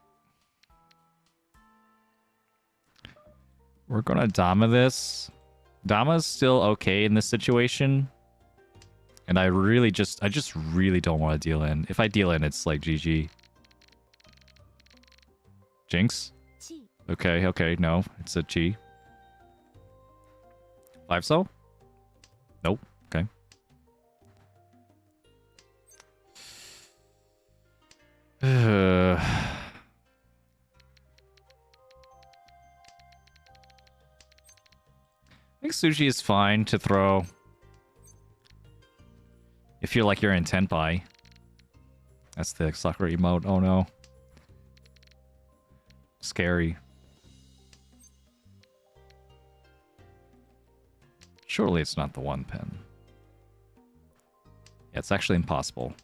We're gonna Dama this. Dama's still okay in this situation. And I just really don't want to deal in. If I deal in, it's like GG. Jinx? Okay, no. It's a Chi. 5-so? Nope. Okay. sushi is fine to throw if you're like you're in tenpai. That's the soccer emote. Oh no. Scary. Surely it's not the one pin. Yeah, it's actually impossible.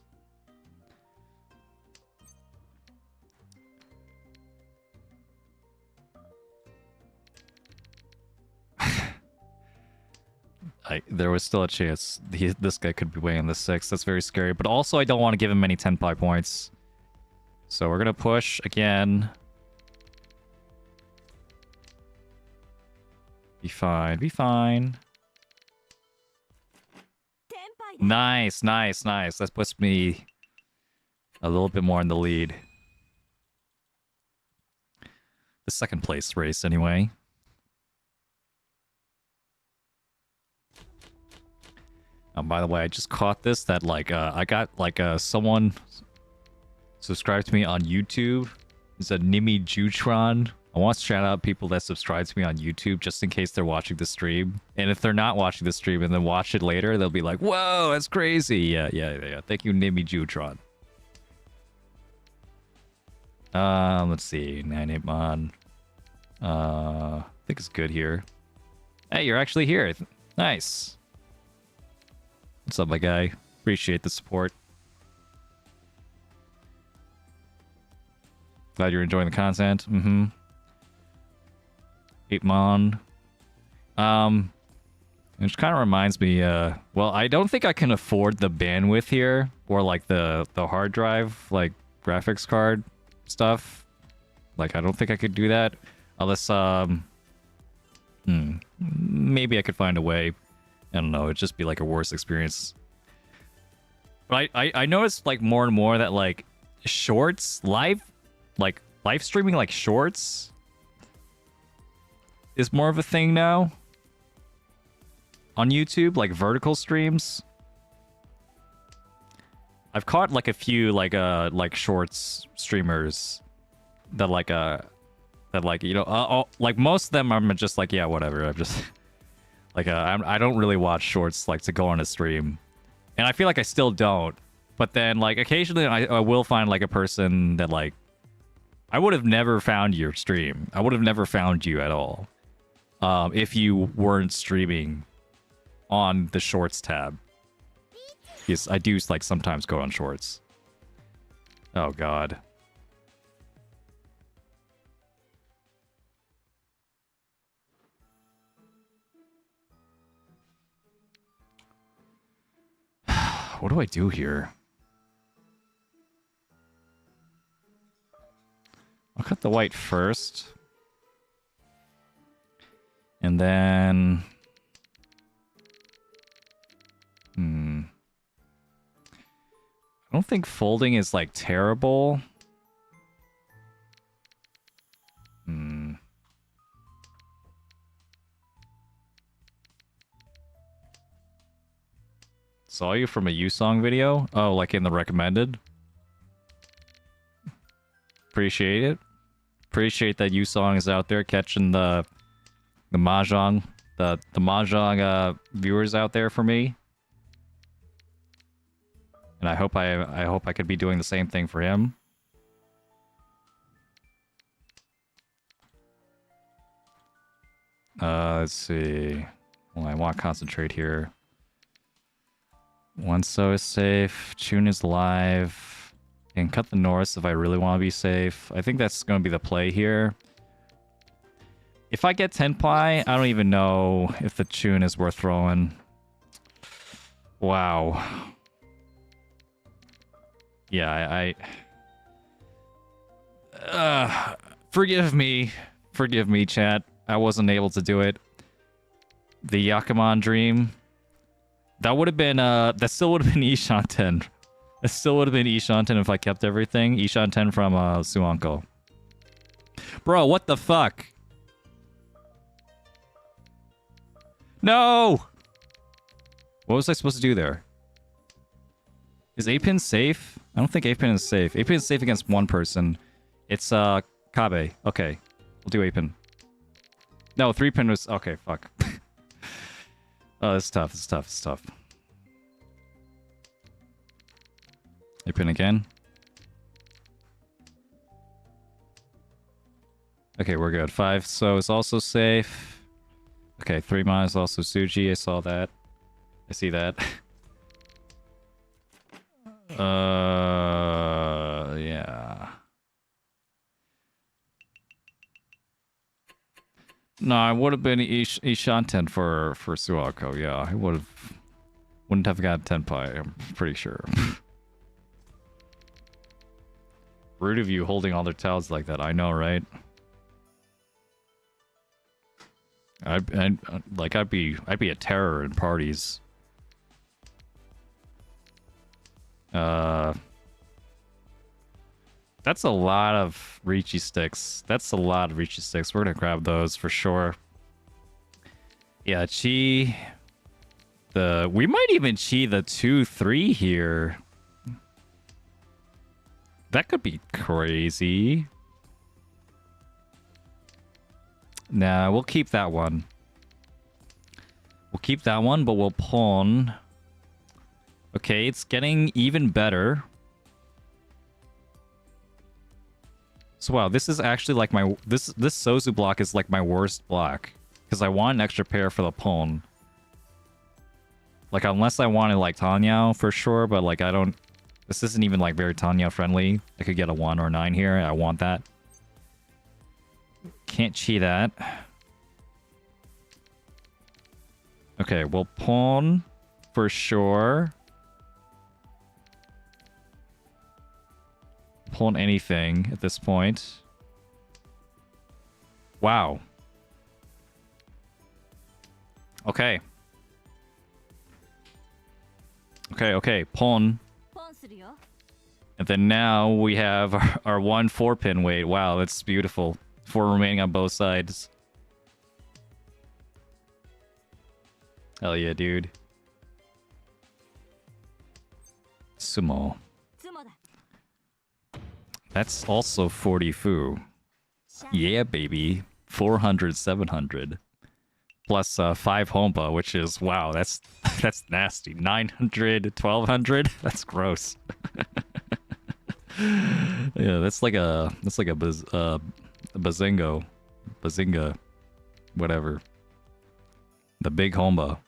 There was still a chance this guy could be weighing the 6. That's very scary. But also, I don't want to give him many tenpai points. So we're going to push again. Be fine. Be fine. Nice, nice, nice. That puts me a little bit more in the lead. The second place race, anyway. By the way, I just caught this that like I got like someone subscribed to me on YouTube. It's a Nimi Jutron. I want to shout out people that subscribe to me on YouTube just in case they're watching the stream. And if they're not watching the stream and then watch it later, they'll be like, "Whoa, that's crazy!" Yeah. Thank you, Nimi Jutron. Let's see, 98mon. I think it's good here. Hey, you're actually here. Nice. What's up, my guy? Appreciate the support. Glad you're enjoying the content. Mon. Which kind of reminds me, well, I don't think I can afford the bandwidth here, or like the hard drive, like graphics card stuff. Like, I don't think I could do that unless, maybe I could find a way. I don't know, it'd just be like a worse experience. But I noticed like more and more that like shorts, live streaming like shorts is more of a thing now on YouTube, like vertical streams. I've caught like a few like shorts streamers that like you know like most of them I'm just like, yeah, whatever. I'm just like I don't really watch shorts like to go on a stream, and I feel like I still don't. But then like occasionally I will find like a person that like I would have never found your stream. I would have never found you at all if you weren't streaming on the shorts tab. Yes, I do like sometimes go on shorts. Oh god. What do I do here? I'll cut the white first. And then... I don't think folding is, like, terrible. Saw you from a U-Song video? Oh, like in the recommended? Appreciate it. Appreciate that U-Song is out there catching the Mahjong, the Mahjong viewers out there for me. And I hope I could be doing the same thing for him. Let's see. Well, I want to concentrate here. One so is safe. Chun is live. And cut the north if I really want to be safe. I think that's going to be the play here. If I get Tenpai, I don't even know if the Chun is worth throwing. Wow. Yeah, forgive me. Forgive me, chat. I wasn't able to do it. The Yakuman dream. That would have been, that still would have been Ishan 10. That still would have been Ishan 10 if I kept everything. Ishan 10 from, Suanko. Bro, what the fuck? No! What was I supposed to do there? Is 8-pin safe? I don't think 8-pin is safe. 8-pin is safe against one person. It's, Kabe. Okay. We'll do 8-pin. No, 3-pin was... Okay, fuck. Oh, it's tough. It's tough. It's tough. You pin again. Okay, we're good. 5, so it's also safe. Okay, 3 mana is also Suji. I saw that. I see that. Yeah. No, I would have been Ishanten for Suako. Yeah, I wouldn't have got Tenpai. I'm pretty sure. Rude of you holding all their towels like that. I know, right? I'd be a terror in parties. That's a lot of Riichi sticks. That's a lot of Riichi sticks. We're gonna grab those for sure. Yeah, Chi. We might even Chi the 2-3 here. That could be crazy. Nah, we'll keep that one. We'll keep that one, but we'll pawn. Okay, it's getting even better. So wow, this is actually like my this Sozu block is like my worst block because I want an extra pair for the pawn. Like unless I wanted like Tanyao for sure, but like I don't. This isn't even like very Tanyao friendly. I could get a 1 or a 9 here. I want that. Can't cheat that. Okay, we'll pawn for sure. Pawn anything at this point. Wow. Okay. Okay. Pawn. And then now we have our 1 4-pin weight. Wow, that's beautiful. 4 remaining on both sides. Hell yeah, dude. Sumo. That's also 40 fu. Yeah, baby. 400, 700. Plus 5 Hompa, which is, wow, that's nasty. 900, 1200? That's gross. Yeah, that's like a bazingo. Bazinga. Whatever. The big Hompa.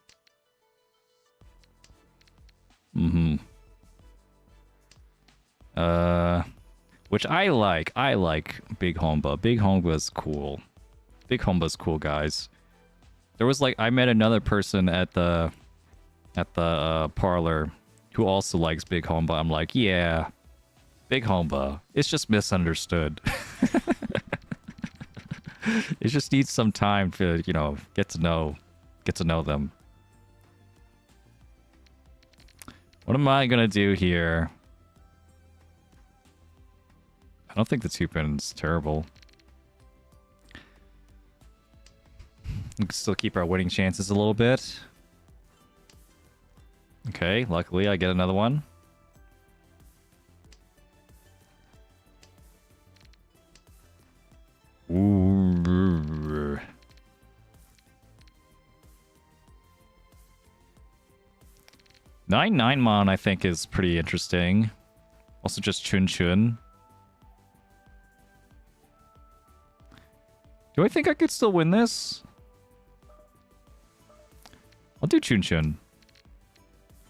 Which I like. I like Big Homba. Big Homba's cool. Big Homba's cool, guys. There was like I met another person at the parlor who also likes Big Homba. I'm like, yeah, Big Homba. It's just misunderstood. It just needs some time to, you know, get to know them. What am I gonna do here? I don't think the 2-pin's terrible. We can still keep our winning chances a little bit. Okay, luckily I get another one. Ooh. 9/9 mon I think is pretty interesting. Also just Chun Chun. Do I think I could still win this? I'll do Chun Chun.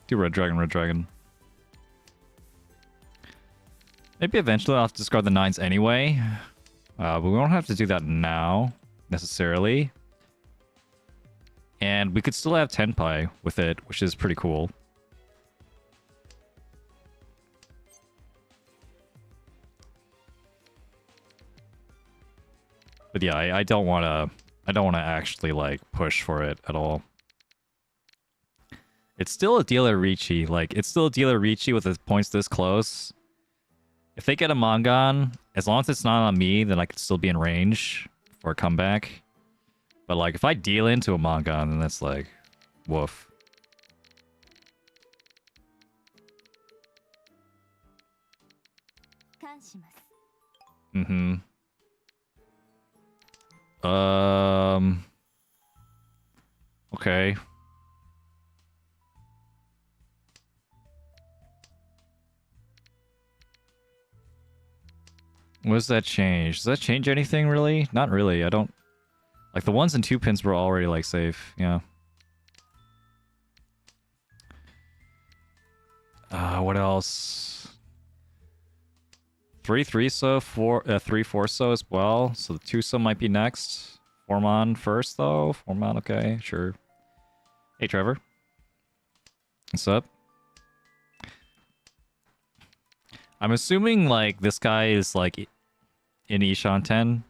Do Red Dragon, Red Dragon. Maybe eventually I'll have to discard the 9s anyway. But we don't have to do that now, necessarily. And we could still have Tenpai with it, which is pretty cool. But yeah, I don't wanna actually like push for it at all. It's still a dealer Riichi, like it's still a dealer Riichi with the points this close. If they get a Mangan, as long as it's not on me, then I could still be in range for a comeback. But like if I deal into a Mangan, then that's like woof. Mm-hmm. Okay. What does that change? Does that change anything really? Not really. I don't like the ones and 2 pins were already like safe. Yeah. What else? 3-3 so, 3-4 so as well. So the 2 so might be next. Formon first though. Formon, okay, sure. Hey Trevor. What's up? I'm assuming like this guy is like in Ishan 10.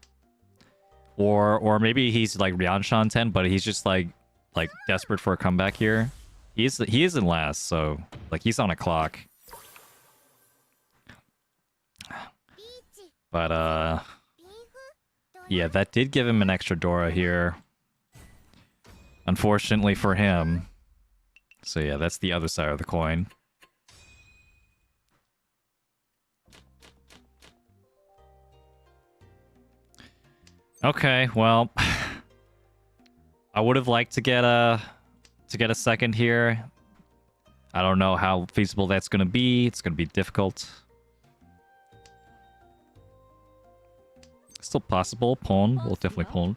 Or maybe he's like Ryanshan 10, but he's just like desperate for a comeback here. He is in last, so like he's on a clock. But yeah, that did give him an extra Dora here. Unfortunately for him. So yeah, that's the other side of the coin. Okay, well, I would have liked to get a second here. I don't know how feasible that's gonna be. It's gonna be difficult. Still possible. Pawn. We'll definitely pawn.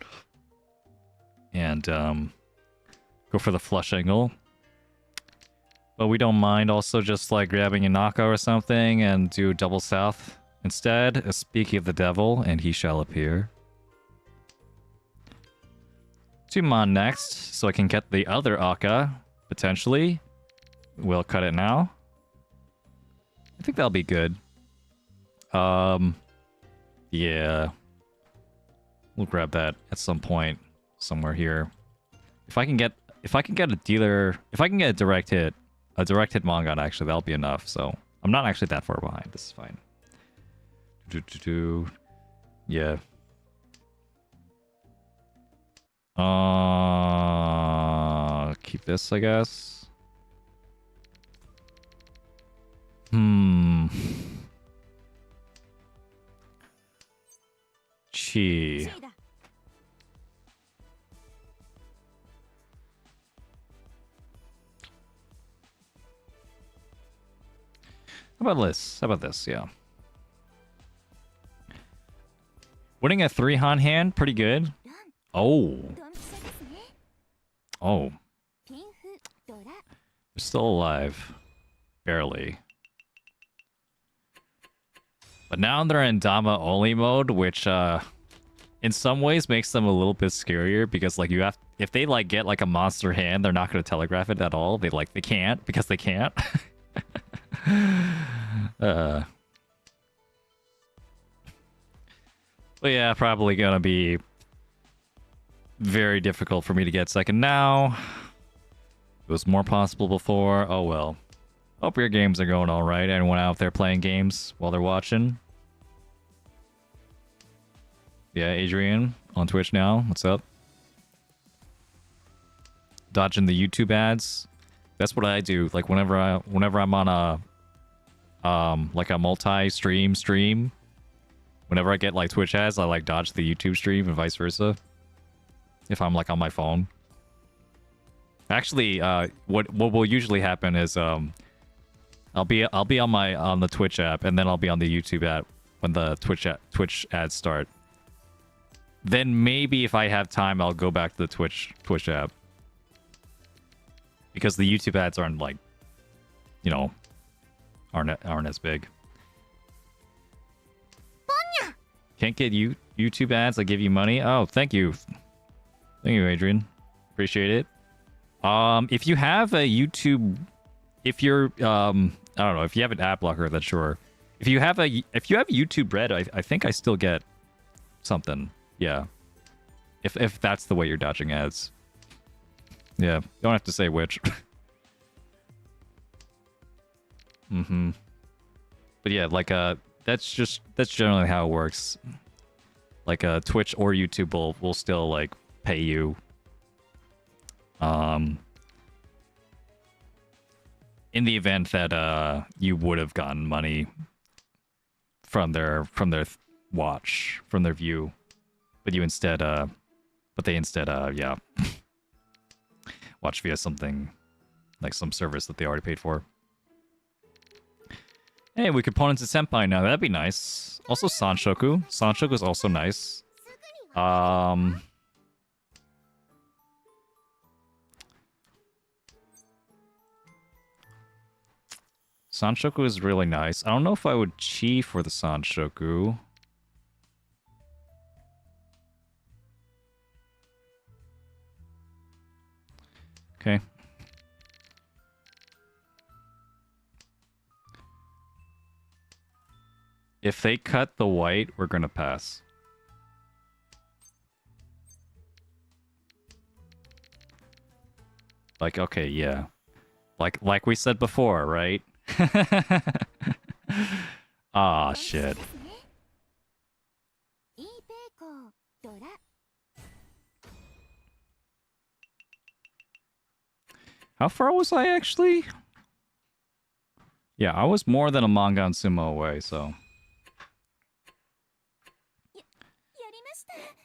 And go for the flush angle. But we don't mind also just like grabbing a Naka or something and do double south instead. Speaking of the devil, and he shall appear. Tumon next, so I can get the other Aka, potentially. We'll cut it now. I think that'll be good. Yeah. We'll grab that at some point, somewhere here. If I can get a dealer, if I can get a direct hit Mongon, actually, that'll be enough. So I'm not actually that far behind. This is fine. Yeah. Keep this, I guess. Chi. How about this? How about this? Yeah. Winning a 3-Han hand, pretty good. Oh. Oh. They're still alive. Barely. But now they're in Dama only mode, which in some ways makes them a little bit scarier because like if they like get like a monster hand, they're not going to telegraph it at all. They can't because they can't. But yeah, probably gonna be very difficult for me to get second now. It was more possible before. Oh well. Hope your games are going alright. Anyone out there playing games while they're watching? Yeah, Adrian on Twitch now. What's up? Dodging the YouTube ads. That's what I do. Like whenever I'm on a like a multi-stream, whenever I get like Twitch ads, I like dodge the YouTube stream and vice versa. If I'm like on my phone. Actually, what will usually happen is I'll be on the Twitch app and then I'll be on the YouTube app when the Twitch ads start. Then maybe if I have time, I'll go back to the Twitch app. Because the YouTube ads aren't like, you know, aren't as big. Can't get YouTube ads that give you money? Oh, thank you. Thank you, Adrian. Appreciate it. If you have a YouTube, if you're I don't know, if you have an ad blocker, then sure. If you have YouTube Red, I think I still get something. Yeah. If that's the way you're dodging ads. Yeah, don't have to say which. But yeah, like that's generally how it works. Like Twitch or YouTube will still like pay you. In the event that you would have gotten money from their watch, from their view, but they instead yeah, watch via something like some service that they already paid for. Hey, we could opponents to Senpai now. That'd be nice. Also Sanshoku. Sanshoku is also nice. Sanshoku is really nice. I don't know if I would chi for the Sanshoku. Okay. If they cut the white, we're gonna pass. Like, okay, yeah. Like we said before, right? Ah, shit. How far was I actually? Yeah, I was more than a Mangan Sumo away, so.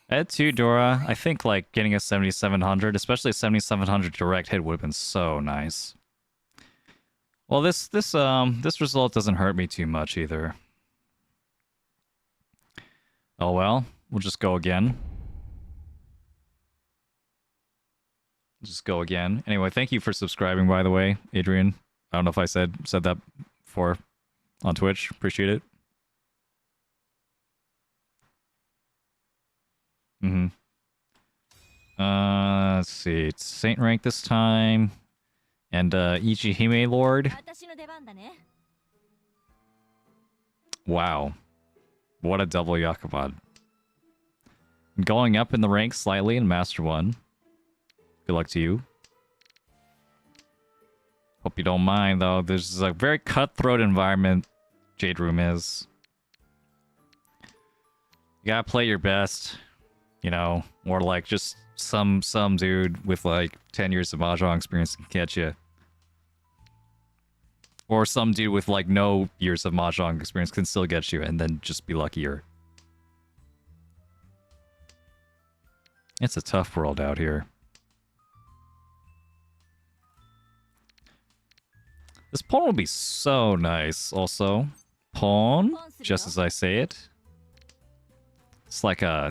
At 2, Dora, I think like getting a 7700, especially a 7700 direct hit would have been so nice. Well, this result doesn't hurt me too much either. Oh well, we'll just go again. Just go again. Anyway, thank you for subscribing, by the way, Adrian. I don't know if I said that before on Twitch. Appreciate it. Let's see. It's Saint rank this time. And Ichihime Lord. Wow. What a double Yakubad. Going up in the ranks slightly in Master 1. Good luck to you. Hope you don't mind, though. There's a very cutthroat environment Jade Room is. You gotta play your best. You know, or like just some dude with like 10 years of Mahjong experience can catch you. Or some dude with like no years of Mahjong experience can still get you and then just be luckier. It's a tough world out here. This pawn will be so nice also. Pawn, just as I say it. It's like I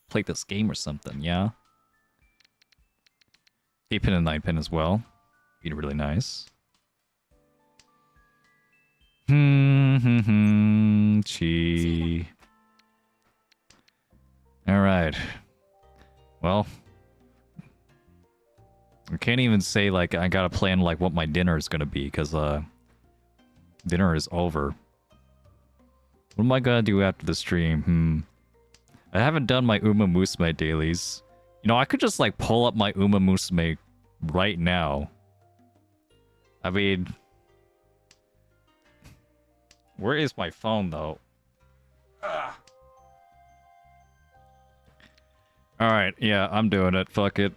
played this game or something, yeah? 8-pin and 9-pin as well. Be really nice. Chi. Alright. Well. I can't even say, like, I gotta plan, like, what my dinner is gonna be, because, dinner is over. What am I gonna do after the stream? I haven't done my Uma Musume dailies. You know, I could just, like, pull up my Uma Musume right now. I mean... Where is my phone, though? Alright, yeah, I'm doing it. Fuck it.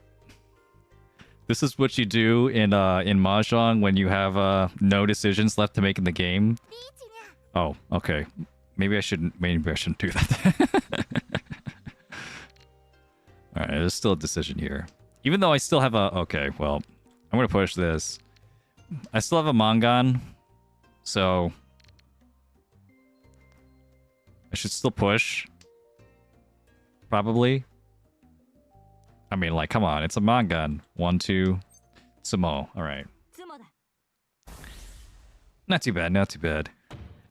This is what you do in Mahjong when you have no decisions left to make in the game. Oh, okay. Maybe I shouldn't do that. Alright, there's still a decision here. Even though I still have a... Okay, well, I'm gonna push this. I still have a Mangan, so... I should still push. Probably. I mean, like, come on, it's a Mangan. 1, 2, Sumo. Alright. Not too bad, not too bad.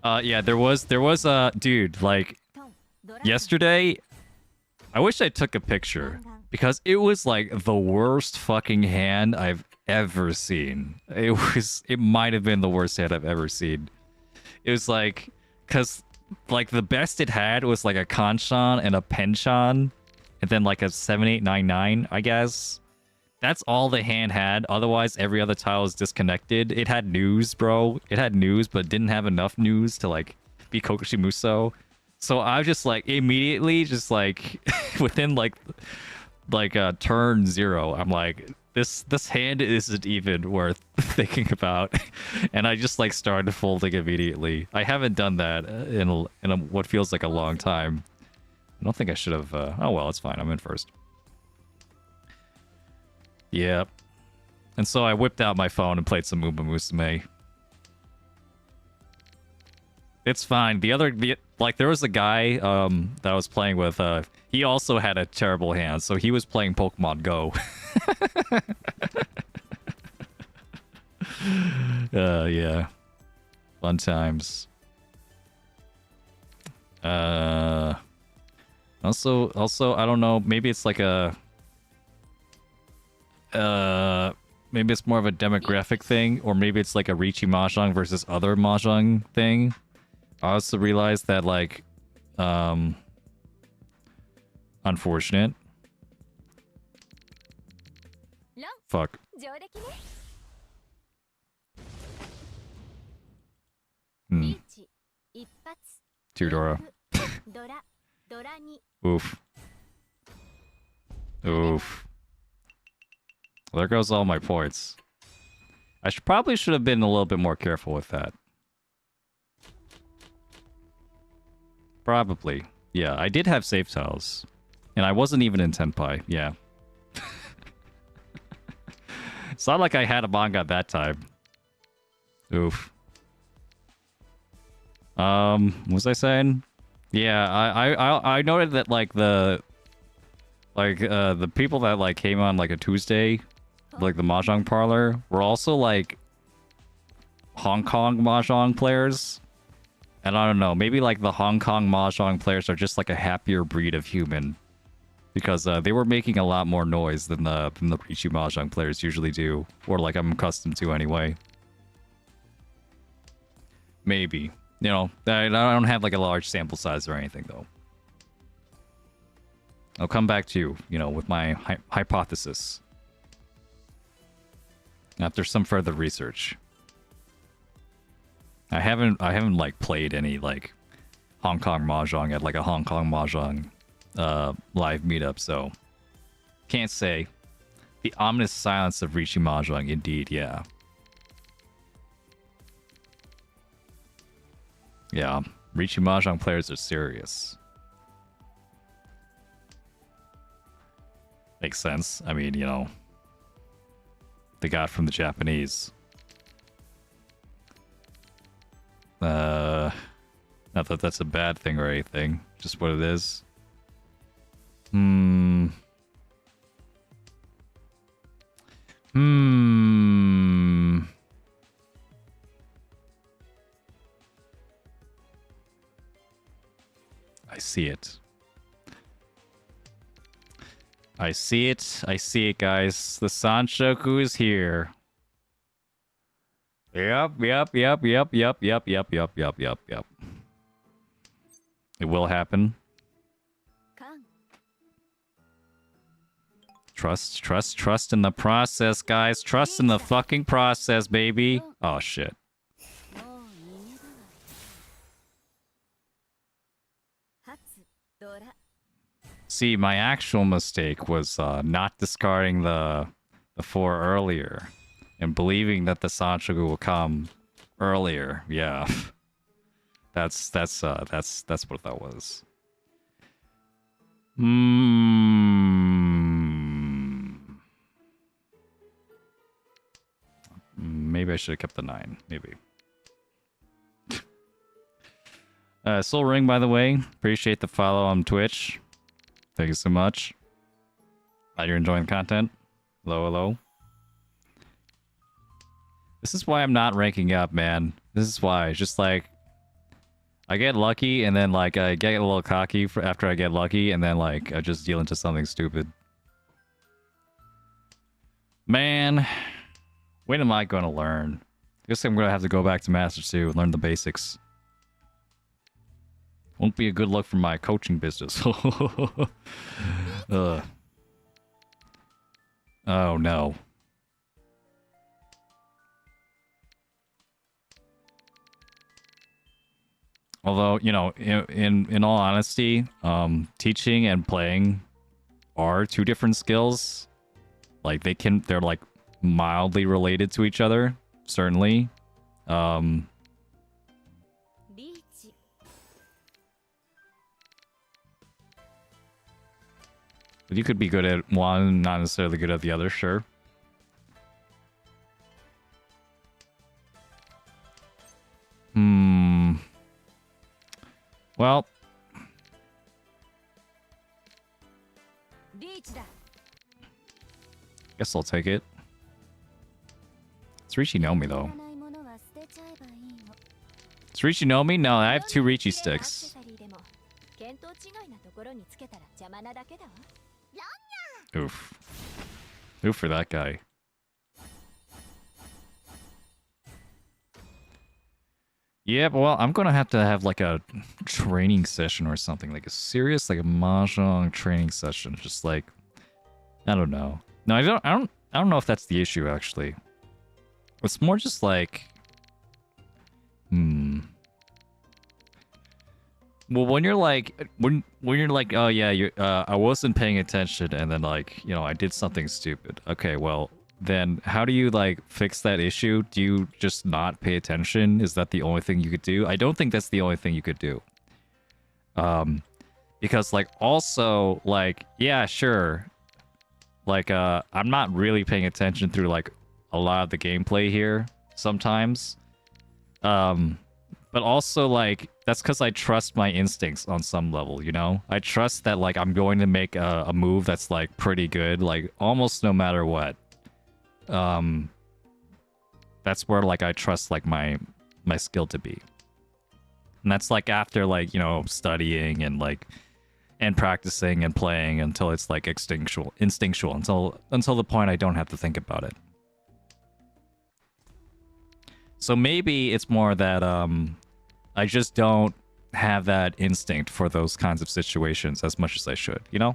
Yeah, there was dude, like, yesterday, I wish I took a picture, because it was, like, the worst fucking hand I've ever seen. It might have been the worst hand I've ever seen. It was, like, because, like, the best it had was, like, a Kanshan and a Penshan, and then, like, a 7899, I guess. That's all the hand had. Otherwise, every other tile is disconnected. It had news, bro. It had news, but didn't have enough news to, like, be Kokushi Muso. So I was just, like, immediately, just, like, within, like, turn 0, I'm like, this hand isn't even worth thinking about. And I just, like, started folding immediately. I haven't done that in what feels like a long time. I don't think I should have... oh, well, it's fine. I'm in first. Yep. And so I whipped out my phone and played some Uma Musume. It's fine. Like there was a guy that I was playing with. He also had a terrible hand, so he was playing Pokemon Go. Yeah, fun times. Also, I don't know. Maybe it's like a maybe it's more of a demographic thing, or maybe it's like a Riichi Mahjong versus other Mahjong thing. I also realized that, like, unfortunate. Fuck. Tudora. Oof. Oof. Well, there goes all my points. I probably should have been a little bit more careful with that. Probably. Yeah, I did have save tiles. And I wasn't even in Tenpai. Yeah. It's not like I had a manga at that time. Oof. What was I saying? Yeah, I noted that like the people that like came on like a Tuesday, like the Mahjong parlor, were also like Hong Kong Mahjong players. And I don't know, maybe like the Hong Kong Mahjong players are just like a happier breed of human. Because they were making a lot more noise than the Riichi Mahjong players usually do. Or like I'm accustomed to anyway. Maybe. You know, I don't have like a large sample size or anything though. I'll come back to you know, with my hypothesis. After some further research. I haven't like played any like Hong Kong Mahjong at like a Hong Kong Mahjong live meetup, so can't say. The ominous silence of Riichi Mahjong, indeed, yeah. Yeah, Riichi Mahjong players are serious. Makes sense. I mean, you know, they got from the Japanese. Not that that's a bad thing or anything, just what it is. I see it. I see it. I see it, guys. The Sanshoku is here. Yep. It will happen. Trust in the process, guys. Trust in the fucking process, baby. Oh, shit. See, my actual mistake was not discarding the 4 earlier and believing that the Sanshoku will come earlier. Yeah. That's what that was. Maybe I should have kept the 9. Maybe. Soul Ring, by the way. Appreciate the follow on Twitch. Thank you so much. Glad you're enjoying the content. Hello. This is why I'm not ranking up, man. This is why. It's just like I get lucky and then like I get a little cocky after I get lucky and then like I just deal into something stupid. Man, when am I going to learn? I guess I'm going to have to go back to Master 2 and learn the basics. Won't be a good look for my coaching business. Oh no. Although, you know, in all honesty, teaching and playing are 2 different skills. Like they're like mildly related to each other, certainly. But you could be good at one, not necessarily good at the other, sure. Well, guess I'll take it. Does Riichi know me though? Does Riichi know me? No, I have 2 Riichi sticks. Oof. Oof for that guy. Yeah, well, I'm gonna have to have like a training session or something, like a serious, like a mahjong training session. Just like, I don't know. No, I don't know if that's the issue actually. It's more just like, Well, when you're like, when you're like, oh yeah, I wasn't paying attention, and then like, you know, I did something stupid. Okay, well, then how do you like fix that issue? Do you just not pay attention? Is that the only thing you could do? I don't think that's the only thing you could do. Because like also like, yeah, sure. Like I'm not really paying attention through like a lot of the gameplay here sometimes. But also like that's because I trust my instincts on some level, you know? I trust that like I'm going to make a move that's like pretty good, like almost no matter what. That's where like I trust like my skill to be. And that's like after like, you know, studying and like and practicing and playing until it's like instinctual until the point I don't have to think about it. So maybe it's more that I just don't have that instinct for those kinds of situations as much as I should, you know?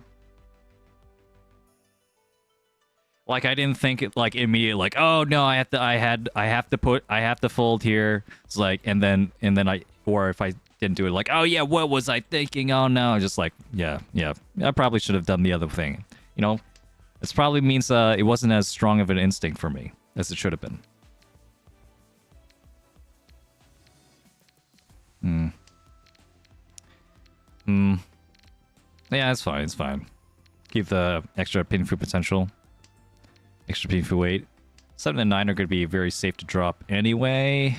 Like I didn't think it like immediately like, oh no, I have to fold here. It's like and then or if I didn't do it like, oh yeah, what was I thinking? Oh no, just like yeah, I probably should have done the other thing. You know? This probably means it wasn't as strong of an instinct for me as it should have been. Yeah, it's fine, it's fine. Keep the extra pinfu potential. Extra pinfu weight. 7 and 9 are going to be very safe to drop anyway.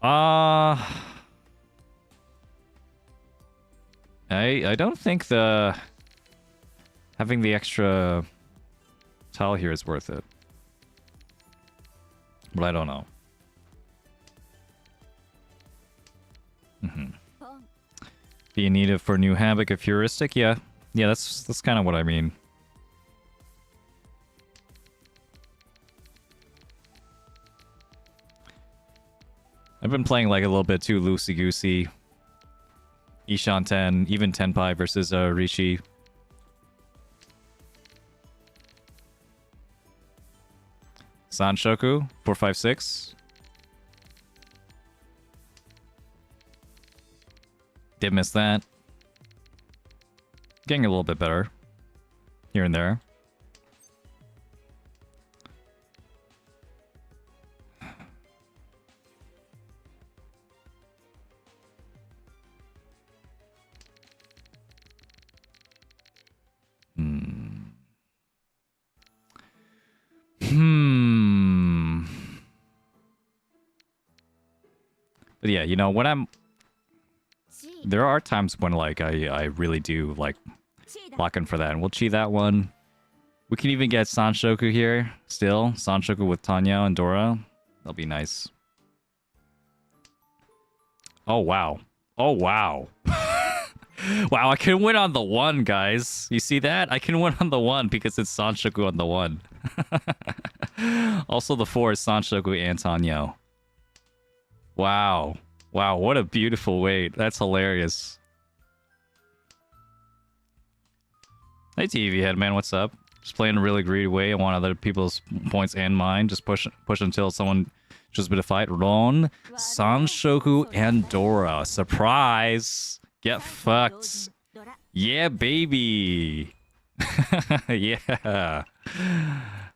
I don't think having the extra tile here is worth it. But I don't know. Be in need of for new havoc of heuristic? Yeah, that's kind of what I mean. I've been playing like a little bit too loosey-goosey. Ishan 10, even Tenpai versus Riichi. Sanshoku, 456. Did miss that. Getting a little bit better. Here and there. But yeah, you know, when I'm... There are times when, like, I really do, like, lock in for that. And we'll chi that one. We can even get Sanshoku here, still. Sanshoku with Tanya and Dora. That'll be nice. Oh, wow. Oh, wow. Wow, I can win on the 1, guys. You see that? I can win on the 1 because it's Sanshoku on the 1. Also, the 4 is Sanshoku and Tanya. Wow. Wow, what a beautiful weight. That's hilarious. Hey, TV head, man. What's up? Just playing a really greedy way. I want other people's points and mine. Just push until someone just a bit of fight. Ron, Sanshoku, and Dora. Surprise! Get fucked. Yeah, baby. Yeah.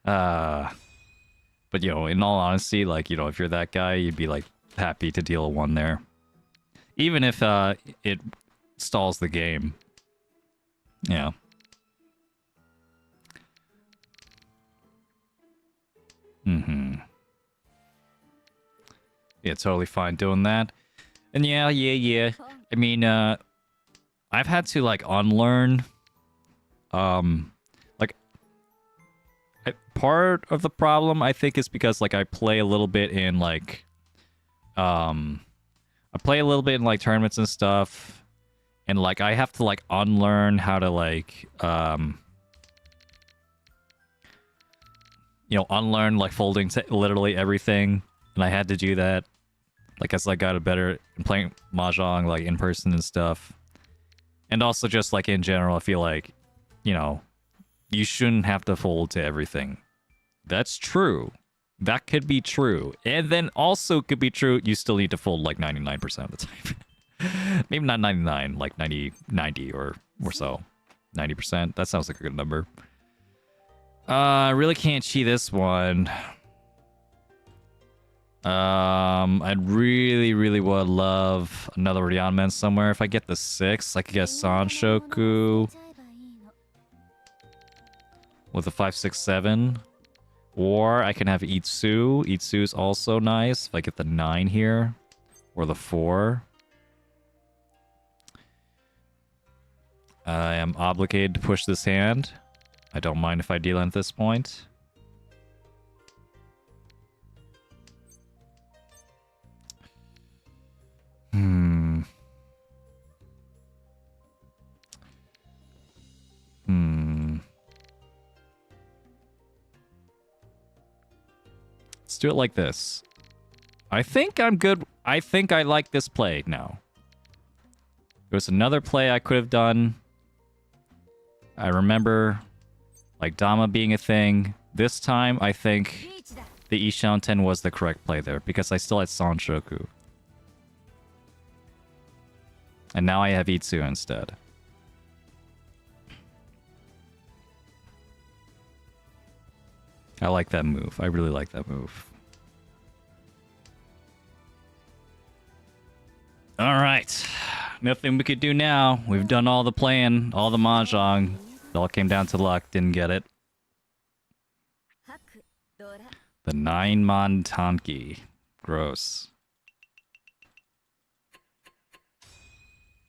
But, you know, in all honesty, like, you know, if you're that guy, you'd be, like, happy to deal a 1 there. Even if it stalls the game. Yeah. Yeah, totally fine doing that. And yeah. I mean, I've had to like unlearn, like part of the problem I think is because like I play a little bit in like, I play a little bit in like tournaments and stuff, and like I have to like unlearn how to like, unlearn like folding literally everything, and I had to do that. Like as I got better in playing Mahjong like in person and stuff. And also just like in general, I feel like, you shouldn't have to fold to everything. That's true. That could be true. And then also could be true, you still need to fold like 99% of the time. Maybe not 99, like 90 or so. 90%. That sounds like a good number. I really can't cheat this one. I'd really would love another Ryanman somewhere. If I get the 6, I could get Sanshoku with a 5, 6, 7. Or I can have Itsu. Itsu is also nice if I get the 9 here. Or the 4. I am obligated to push this hand. I don't mind if I deal at this point. Let's do it like this. I think I'm good. I think I like this play now. There was another play I could have done. I remember like Dama being a thing. This time, I think the Ishanten was the correct play there because I still had Sanshoku. And now I have Itsu instead. I like that move. I really like that move. Alright. Nothing we could do now. We've done all the playing, all the Mahjong. It all came down to luck. Didn't get it. The 9-man Tanki. Gross.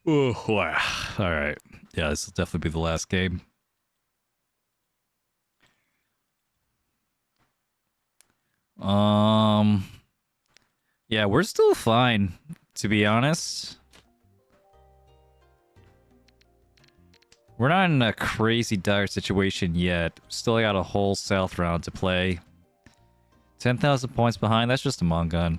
Ooh, wow. Alright. Yeah, this will definitely be the last game. Yeah, we're still fine, to be honest. We're not in a crazy dire situation yet. Still got a whole south round to play. 10,000 points behind, that's just a Mongun.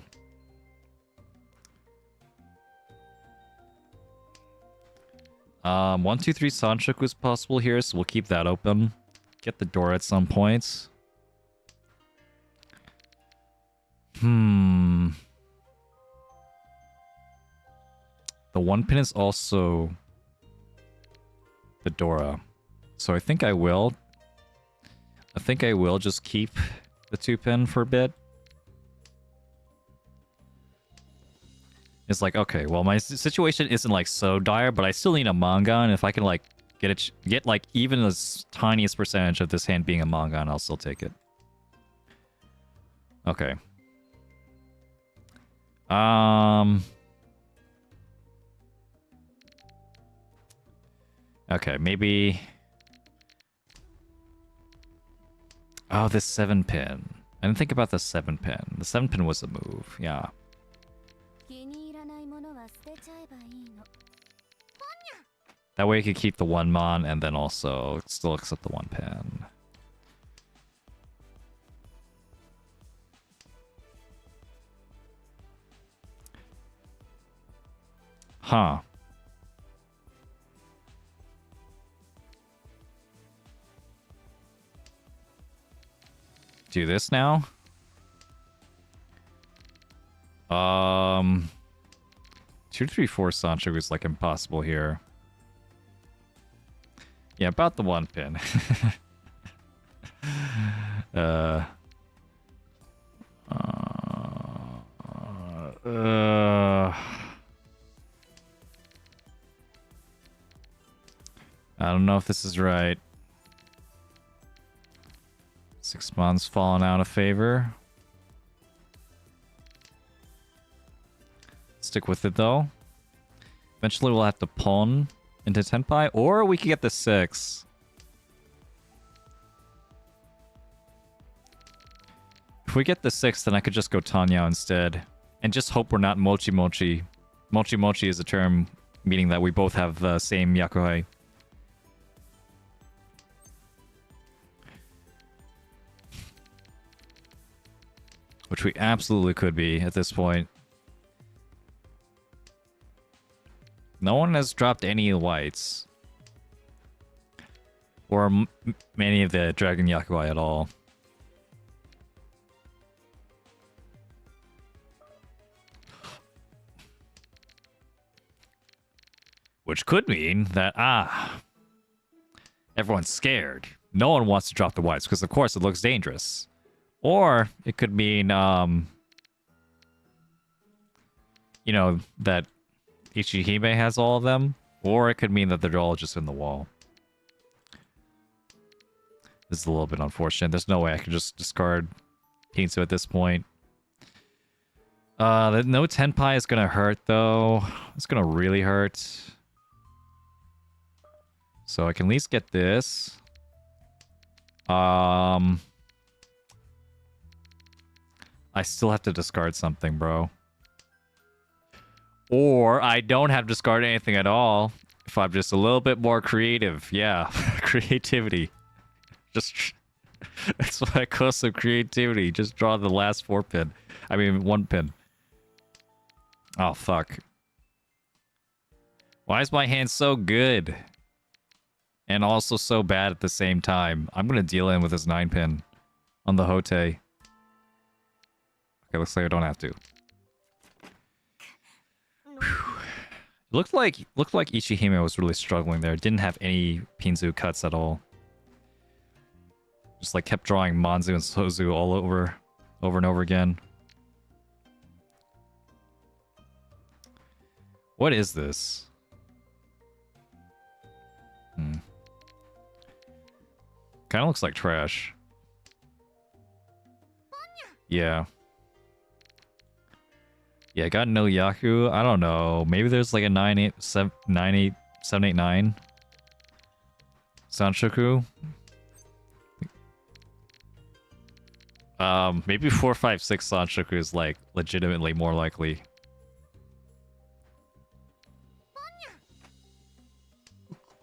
One, 2, 3 Sanshoku is possible here, so we'll keep that open. Get the door at some points. The 1 pin is also the Dora. So I think I will. Just keep the 2 pin for a bit. It's like, okay, well, my situation isn't like so dire, but I still need a Mongun. If I can like get like even the tiniest percentage of this hand being a Mongun, I'll still take it. Okay. Okay, maybe... Oh, this 7 pin. I didn't think about the 7 pin. The 7 pin was a move, yeah. That way you could keep the 1 mon and then also still accept the 1 pin. Huh. Do this now? 2, 3, 4 Sanshoku is like impossible here. Yeah, about the 1 pin. I don't know if this is right. 6 months falling out of favor. Let's stick with it though. Eventually we'll have to pawn into Tenpai, or we could get the 6. If we get the 6, then I could just go Tanya instead. And just hope we're not Mochi Mochi. Mochi Mochi is a term meaning that we both have the same Yakuhei. Which we absolutely could be at this point. No one has dropped any whites. Or many of the Dragon Yakuhei at all. Which could mean that, everyone's scared. No one wants to drop the whites, because of course it looks dangerous. Or it could mean, you know, that Ichihime has all of them. Or it could mean that they're all just in the wall. This is a little bit unfortunate. There's no way I can just discard Pinsu at this point. No Tenpai is gonna hurt, though. It's gonna really hurt. So I can at least get this. I still have to discard something, bro. Or I don't have to discard anything at all if I'm just a little bit more creative. Yeah, creativity. Just that's what I call some creativity. Just draw the last 4 pin. I mean, 1 pin. Oh, fuck. Why is my hand so good? And also so bad at the same time. I'm going to deal in with this 9 pin on the Hote. Okay, looks like I don't have to. Looked like Ichihime was really struggling there. Didn't have any Pinzu cuts at all. Just like kept drawing Manzu and Sozu all over and over again. What is this? Kind of looks like trash. Yeah. Yeah, I got no Yaku. I don't know. Maybe there's like a 789 Sanshoku. Maybe 456 Sanshoku is like legitimately more likely.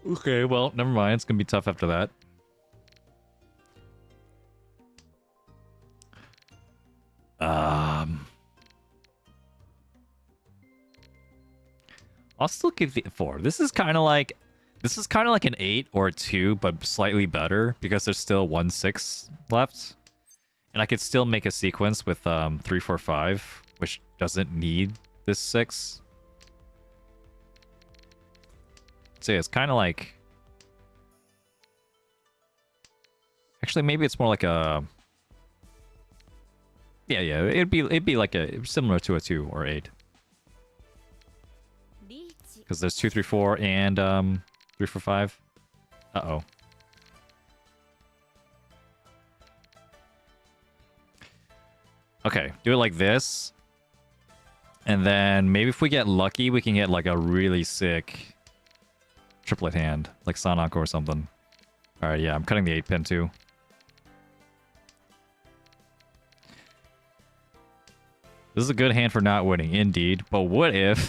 Okay, well, never mind. It's gonna be tough after that. I'll still give the 4. This is kind of like an 8 or a 2, but slightly better because there's still 1-6 left, and I could still make a sequence with 3-4-5, which doesn't need this 6. So yeah, it's kind of like. Actually, maybe it's more like a. Yeah, it'd be like similar to a 2 or 8. Because there's 2, 3, 4, and 3, 4, 5. Uh-oh. Okay, do it like this. And then maybe if we get lucky, we can get like a really sick triplet hand, like Sanako or something. Alright, yeah, I'm cutting the 8 pin too. This is a good hand for not winning, indeed. But what if...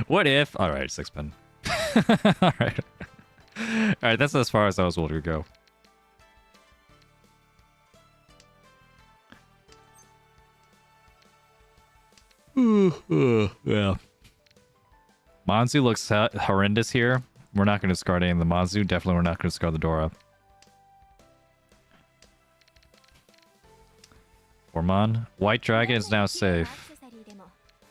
what if... Alright, 6 pin. Alright. Alright, that's as far as I was willing to go. Yeah. Manzu looks horrendous here. We're not going to discard any of the Manzu. Definitely we're not going to discard the Dora. Formon. White Dragon is now safe.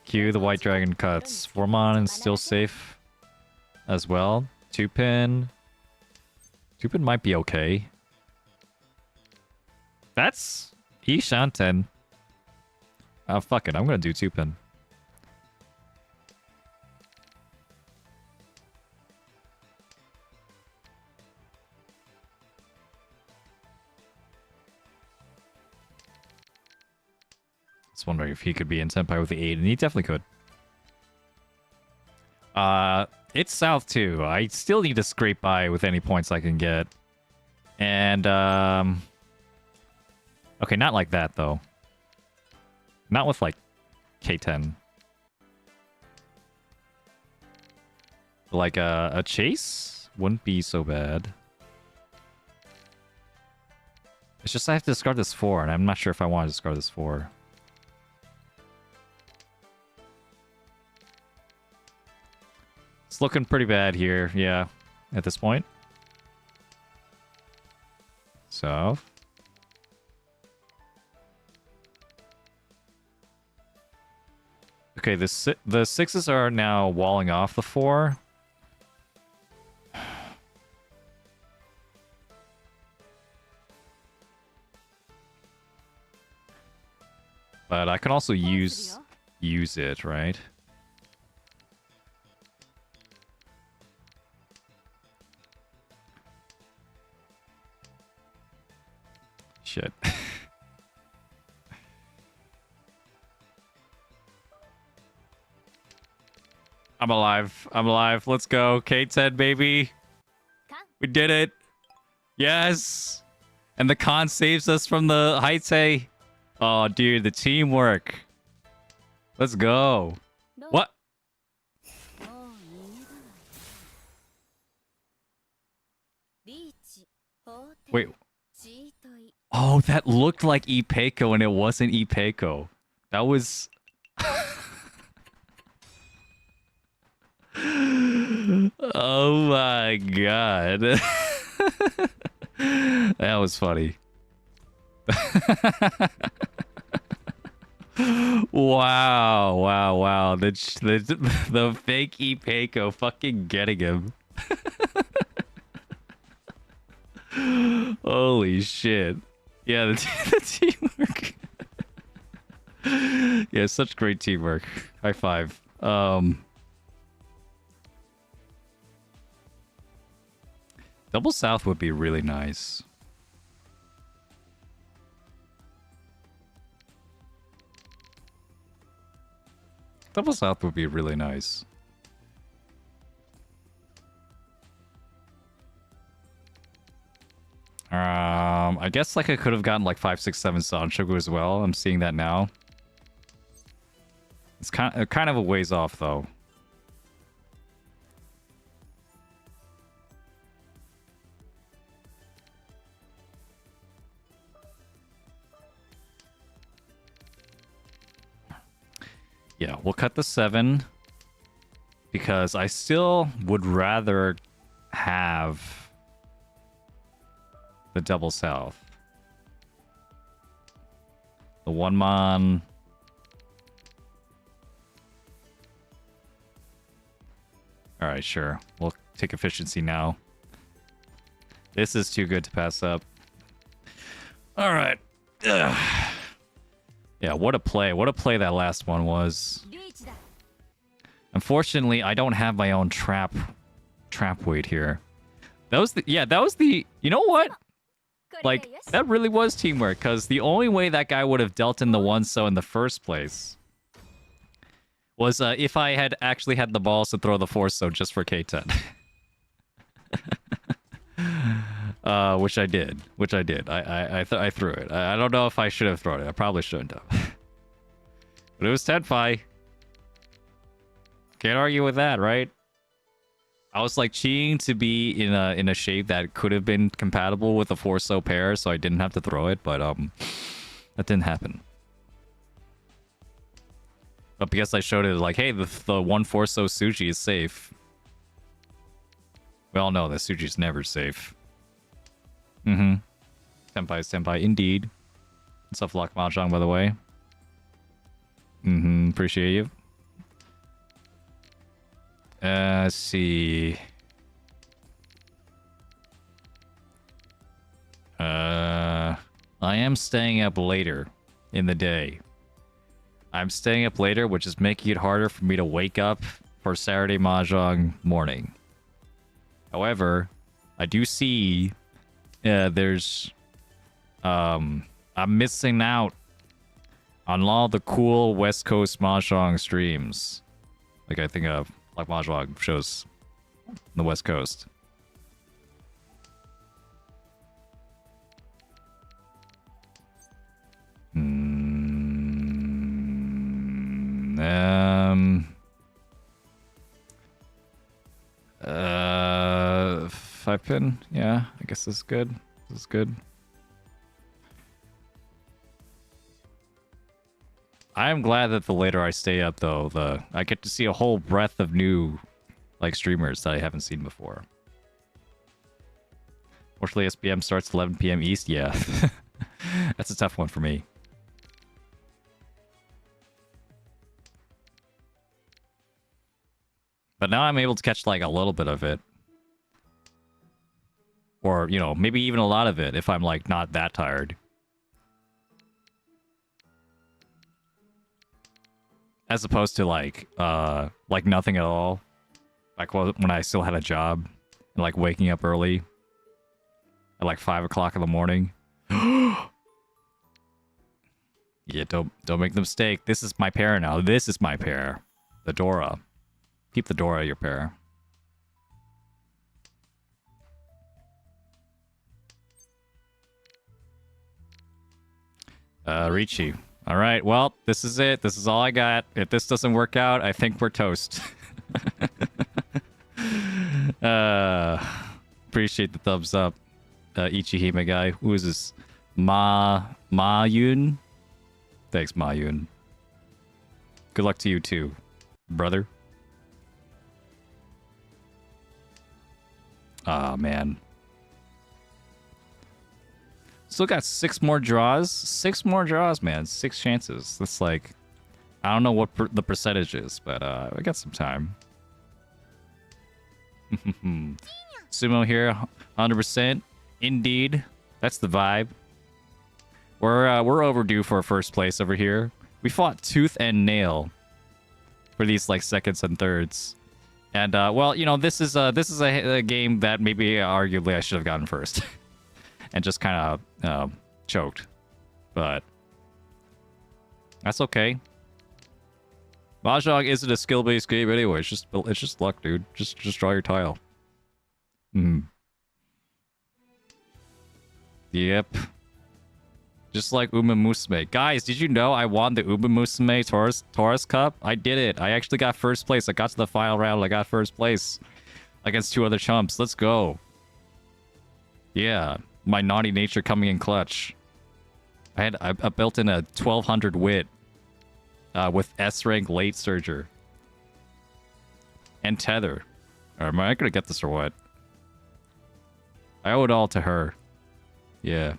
Q, the White Dragon cuts. Formon is still safe as well. 2-pin. 2-pin might be okay. That's Ishanten. Oh, fuck it. I'm going to do 2-pin. Just wondering if he could be in Senpai with the 8, and he definitely could. It's south too. I still need to scrape by with any points I can get. And, okay, not like that, though. Not with, like, K10. Like, a chase wouldn't be so bad. It's just I have to discard this 4, and I'm not sure if I want to discard this 4. It's looking pretty bad here, yeah, at this point. So... okay, the 6s are now walling off the 4. But I can also use it, right? Shit. I'm alive. I'm alive. Let's go. K10, baby. We did it. Yes. And the con saves us from the Haite. Oh, dude, the teamwork. Let's go. What? Wait. Oh, that looked like Ipeco and it wasn't Ipeco. That was... oh my god. That was funny. Wow, wow, wow. The fake Ipeco fucking getting him. Holy shit. Yeah, the teamwork. Yeah, such great teamwork. High five. Double South would be really nice. Double South would be really nice. I guess like I could have gotten like 5, 6, 7 Sanshoku as well. I'm seeing that now. It's kind of a ways off though. Yeah, we'll cut the 7 because I still would rather have the double south. The 1-mon. Alright, sure. We'll take efficiency now. This is too good to pass up. Alright. Yeah, what a play. What a play that last one was. Unfortunately, I don't have my own trap weight here. That was the you know what? Like, that really was teamwork, because the only way that guy would have dealt in the 1-so in the first place was if I had actually had the balls to throw the 4-so just for K10. Which I did. I threw it. I don't know if I should have thrown it. I probably shouldn't have. But it was Tenpai. Can't argue with that, right? I was like cheating to be in a shape that could have been compatible with a 4-so pair, so I didn't have to throw it, but that didn't happen. But because I showed it like, hey, the 1-4-so Suji is safe. We all know that Suji's never safe. Senpai is senpai, indeed. What's up, Lock Mahjong, by the way? Appreciate you. Let's see. I am staying up later in the day. I'm staying up later, which is making it harder for me to wake up for Saturday Mahjong morning. However, I do see there's I'm missing out on all the cool West Coast Mahjong streams. Like I think of like Mahjong shows on the West Coast. Five pin. Yeah, I guess this is good. This is good. I am glad that the later I stay up, though, I get to see a whole breadth of new, like, streamers that I haven't seen before. Fortunately, SPM starts 11 p.m. East. Yeah, that's a tough one for me. But now I'm able to catch, like, a little bit of it. Or, you know, maybe even a lot of it if I'm, like, not that tired. As opposed to, like nothing at all. Like, when I still had a job. And, like, waking up early. At, like, 5 o'clock in the morning. Yeah, don't make the mistake. This is my pair now. This is my pair. The Dora. Keep the Dora your pair. Riichi. Alright, well, this is it. This is all I got. If this doesn't work out, I think we're toast. Appreciate the thumbs up. Ichihime guy. Who is this? Ma-Yun? Thanks, Ma-Yun. Good luck to you too, brother. Ah, man. Still got 6 more draws. 6 more draws, man. 6 chances. That's like... I don't know what the percentage is, but I got some time. Sumo here, 100%. Indeed. That's the vibe. We're overdue for first place over here. We fought tooth and nail for these, like, seconds and thirds. And, well, you know, this is a game that maybe arguably I should have gotten first. And just kind of choked. But that's okay. Mahjong isn't a skill-based game anyway. It's just luck, dude. Just draw your tile. Yep. Just like Uma Musume. Guys, did you know I won the Uma Musume Taurus Cup? I did it. I actually got first place. I got to the final round. I got first place against 2 other chumps. Let's go. Yeah. My naughty nature coming in clutch. I built in a 1200 wit with S rank late surger and tether. Am I gonna get this or what? I owe it all to her. Yeah.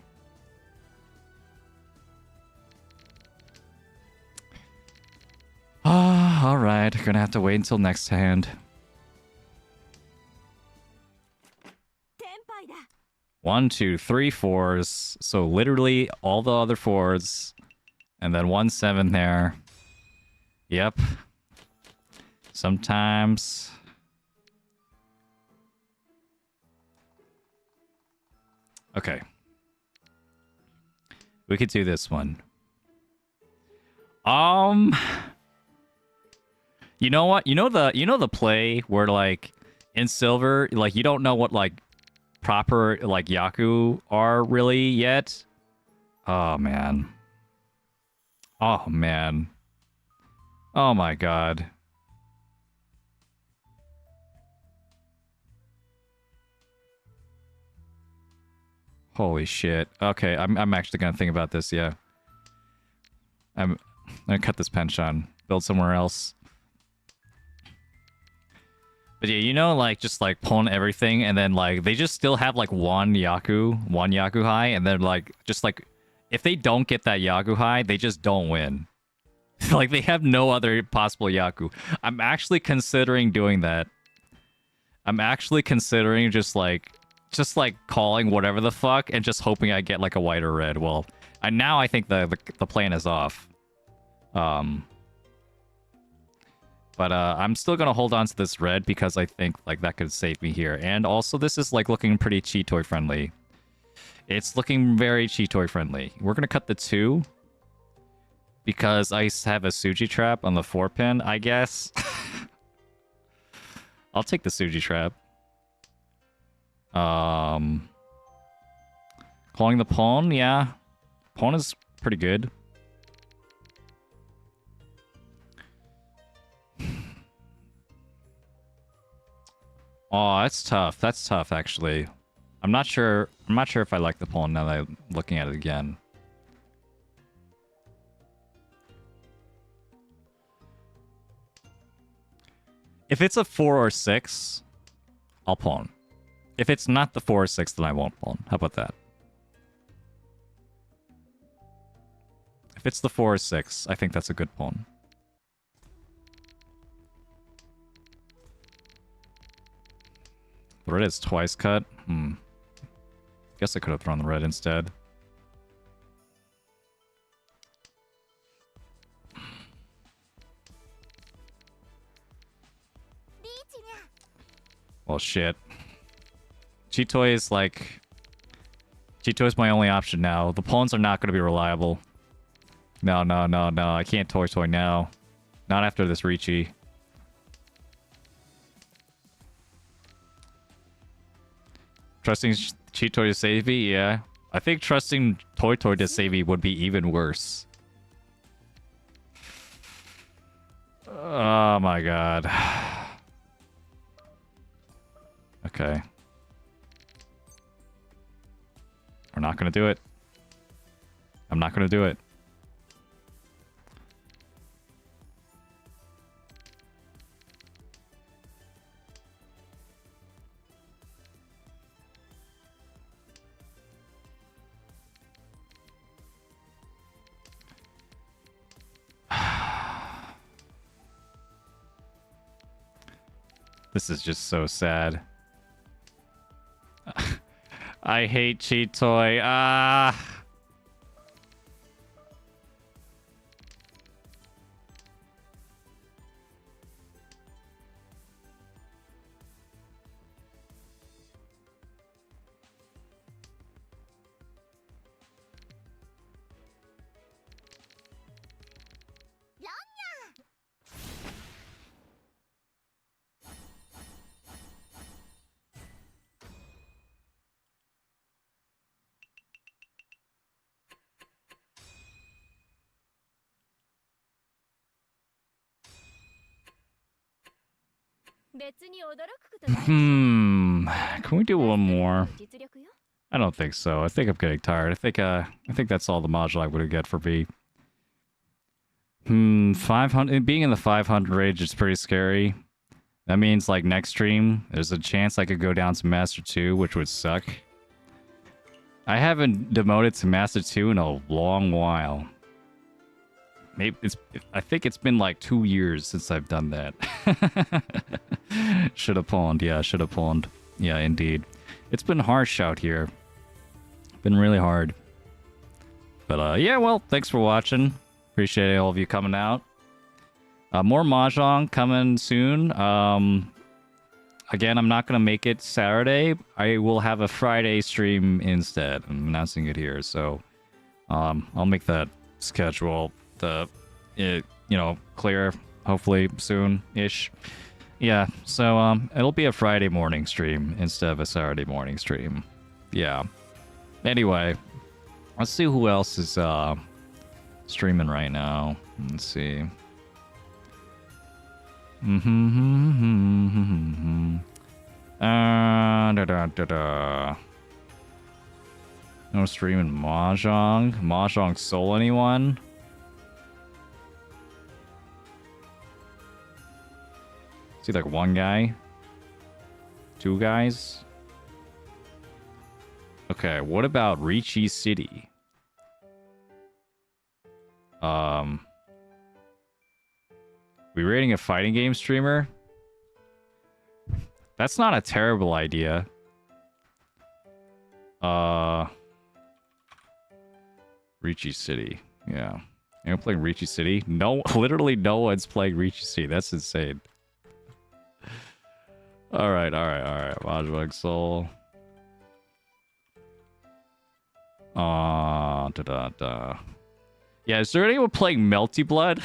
All right. Gonna have to wait until next hand. 1, 2, 3 4s. So literally all the other 4s. And then 1 7 there. Yep. Sometimes. Okay. We could do this one. You know what? You know the play where, like, in silver, like, you don't know what, like, proper, like, Yaku are really yet? Oh, man. Oh, man. Oh, my God. Holy shit. Okay, I'm actually gonna think about this, yeah. I'm gonna cut this pension, build somewhere else. But yeah, you know, like, just, like, pulling everything, and then, like, they just still have, like, one Yaku high, and then, like, just, like, if they don't get that Yaku high, they just don't win. Like, they have no other possible Yaku. I'm actually considering doing that. I'm actually considering just, like, calling whatever the fuck, and just hoping I get, like, a white or red. Well, now I think the plan is off. But I'm still gonna hold on to this red because I think, like, that could save me here. And also, this is, like, looking pretty Cheetoy friendly. It's looking very Cheetoy friendly. We're gonna cut the 2 because I have a Suji trap on the 4 pin, I guess. I'll take the Suji trap. Clawing the pawn, yeah. Pawn is pretty good. Oh, that's tough. That's tough, actually. I'm not sure if I like the pawn now that I'm looking at it again. If it's a 4 or 6, I'll pawn. If it's not the 4 or 6, then I won't pawn. How about that? If it's the 4 or 6, I think that's a good pawn. The red is twice cut. Guess I could have thrown the red instead. Well, shit. Chitoi is like... Chitoi is my only option now. The pawns are not going to be reliable. No, no, no, no. I can't toy now. Not after this Riichi. Trusting Chitoi to save me? Yeah. I think trusting Toy to save me would be even worse. Oh my god. Okay. We're not gonna do it. I'm not gonna do it. This is just so sad. I hate Chitoi. Can we do one more? I don't think so. I think I'm getting tired. I think that's all the module I would get for B. 500 being in the 500 range is pretty scary. That means like next stream, there's a chance I could go down to Master 2, which would suck. I haven't demoted to Master 2 in a long while. Maybe I think it's been like 2 years since I've done that. Should have pawned. Yeah, should have pawned. Yeah, indeed. It's been harsh out here. Been really hard. But yeah, well, thanks for watching. Appreciate all of you coming out. More Mahjong coming soon. Again, I'm not going to make it Saturday. I will have a Friday stream instead. I'm announcing it here. So I'll make that schedule clear hopefully soon-ish. Yeah, so it'll be a Friday morning stream instead of a Saturday morning stream. Yeah. Anyway, let's see who else is streaming right now. Let's see. No streaming Mahjong. Mahjong Soul, anyone? See, like one guy? 2 guys? Okay, what about Riichi City? We rating a fighting game streamer? That's not a terrible idea. Riichi City. Yeah. Anyone playing Riichi City? No, literally no one's playing Riichi City. That's insane. Alright. Mahjong Soul. Yeah, is there anyone playing Melty Blood?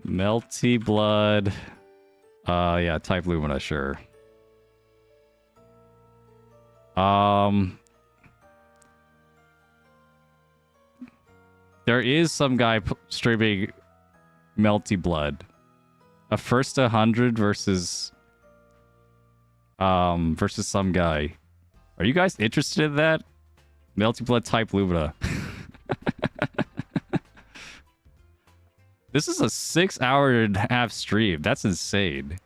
Melty Blood. Yeah, type Lumina, sure. There is some guy streaming Melty Blood. A first 100 versus some guy. Are you guys interested in that? Melty Blood type Lumina. This is a 6-hour-and-a-half stream. That's insane.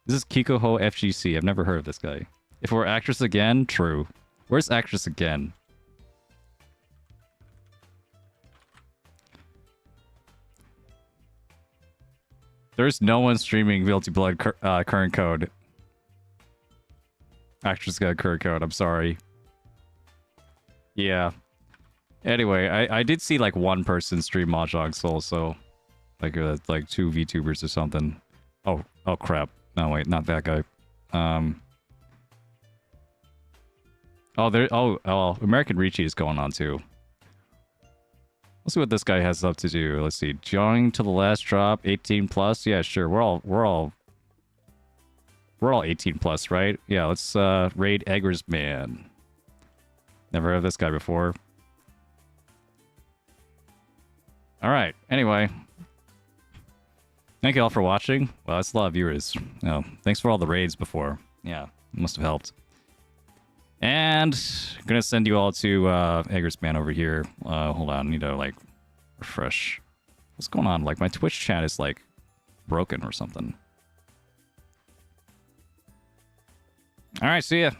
This is Kikoho FGC. I've never heard of this guy. If we're actress again, true. Where's actress again? There's no one streaming Melty Blood current code. Actress got current code. I'm sorry. Yeah. Anyway, I did see like one person stream Mahjong Soul, so like two VTubers or something. Oh crap. No wait, not that guy. American Riichi is going on too. Let's see what this guy has up to do. Let's see. Join to the last drop, 18 plus. Yeah, sure. We're all 18 plus, right? Yeah, let's raid Eggers Man. Never heard of this guy before. Alright, anyway. Thank you all for watching. Well, that's a lot of viewers. Oh, thanks for all the raids before. Yeah, must have helped. And I'm gonna send you all to Eggers Man over here. Hold on, I need to like refresh. What's going on? Like my Twitch chat is like broken or something. Alright, see ya.